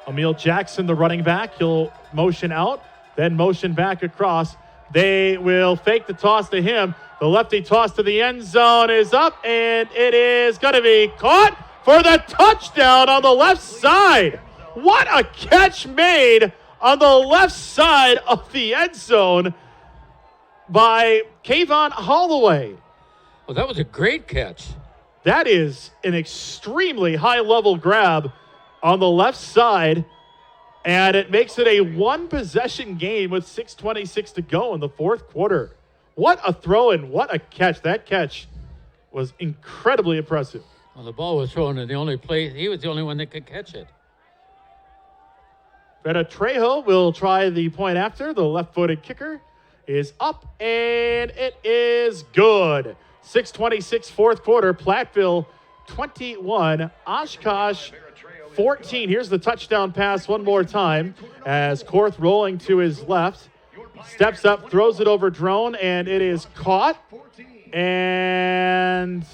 Emil Jackson, the running back, he'll motion out, then motion back across. They will fake the toss to him. The lefty toss to the end zone is up, and it is going to be caught for the touchdown on the left side. What a catch made on the left side of the end zone. by Kayvon Holloway. Well, that was a great catch. That is an extremely high-level grab on the left side, and it makes it a one-possession game with 6:26 to go in the fourth quarter. What a throw and what a catch. That catch was incredibly impressive. Well, the ball was thrown in the only place. He was the only one that could catch it. Beta Trejo will try the point after. The left-footed kicker is up, and it is good. 6:26 fourth quarter. Platteville 21, Oshkosh 14. Here's the touchdown pass one more time as Korth rolling to his left. Steps up, throws it over drone, and it is caught. And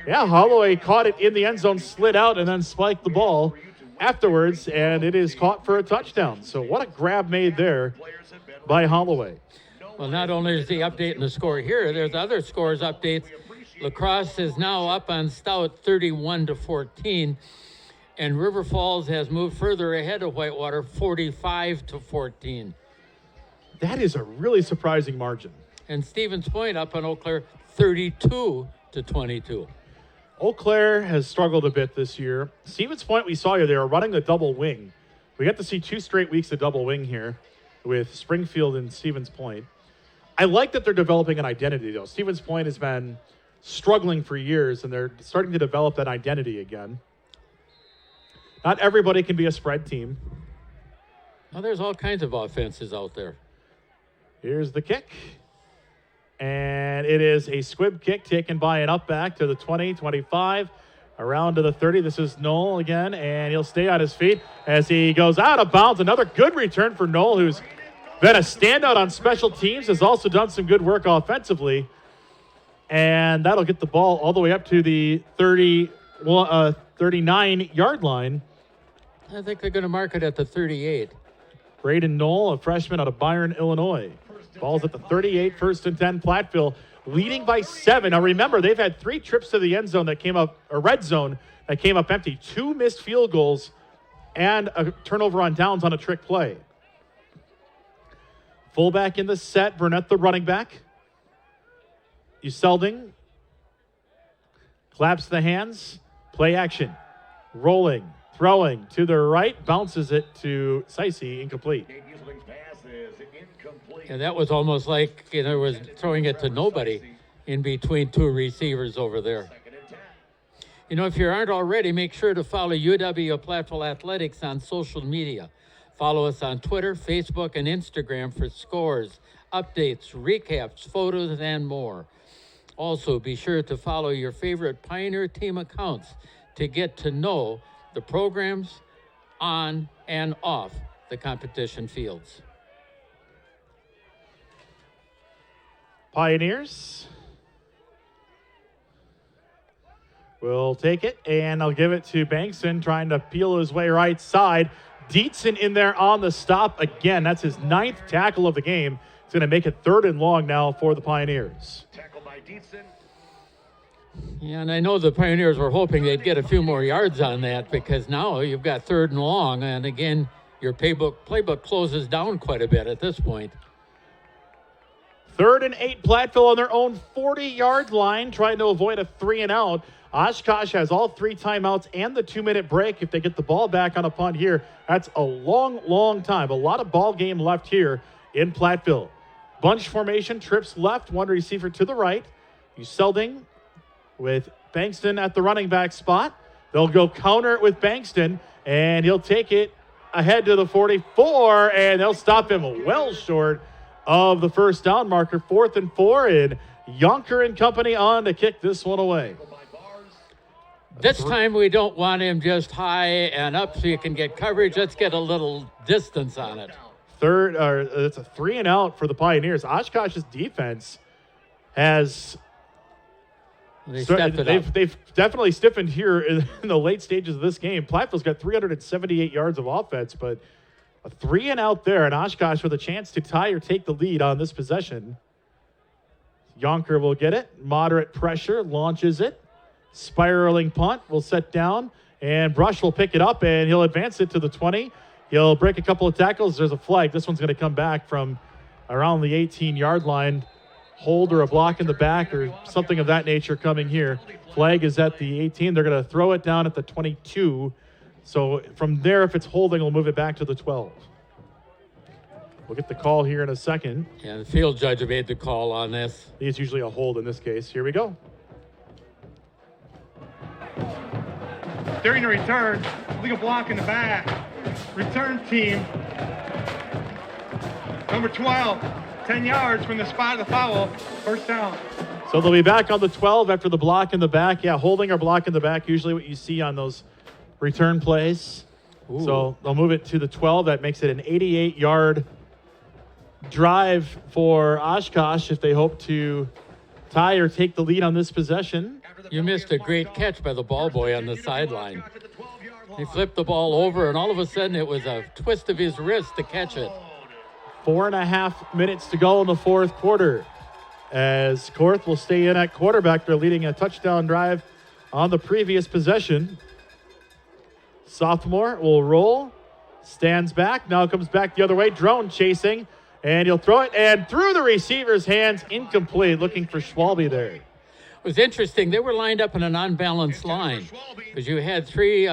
yeah, Holloway caught it in the end zone, slid out, and then spiked the ball afterwards, and it is caught for a touchdown. So what a grab made there by Holloway. Well, not only is he updating the score here, there's other scores updates. La Crosse is now up on Stout 31-14, and River Falls has moved further ahead of Whitewater 45-14. That is a really surprising margin. And Stevens Point up on Eau Claire 32-22. Eau Claire has struggled a bit this year. Stevens Point, we saw you, they were running the double wing. We got to see 2 straight weeks of double wing here with Springfield and Stevens Point. I like that they're developing an identity, though. Stevens Point has been struggling for years, and they're starting to develop that identity again. Not everybody can be a spread team. Well, there's all kinds of offenses out there. Here's the kick. And it is a squib kick taken by an up back to the 20, 25, around to the 30. This is Knoll again, and he'll stay on his feet as he goes out of bounds. Another good return for Knoll, who's been a standout on special teams, has also done some good work offensively. And that'll get the ball all the way up to the 39-yard line. I think they're going to mark it at the 38. Braden Knoll, a freshman out of Byron, Illinois. Ball's at the 38, 1st and 10, Platteville, leading by 7. Now remember, they've had 3 trips to the end zone that came up, or red zone, that came up empty. 2 missed field goals and a turnover on downs on a trick play. Fullback in the set, Burnett the running back. Uselding claps the hands, play action, rolling, throwing to the right, bounces it to Seisey, incomplete. And that was almost like, was throwing it to nobody in between 2 receivers over there. If you aren't already, make sure to follow UW-Platteville Athletics on social media. Follow us on Twitter, Facebook, and Instagram for scores, updates, recaps, photos, and more. Also, be sure to follow your favorite Pioneer team accounts to get to know the programs on and off the competition fields. Pioneers will take it, and I'll give it to Bankston, trying to peel his way right side. Dietzen in there on the stop again. That's his 9th tackle of the game. It's going to make it 3rd and long now for the Pioneers. Tackle by Dietzen. Yeah, and I know the Pioneers were hoping they'd get a few more yards on that, because now you've got 3rd and long, and again, your playbook closes down quite a bit at this point. 3rd and 8, Platteville on their own 40-yard line, trying to avoid a 3-and-out. Oshkosh has all 3 timeouts and the 2-minute break. If they get the ball back on a punt here, that's a long, long time. A lot of ball game left here in Platteville. Bunch formation, trips left, 1 receiver to the right. Uselding with Bankston at the running back spot. They'll go counter it with Bankston, and he'll take it ahead to the 44, and they'll stop him well short of the first down marker. 4th and 4, and Yonker and company on to kick this one away. This time we don't want him just high and up so you can get coverage. Let's get a little distance on it. It's a 3-and-out for the Pioneers. Oshkosh's defense has they've definitely stiffened here in the late stages of this game. Platteville's got 378 yards of offense, but a 3-and-out there, and Oshkosh with a chance to tie or take the lead on this possession. Yonker will get it. Moderate pressure, launches it. Spiraling punt will set down, and Brush will pick it up, and he'll advance it to the 20. He'll break a couple of tackles. There's a flag. This one's going to come back from around the 18-yard line hold or a block in the back or something of that nature coming here. Flag is at the 18. They're going to throw it down at the 22. So from there, if it's holding, we'll move it back to the 12. We'll get the call here in a second. Yeah, the field judge made the call on this. It's usually a hold in this case. Here we go. During the return, legal block in the back. Return team, number 12, 10 yards from the spot of the foul, first down. So they'll be back on the 12 after the block in the back. Yeah, holding or block in the back, usually what you see on those return plays. Ooh. So they'll move it to the 12. That makes it an 88-yard drive for Oshkosh if they hope to tie or take the lead on this possession. You missed a great catch by the ball boy on the sideline. He flipped the ball over, and all of a sudden it was a twist of his wrist to catch it. 4.5 minutes to go in the fourth quarter. As Korth will stay in at quarterback. They're leading a touchdown drive on the previous possession. Sophomore will roll, stands back, now comes back the other way. Drone chasing, and he'll throw it, and through the receiver's hands, incomplete. Looking for Schwalbe there. It was interesting. They were lined up in an unbalanced line because you had three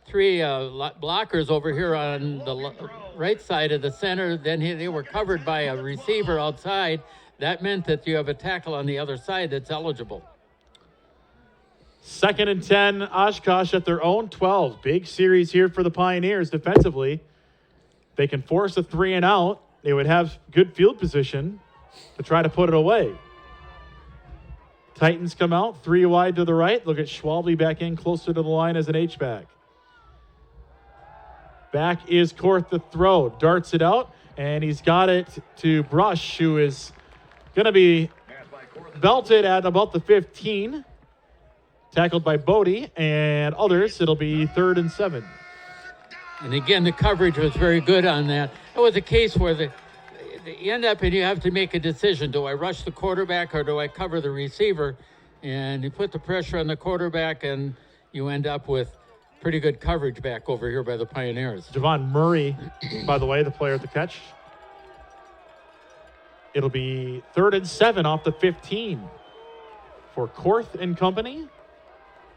blockers over here on the right side of the center. Then they were covered by a receiver outside. That meant that you have a tackle on the other side that's eligible. 2nd and 10, Oshkosh at their own 12. Big series here for the Pioneers defensively. They can force a 3 and out. They would have good field position to try to put it away. Titans come out, 3 wide to the right. Look at Schwalbe back in closer to the line as an H-back. Back is Korth to throw. Darts it out, and he's got it to Brush, who is going to be belted at about the 15. Tackled by Bodie and others. It'll be 3rd and 7. And again, the coverage was very good on that. It was a case where you end up and you have to make a decision. Do I rush the quarterback or do I cover the receiver? And you put the pressure on the quarterback and you end up with pretty good coverage back over here by the Pioneers. Javon Murray, by the way, the player at the catch. It'll be 3rd and 7 off the 15 for Korth and company.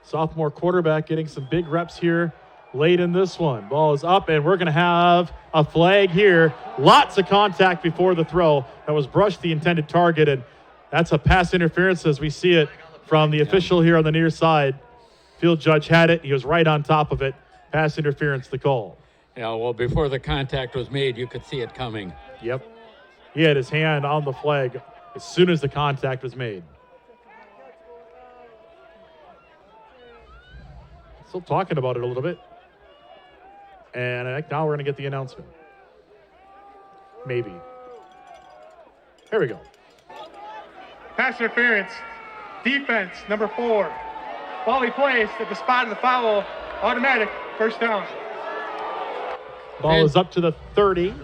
Sophomore quarterback getting some big reps here late in this one. Ball is up, and we're going to have a flag here. Lots of contact before the throw. That was Brush, the intended target, and that's a pass interference as we see it from the official here on the near side. Field judge had it. He was right on top of it. Pass interference, the call. Yeah, well, before the contact was made, you could see it coming. Yep. He had his hand on the flag as soon as the contact was made. Still talking about it a little bit. And I think now we're going to get the announcement. Maybe. Here we go. Pass interference. Defense, number 4. Ball placed at the spot of the foul. Automatic, first down. Ball is up to the 30.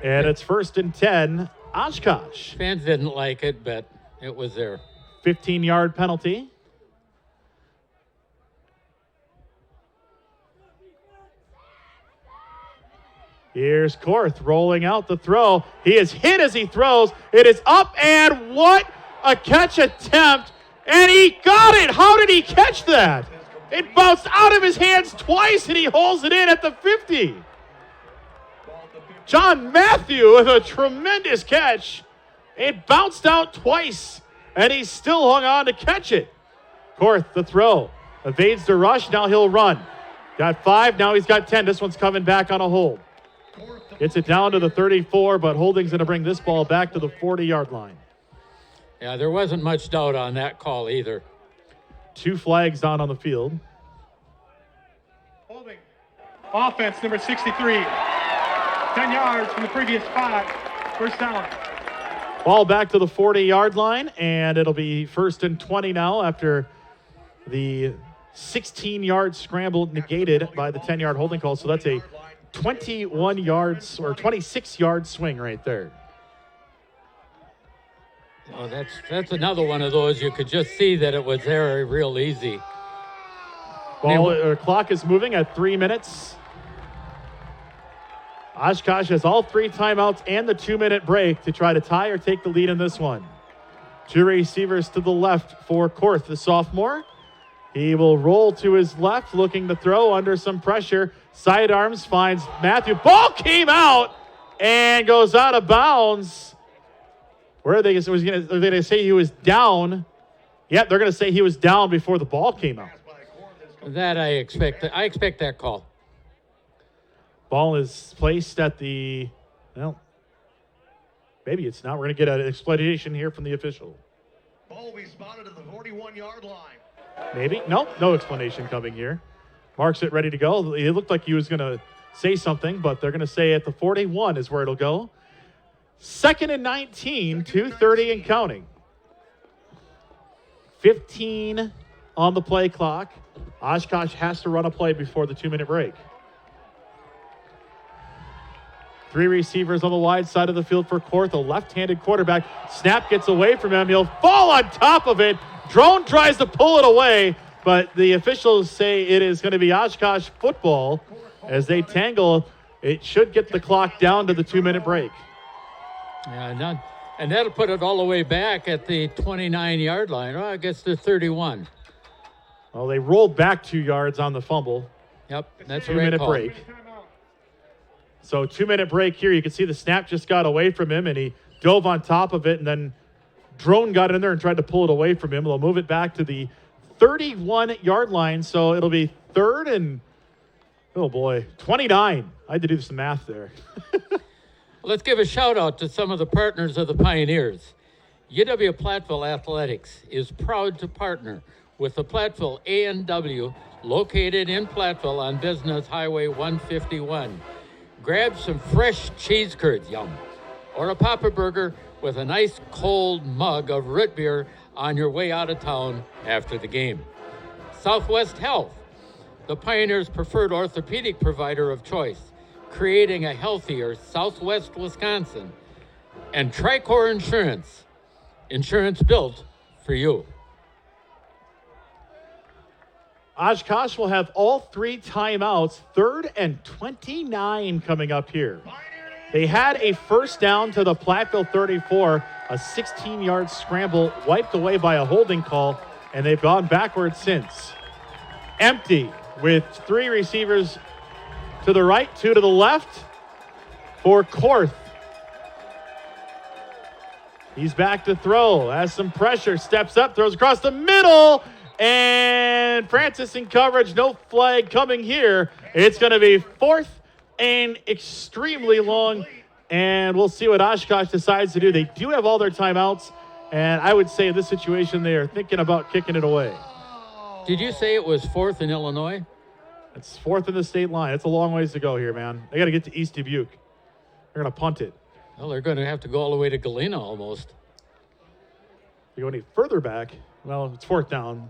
And it's 1st and 10, Oshkosh. Fans didn't like it, but it was there. 15-yard penalty. Here's Korth rolling out the throw. He is hit as he throws. It is up, and what a catch attempt. And he got it. How did he catch that? It bounced out of his hands twice, and he holds it in at the 50. John Matthew with a tremendous catch. It bounced out twice, and he still hung on to catch it. Korth, the throw. Evades the rush. Now he'll run. Got 5. Now he's got 10. This one's coming back on a hold. Gets it down to the 34, but Holding's going to bring this ball back to the 40-yard line. Yeah, there wasn't much doubt on that call either. 2 flags down on the field. Holding. Offense, number 63. 10 yards from the previous spot. First down. Ball back to the 40-yard line, and it'll be 1st and 20 now after the 16-yard scramble negated by the 10-yard holding call. So that's a 21 yards or 26-yard swing right there. Oh, that's another one of those. You could just see that it was there real easy. Clock is moving at 3 minutes. Oshkosh has all 3 timeouts and the 2-minute break to try to tie or take the lead in this one. 2 receivers to the left for Korth, the sophomore. He will roll to his left, looking to throw under some pressure. Sidearms finds Matthew. Ball came out and goes out of bounds. Where are they? Are they going to say he was down? Yeah, they're going to say he was down before the ball came out. That I expect. I expect that call. Ball is placed at the, well, maybe it's not. We're going to get an explanation here from the official. Ball will be spotted at the 41-yard line. Maybe. No explanation coming here. Marks it ready to go. It looked like he was going to say something, but they're going to say at the 41 is where it'll go. 2nd and 19, 2:30 and counting. 15 on the play clock. Oshkosh has to run a play before the 2-minute break. 3 receivers on the wide side of the field for Korth, a left-handed quarterback. Snap gets away from him. He'll fall on top of it. Drone tries to pull it away, but the officials say it is going to be Oshkosh football as they tangle. It should get the clock down to the 2-minute break. Yeah, and that'll put it all the way back at the 29-yard line. Oh, I guess the 31. Well, they rolled back 2 yards on the fumble. Yep, that's a 2-minute break. So 2-minute break here. You can see the snap just got away from him, and he dove on top of it, and then Drone got in there and tried to pull it away from him. They'll move it back to the 31-yard line, so it'll be 3rd and, oh boy, 29. I had to do some math there. Let's give a shout out to some of the partners of the Pioneers. UW-Platteville Athletics is proud to partner with the Platteville A&W located in Platteville on Business Highway 151. Grab some fresh cheese curds, yum, or a Papa Burger with a nice cold mug of root beer on your way out of town after the game. Southwest Health, the Pioneers' preferred orthopedic provider of choice, creating a healthier Southwest Wisconsin. And Tricor Insurance, insurance built for you. Oshkosh will have all 3 timeouts, 3rd and 29 coming up here. They had a first down to the Platteville 34, a 16-yard scramble wiped away by a holding call, and they've gone backwards since. Empty with 3 receivers to the right, 2 to the left for Korth. He's back to throw, has some pressure, steps up, throws across the middle, and Francis in coverage, no flag coming here. It's going to be 4th and extremely long, and we'll see what Oshkosh decides to do. They do have all their timeouts, and I would say in this situation they are thinking about kicking it away. Did you say it was 4th in Illinois? It's 4th in the state line. It's a long ways to go here, man. They got to get to East Dubuque. They're going to punt it. Well, they're going to have to go all the way to Galena almost. If you go any further back, well, it's 4th down.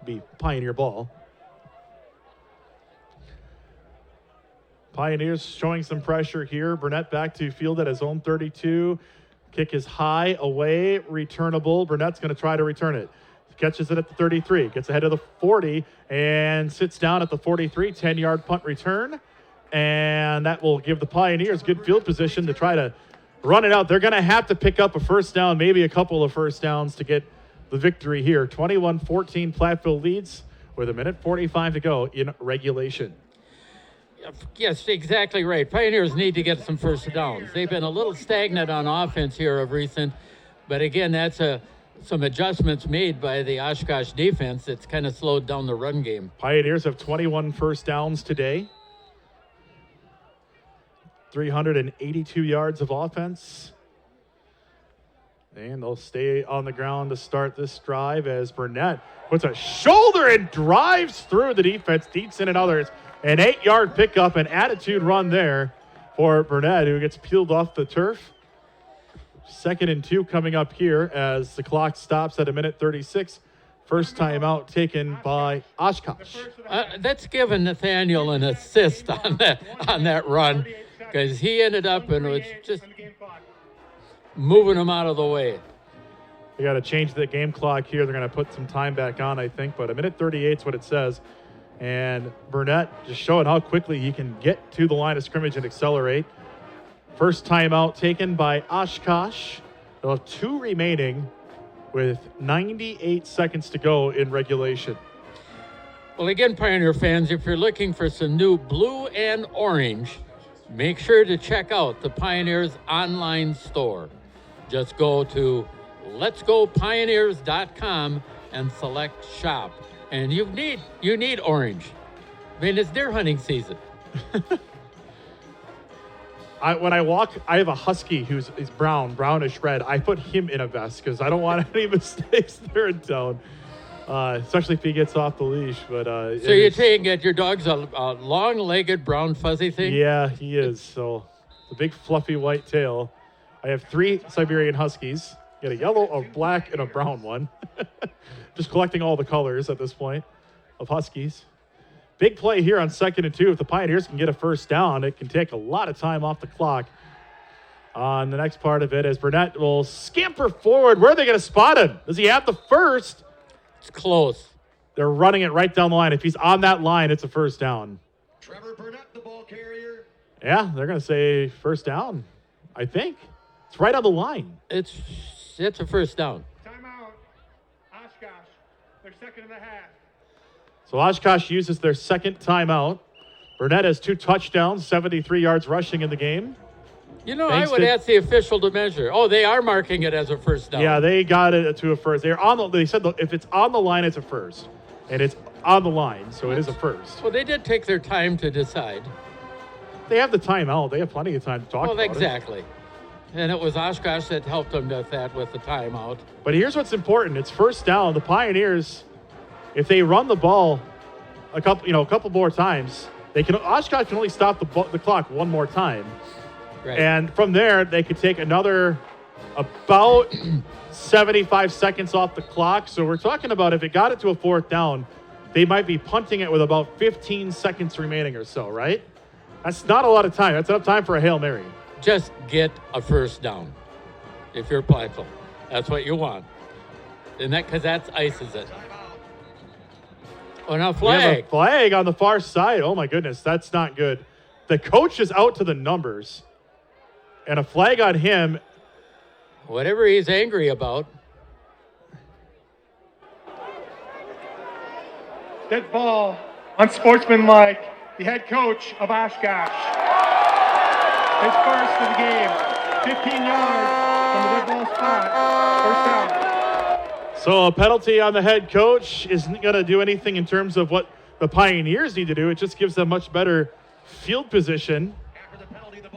Be Pioneer ball. Pioneers showing some pressure here. Burnett back to field at his own 32. Kick is high, away, returnable. Burnett's going to try to return it. Catches it at the 33, gets ahead of the 40, and sits down at the 43, 10-yard punt return. And that will give the Pioneers good field position to try to run it out. They're going to have to pick up a first down, maybe a couple of first downs to get the victory here. 21-14 Platteville leads with 1:45 to go in regulation. Yes, exactly right. Pioneers need to get some first downs. They've been a little stagnant on offense here of recent, but again, that's some adjustments made by the Oshkosh defense that's kind of slowed down the run game. Pioneers have 21 first downs today. 382 yards of offense. And they'll stay on the ground to start this drive as Burnett puts a shoulder and drives through the defense. Dietz and others. An 8-yard pickup, an attitude run there for Burnett, who gets peeled off the turf. 2nd and 2 coming up here as the clock stops at 1:36. First timeout taken by Oshkosh. That's given Nathaniel an assist on that run, because he ended up and was just moving him out of the way. They got to change the game clock here. They're going to put some time back on, I think, but 1:38 is what it says. And Burnett just showing how quickly he can get to the line of scrimmage and accelerate. First timeout taken by Oshkosh. They'll have 2 remaining with 98 seconds to go in regulation. Well, again, Pioneer fans, if you're looking for some new blue and orange, make sure to check out the Pioneers online store. Just go to letsgopioneers.com and select shop. And you need orange. I mean, it's deer hunting season. When I walk, I have a husky who's brownish red. I put him in a vest because I don't want any mistakes there in town, especially if he gets off the leash. But so you're saying that your dog's a long-legged brown fuzzy thing? Yeah, he is. So the big fluffy white tail. I have 3 Siberian Huskies. Got a yellow, a black, and a brown one. Just collecting all the colors at this point of Huskies. Big play here on 2nd and 2. If the Pioneers can get a first down, it can take a lot of time off the clock on the next part of it as Burnett will scamper forward. Where are they going to spot him? Does he have the first? It's close. They're running it right down the line. If he's on that line, it's a first down. Trevor Burnett, the ball carrier. Yeah, they're going to say first down, I think. It's right on the line. It's a first down. Timeout. Oshkosh. They're 2nd and a half. So Oshkosh uses their 2nd timeout. Burnett has 2 touchdowns, 73 yards rushing in the game. You know, I would ask the official to measure. Oh, they are marking it as a first down. Yeah, they got it to a first. They said if it's on the line, it's a first. And it's on the line, so it is a first. Well, they did take their time to decide. They have the timeout. They have plenty of time to talk about exactly. And it was Oshkosh that helped them with that with the timeout. But here's what's important. It's first down. The Pioneers, if they run the ball a couple more times, Oshkosh can only stop the clock one more time. Right. And from there, they could take another about 75 seconds off the clock. So we're talking about if it got it to a 4th down, they might be punting it with about 15 seconds remaining or so, right? That's not a lot of time. That's enough time for a Hail Mary. Just get a first down if you're Platteville. That's what you want. And because that's ices it. Oh, now flag. We have a flag on the far side. Oh, my goodness. That's not good. The coach is out to the numbers. And a flag on him. Whatever he's angry about. Dead ball, unsportsmanlike, the head coach of Oshkosh. His first of the game, 15 yards from the dead ball spot, first down. So a penalty on the head coach isn't going to do anything in terms of what the Pioneers need to do. It just gives them much better field position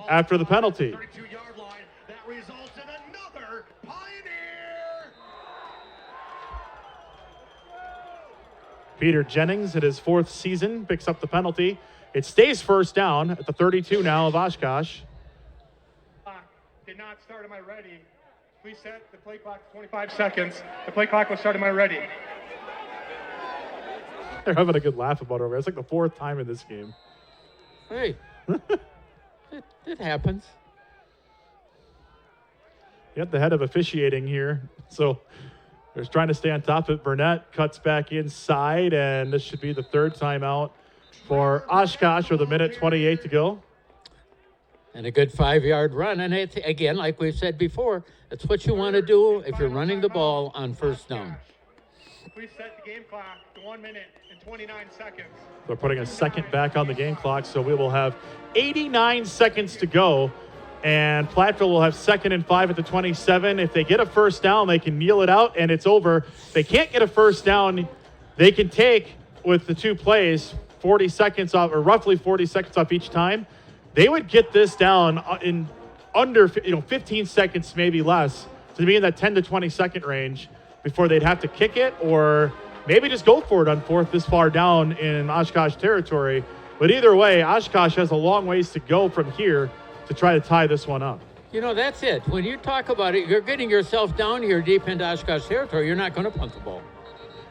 after the penalty. 32-yard line. That results in another Pioneer. Peter Jennings, in his 4th season, picks up the penalty. It stays first down at the 32 now of Oshkosh. Did not start. Am I ready? Please set the play clock to 25 seconds. The play clock will start. Am I ready? They're having a good laugh about it. It's like the 4th time in this game. Hey, it happens. You got the head of officiating here. So they're trying to stay on top of it. Burnett cuts back inside, and this should be the 3rd timeout for Oshkosh with 1:28 to go. And a good 5-yard run. And it's, again, like we've said before, that's what you want to do if you're running the ball on first down. Please set the game clock to 1 minute and 29 seconds. They're putting a second back on the game clock, so we will have 89 seconds to go. And Platteville will have 2nd and 5 at the 27. If they get a first down, they can kneel it out, and it's over. If they can't get a first down, they can take, with the 2 plays, 40 seconds off, or roughly 40 seconds off each time. They would get this down in under 15 seconds, maybe less, to be in that 10 to 20 second range before they'd have to kick it or maybe just go for it on 4th this far down in Oshkosh territory. But either way, Oshkosh has a long ways to go from here to try to tie this one up. You know, that's it. When you talk about it, you're getting yourself down here deep into Oshkosh territory. You're not going to punt the ball.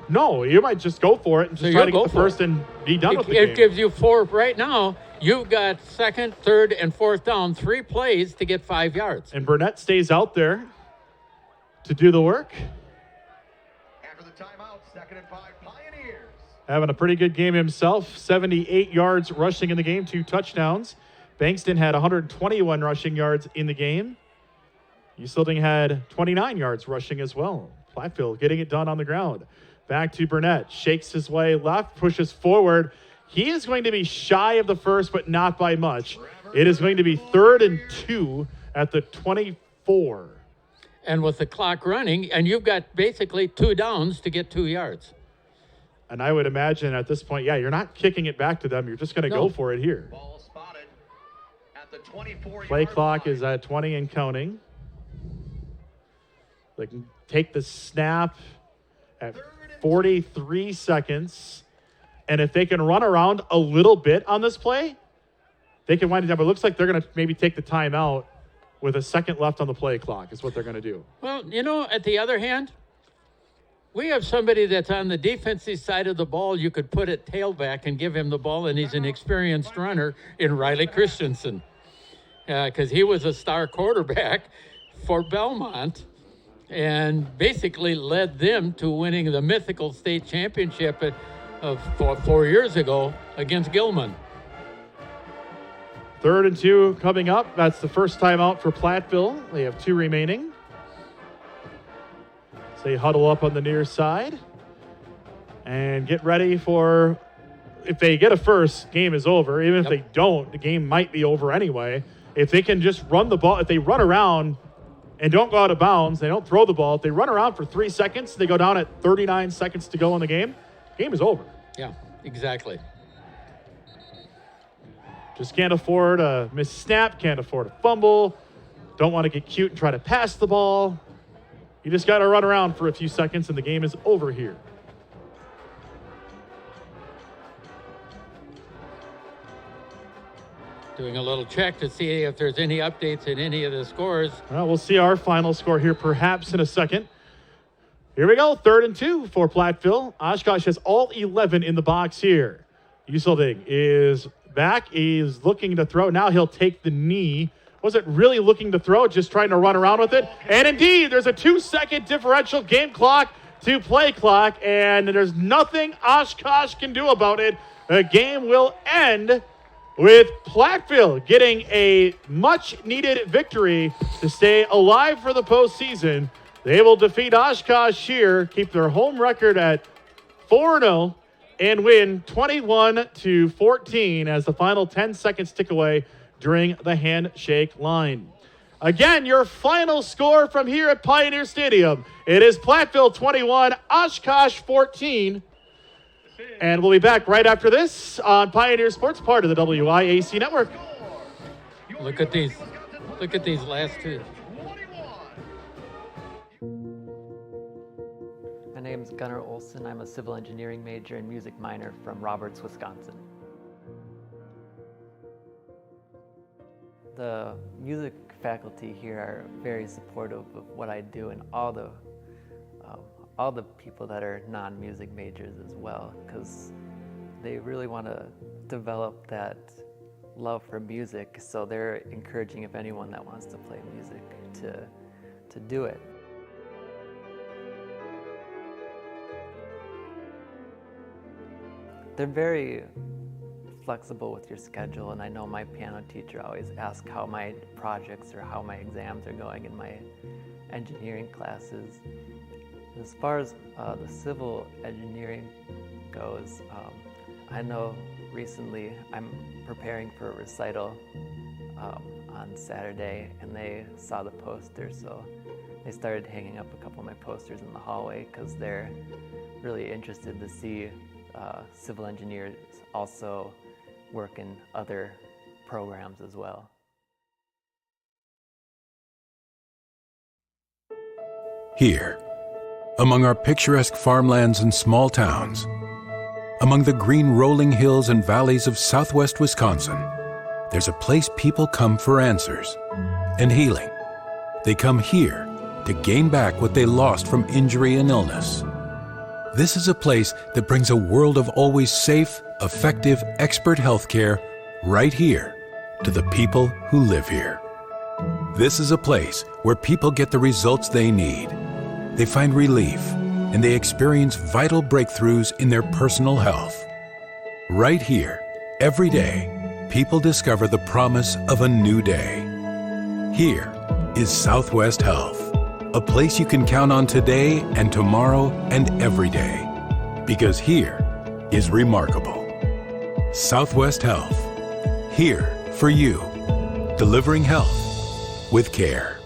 No, you might just go for it and just try to get the first and be done with the game. It gives you 4 right now. You've got 2nd, 3rd, and 4th down, 3 plays to get 5 yards. And Burnett stays out there to do the work. After the timeout, 2nd and 5, Pioneers. Having a pretty good game himself. 78 yards rushing in the game, 2 touchdowns. Bankston had 121 rushing yards in the game. Usillding had 29 yards rushing as well. Platteville getting it done on the ground. Back to Burnett. Shakes his way left, pushes forward. He is going to be shy of the first, but not by much. It is going to be 3rd and 2 at the 24. And with the clock running, and you've got basically 2 downs to get 2 yards. And I would imagine at this point, you're not kicking it back to them. You're just going to go for it here. Ball spotted at the 24. Play clock is at 20 and counting. They can take the snap at 43 seconds. And if they can run around a little bit on this play, they can wind it down. But it looks like they're going to maybe take the timeout with a second left on the play clock is what they're going to do. Well, at the other hand, we have somebody that's on the defensive side of the ball. You could put it tailback and give him the ball, and he's an experienced runner in Riley Christensen because he was a star quarterback for Belmont and basically led them to winning the mythical state championship of 4 years ago against Gilman. 3rd and 2 coming up. That's the first time out for Platteville. They have 2 remaining. So they huddle up on the near side and get ready for, if they get a first, game is over. Even if they don't, the game might be over anyway. If they can just run the ball, if they run around and don't go out of bounds, they don't throw the ball, if they run around for 3 seconds, they go down at 39 seconds to go in the game is over. Yeah, exactly. Just can't afford a missed snap, can't afford a fumble, don't want to get cute and try to pass the ball. You just got to run around for a few seconds and the game is over here. Doing a little check to see if there's any updates in any of the scores. Well, we'll see our final score here perhaps in a second. Here we go, 3rd and 2 for Platteville. Oshkosh has all 11 in the box here. Usillding is back. He's looking to throw. Now he'll take the knee. Wasn't really looking to throw, just trying to run around with it. And indeed, there's a 2-second differential game clock to play clock, and there's nothing Oshkosh can do about it. The game will end with Platteville getting a much-needed victory to stay alive for the postseason. They will defeat Oshkosh here, keep their home record at 4-0, and win 21-14 as the final 10 seconds tick away during the handshake line. Again, your final score from here at Pioneer Stadium. It is Platteville 21, Oshkosh 14. And we'll be back right after this on Pioneer Sports, part of the WIAC network. Look at these last 2. My name's Gunnar Olson. I'm a civil engineering major and music minor from Roberts, Wisconsin. The music faculty here are very supportive of what I do, and all the people that are non-music majors as well, because they really want to develop that love for music, so they're encouraging if anyone that wants to play music to do it. They're very flexible with your schedule, and I know my piano teacher always asks how my projects or how my exams are going in my engineering classes. As far as the civil engineering goes, I know recently I'm preparing for a recital on Saturday, and they saw the poster, so they started hanging up a couple of my posters in the hallway because they're really interested to see civil engineers also work in other programs as well. Here, among our picturesque farmlands and small towns, among the green rolling hills and valleys of southwest Wisconsin, there's a place people come for answers and healing. They come here to gain back what they lost from injury and illness. This is a place that brings a world of always safe, effective, expert healthcare right here to the people who live here. This is a place where people get the results they need. They find relief, and they experience vital breakthroughs in their personal health. Right here, every day, people discover the promise of a new day. Here is Southwest Health, a place you can count on today and tomorrow and every day. Because here is remarkable. Southwest Health, here for you, delivering health with care.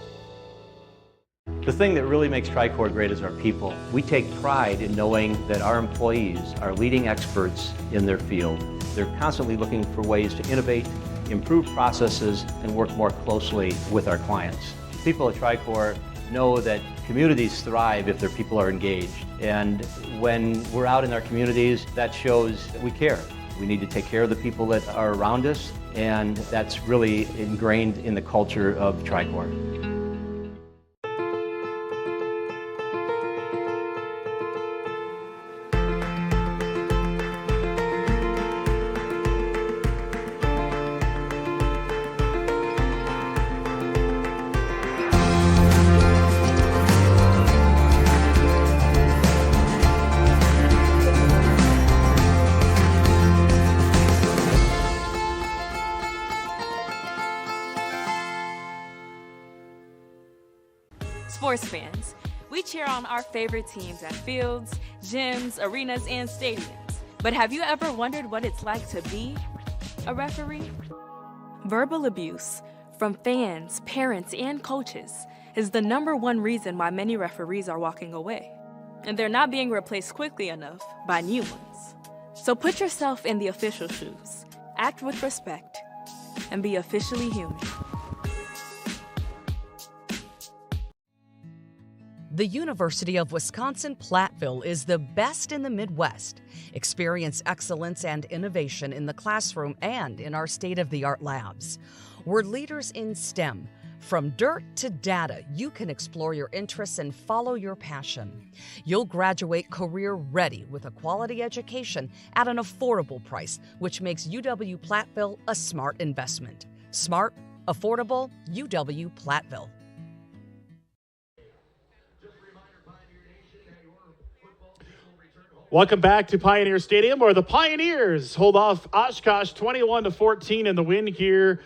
The thing that really makes Tricor great is our people. We take pride in knowing that our employees are leading experts in their field. They're constantly looking for ways to innovate, improve processes, and work more closely with our clients. People at Tricor know that communities thrive if their people are engaged. And when we're out in our communities, that shows that we care. We need to take care of the people that are around us, and that's really ingrained in the culture of Tricor. Sports fans, we cheer on our favorite teams at fields, gyms, arenas, and stadiums. But have you ever wondered what it's like to be a referee? Verbal abuse from fans, parents, and coaches is the #1 reason why many referees are walking away. And they're not being replaced quickly enough by new ones. So put yourself in the official shoes, act with respect, and be officially human. The University of Wisconsin-Platteville is the best in the Midwest. Experience excellence and innovation in the classroom and in our state-of-the-art labs. We're leaders in STEM. From dirt to data, you can explore your interests and follow your passion. You'll graduate career-ready with a quality education at an affordable price, which makes UW-Platteville a smart investment. Smart, affordable, UW-Platteville. Welcome back to Pioneer Stadium, where the Pioneers hold off Oshkosh 21-14 in the win here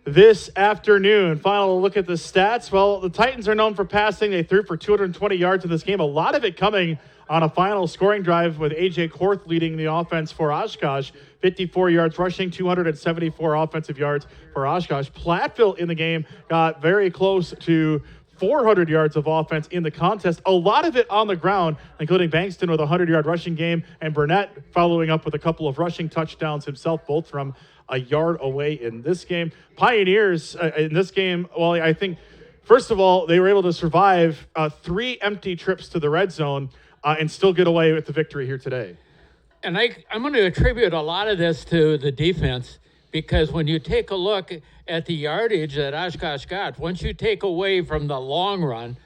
this afternoon. Final look at the stats. Well, the Titans are known for passing. They threw for 220 yards in this game, a lot of it coming on a final scoring drive with A.J. Korth leading the offense for Oshkosh. 54 yards rushing, 274 offensive yards for Oshkosh. Platteville in the game got very close to 400 yards of offense in the contest, a lot of it on the ground, including Bankston with a 100-yard rushing game, and Burnett following up with a couple of rushing touchdowns himself, both from a yard away in this game. Pioneers in this game, well, I think, first of all, they were able to survive 3 empty trips to the red zone and still get away with the victory here today. And I'm going to attribute a lot of this to the defense, because when you take a look at the yardage that Oshkosh got, once you take away from the long run,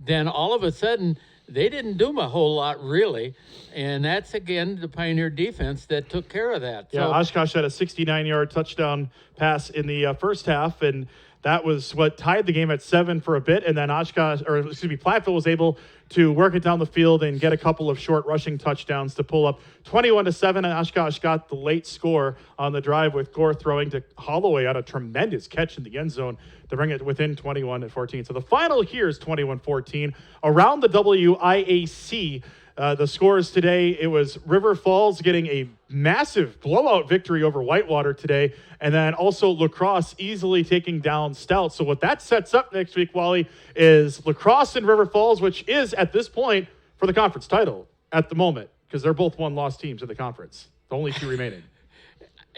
then all of a sudden they didn't do a whole lot really. And that's, again, the Pioneer defense that took care of that. Yeah, so Oshkosh had a 69-yard touchdown pass in the first half, and that was what tied the game at 7 for a bit. And then Platteville was able to work it down the field and get a couple of short rushing touchdowns to pull up 21-7. And Oshkosh got the late score on the drive with Gore throwing to Holloway on a tremendous catch in the end zone to bring it within 21-14. So the final here is 21-14. Around the WIAC, the scores today, it was River Falls getting a massive blowout victory over Whitewater today, and then also La Crosse easily taking down Stout. So what that sets up next week, Wally, is La Crosse and River Falls, which is at this point for the conference title at the moment, because they're both one-loss teams in the conference. The only 2 remaining.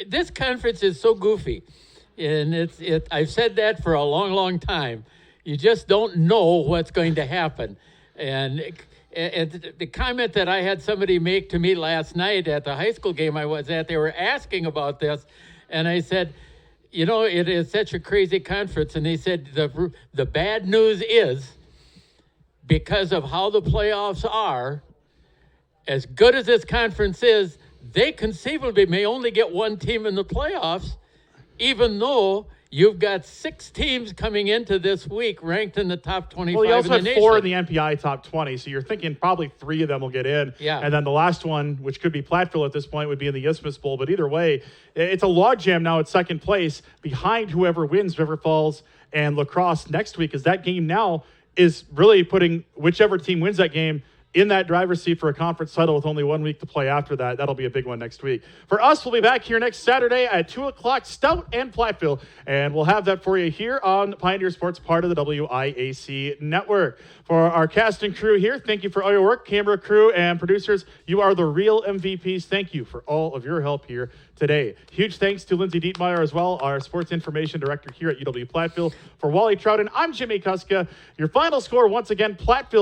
This conference is so goofy, and I've said that for a long, long time. You just don't know what's going to happen. And the comment that I had somebody make to me last night at the high school game I was at, they were asking about this, and I said, you know, it is such a crazy conference. And they said the bad news is, because of how the playoffs are, as good as this conference is, they conceivably may only get 1 team in the playoffs, even though you've got 6 teams coming into this week ranked in the top 25 Well, you also in the have 4 in nation. the MPI top 20, so you're thinking probably 3 of them will get in. Yeah. And then the last one, which could be Platteville at this point, would be in the Isthmus Bowl. But either way, it's a logjam now at second place behind whoever wins River Falls and La Crosse next week, as that game now is really putting whichever team wins that game in that driver's seat for a conference title with only 1 week to play after that. That'll be a big one next week. For us, we'll be back here next Saturday at 2 o'clock, Stout and Platteville, and we'll have that for you here on Pioneer Sports, part of the WIAC network. For our cast and crew here, thank you for all your work. Camera crew and producers, you are the real MVPs. Thank you for all of your help here today. Huge thanks to Lindsay Dietmeyer as well, our sports information director here at UW-Platteville. For Wally Trouton, I'm Jimmy Kuska. Your final score, once again, Platteville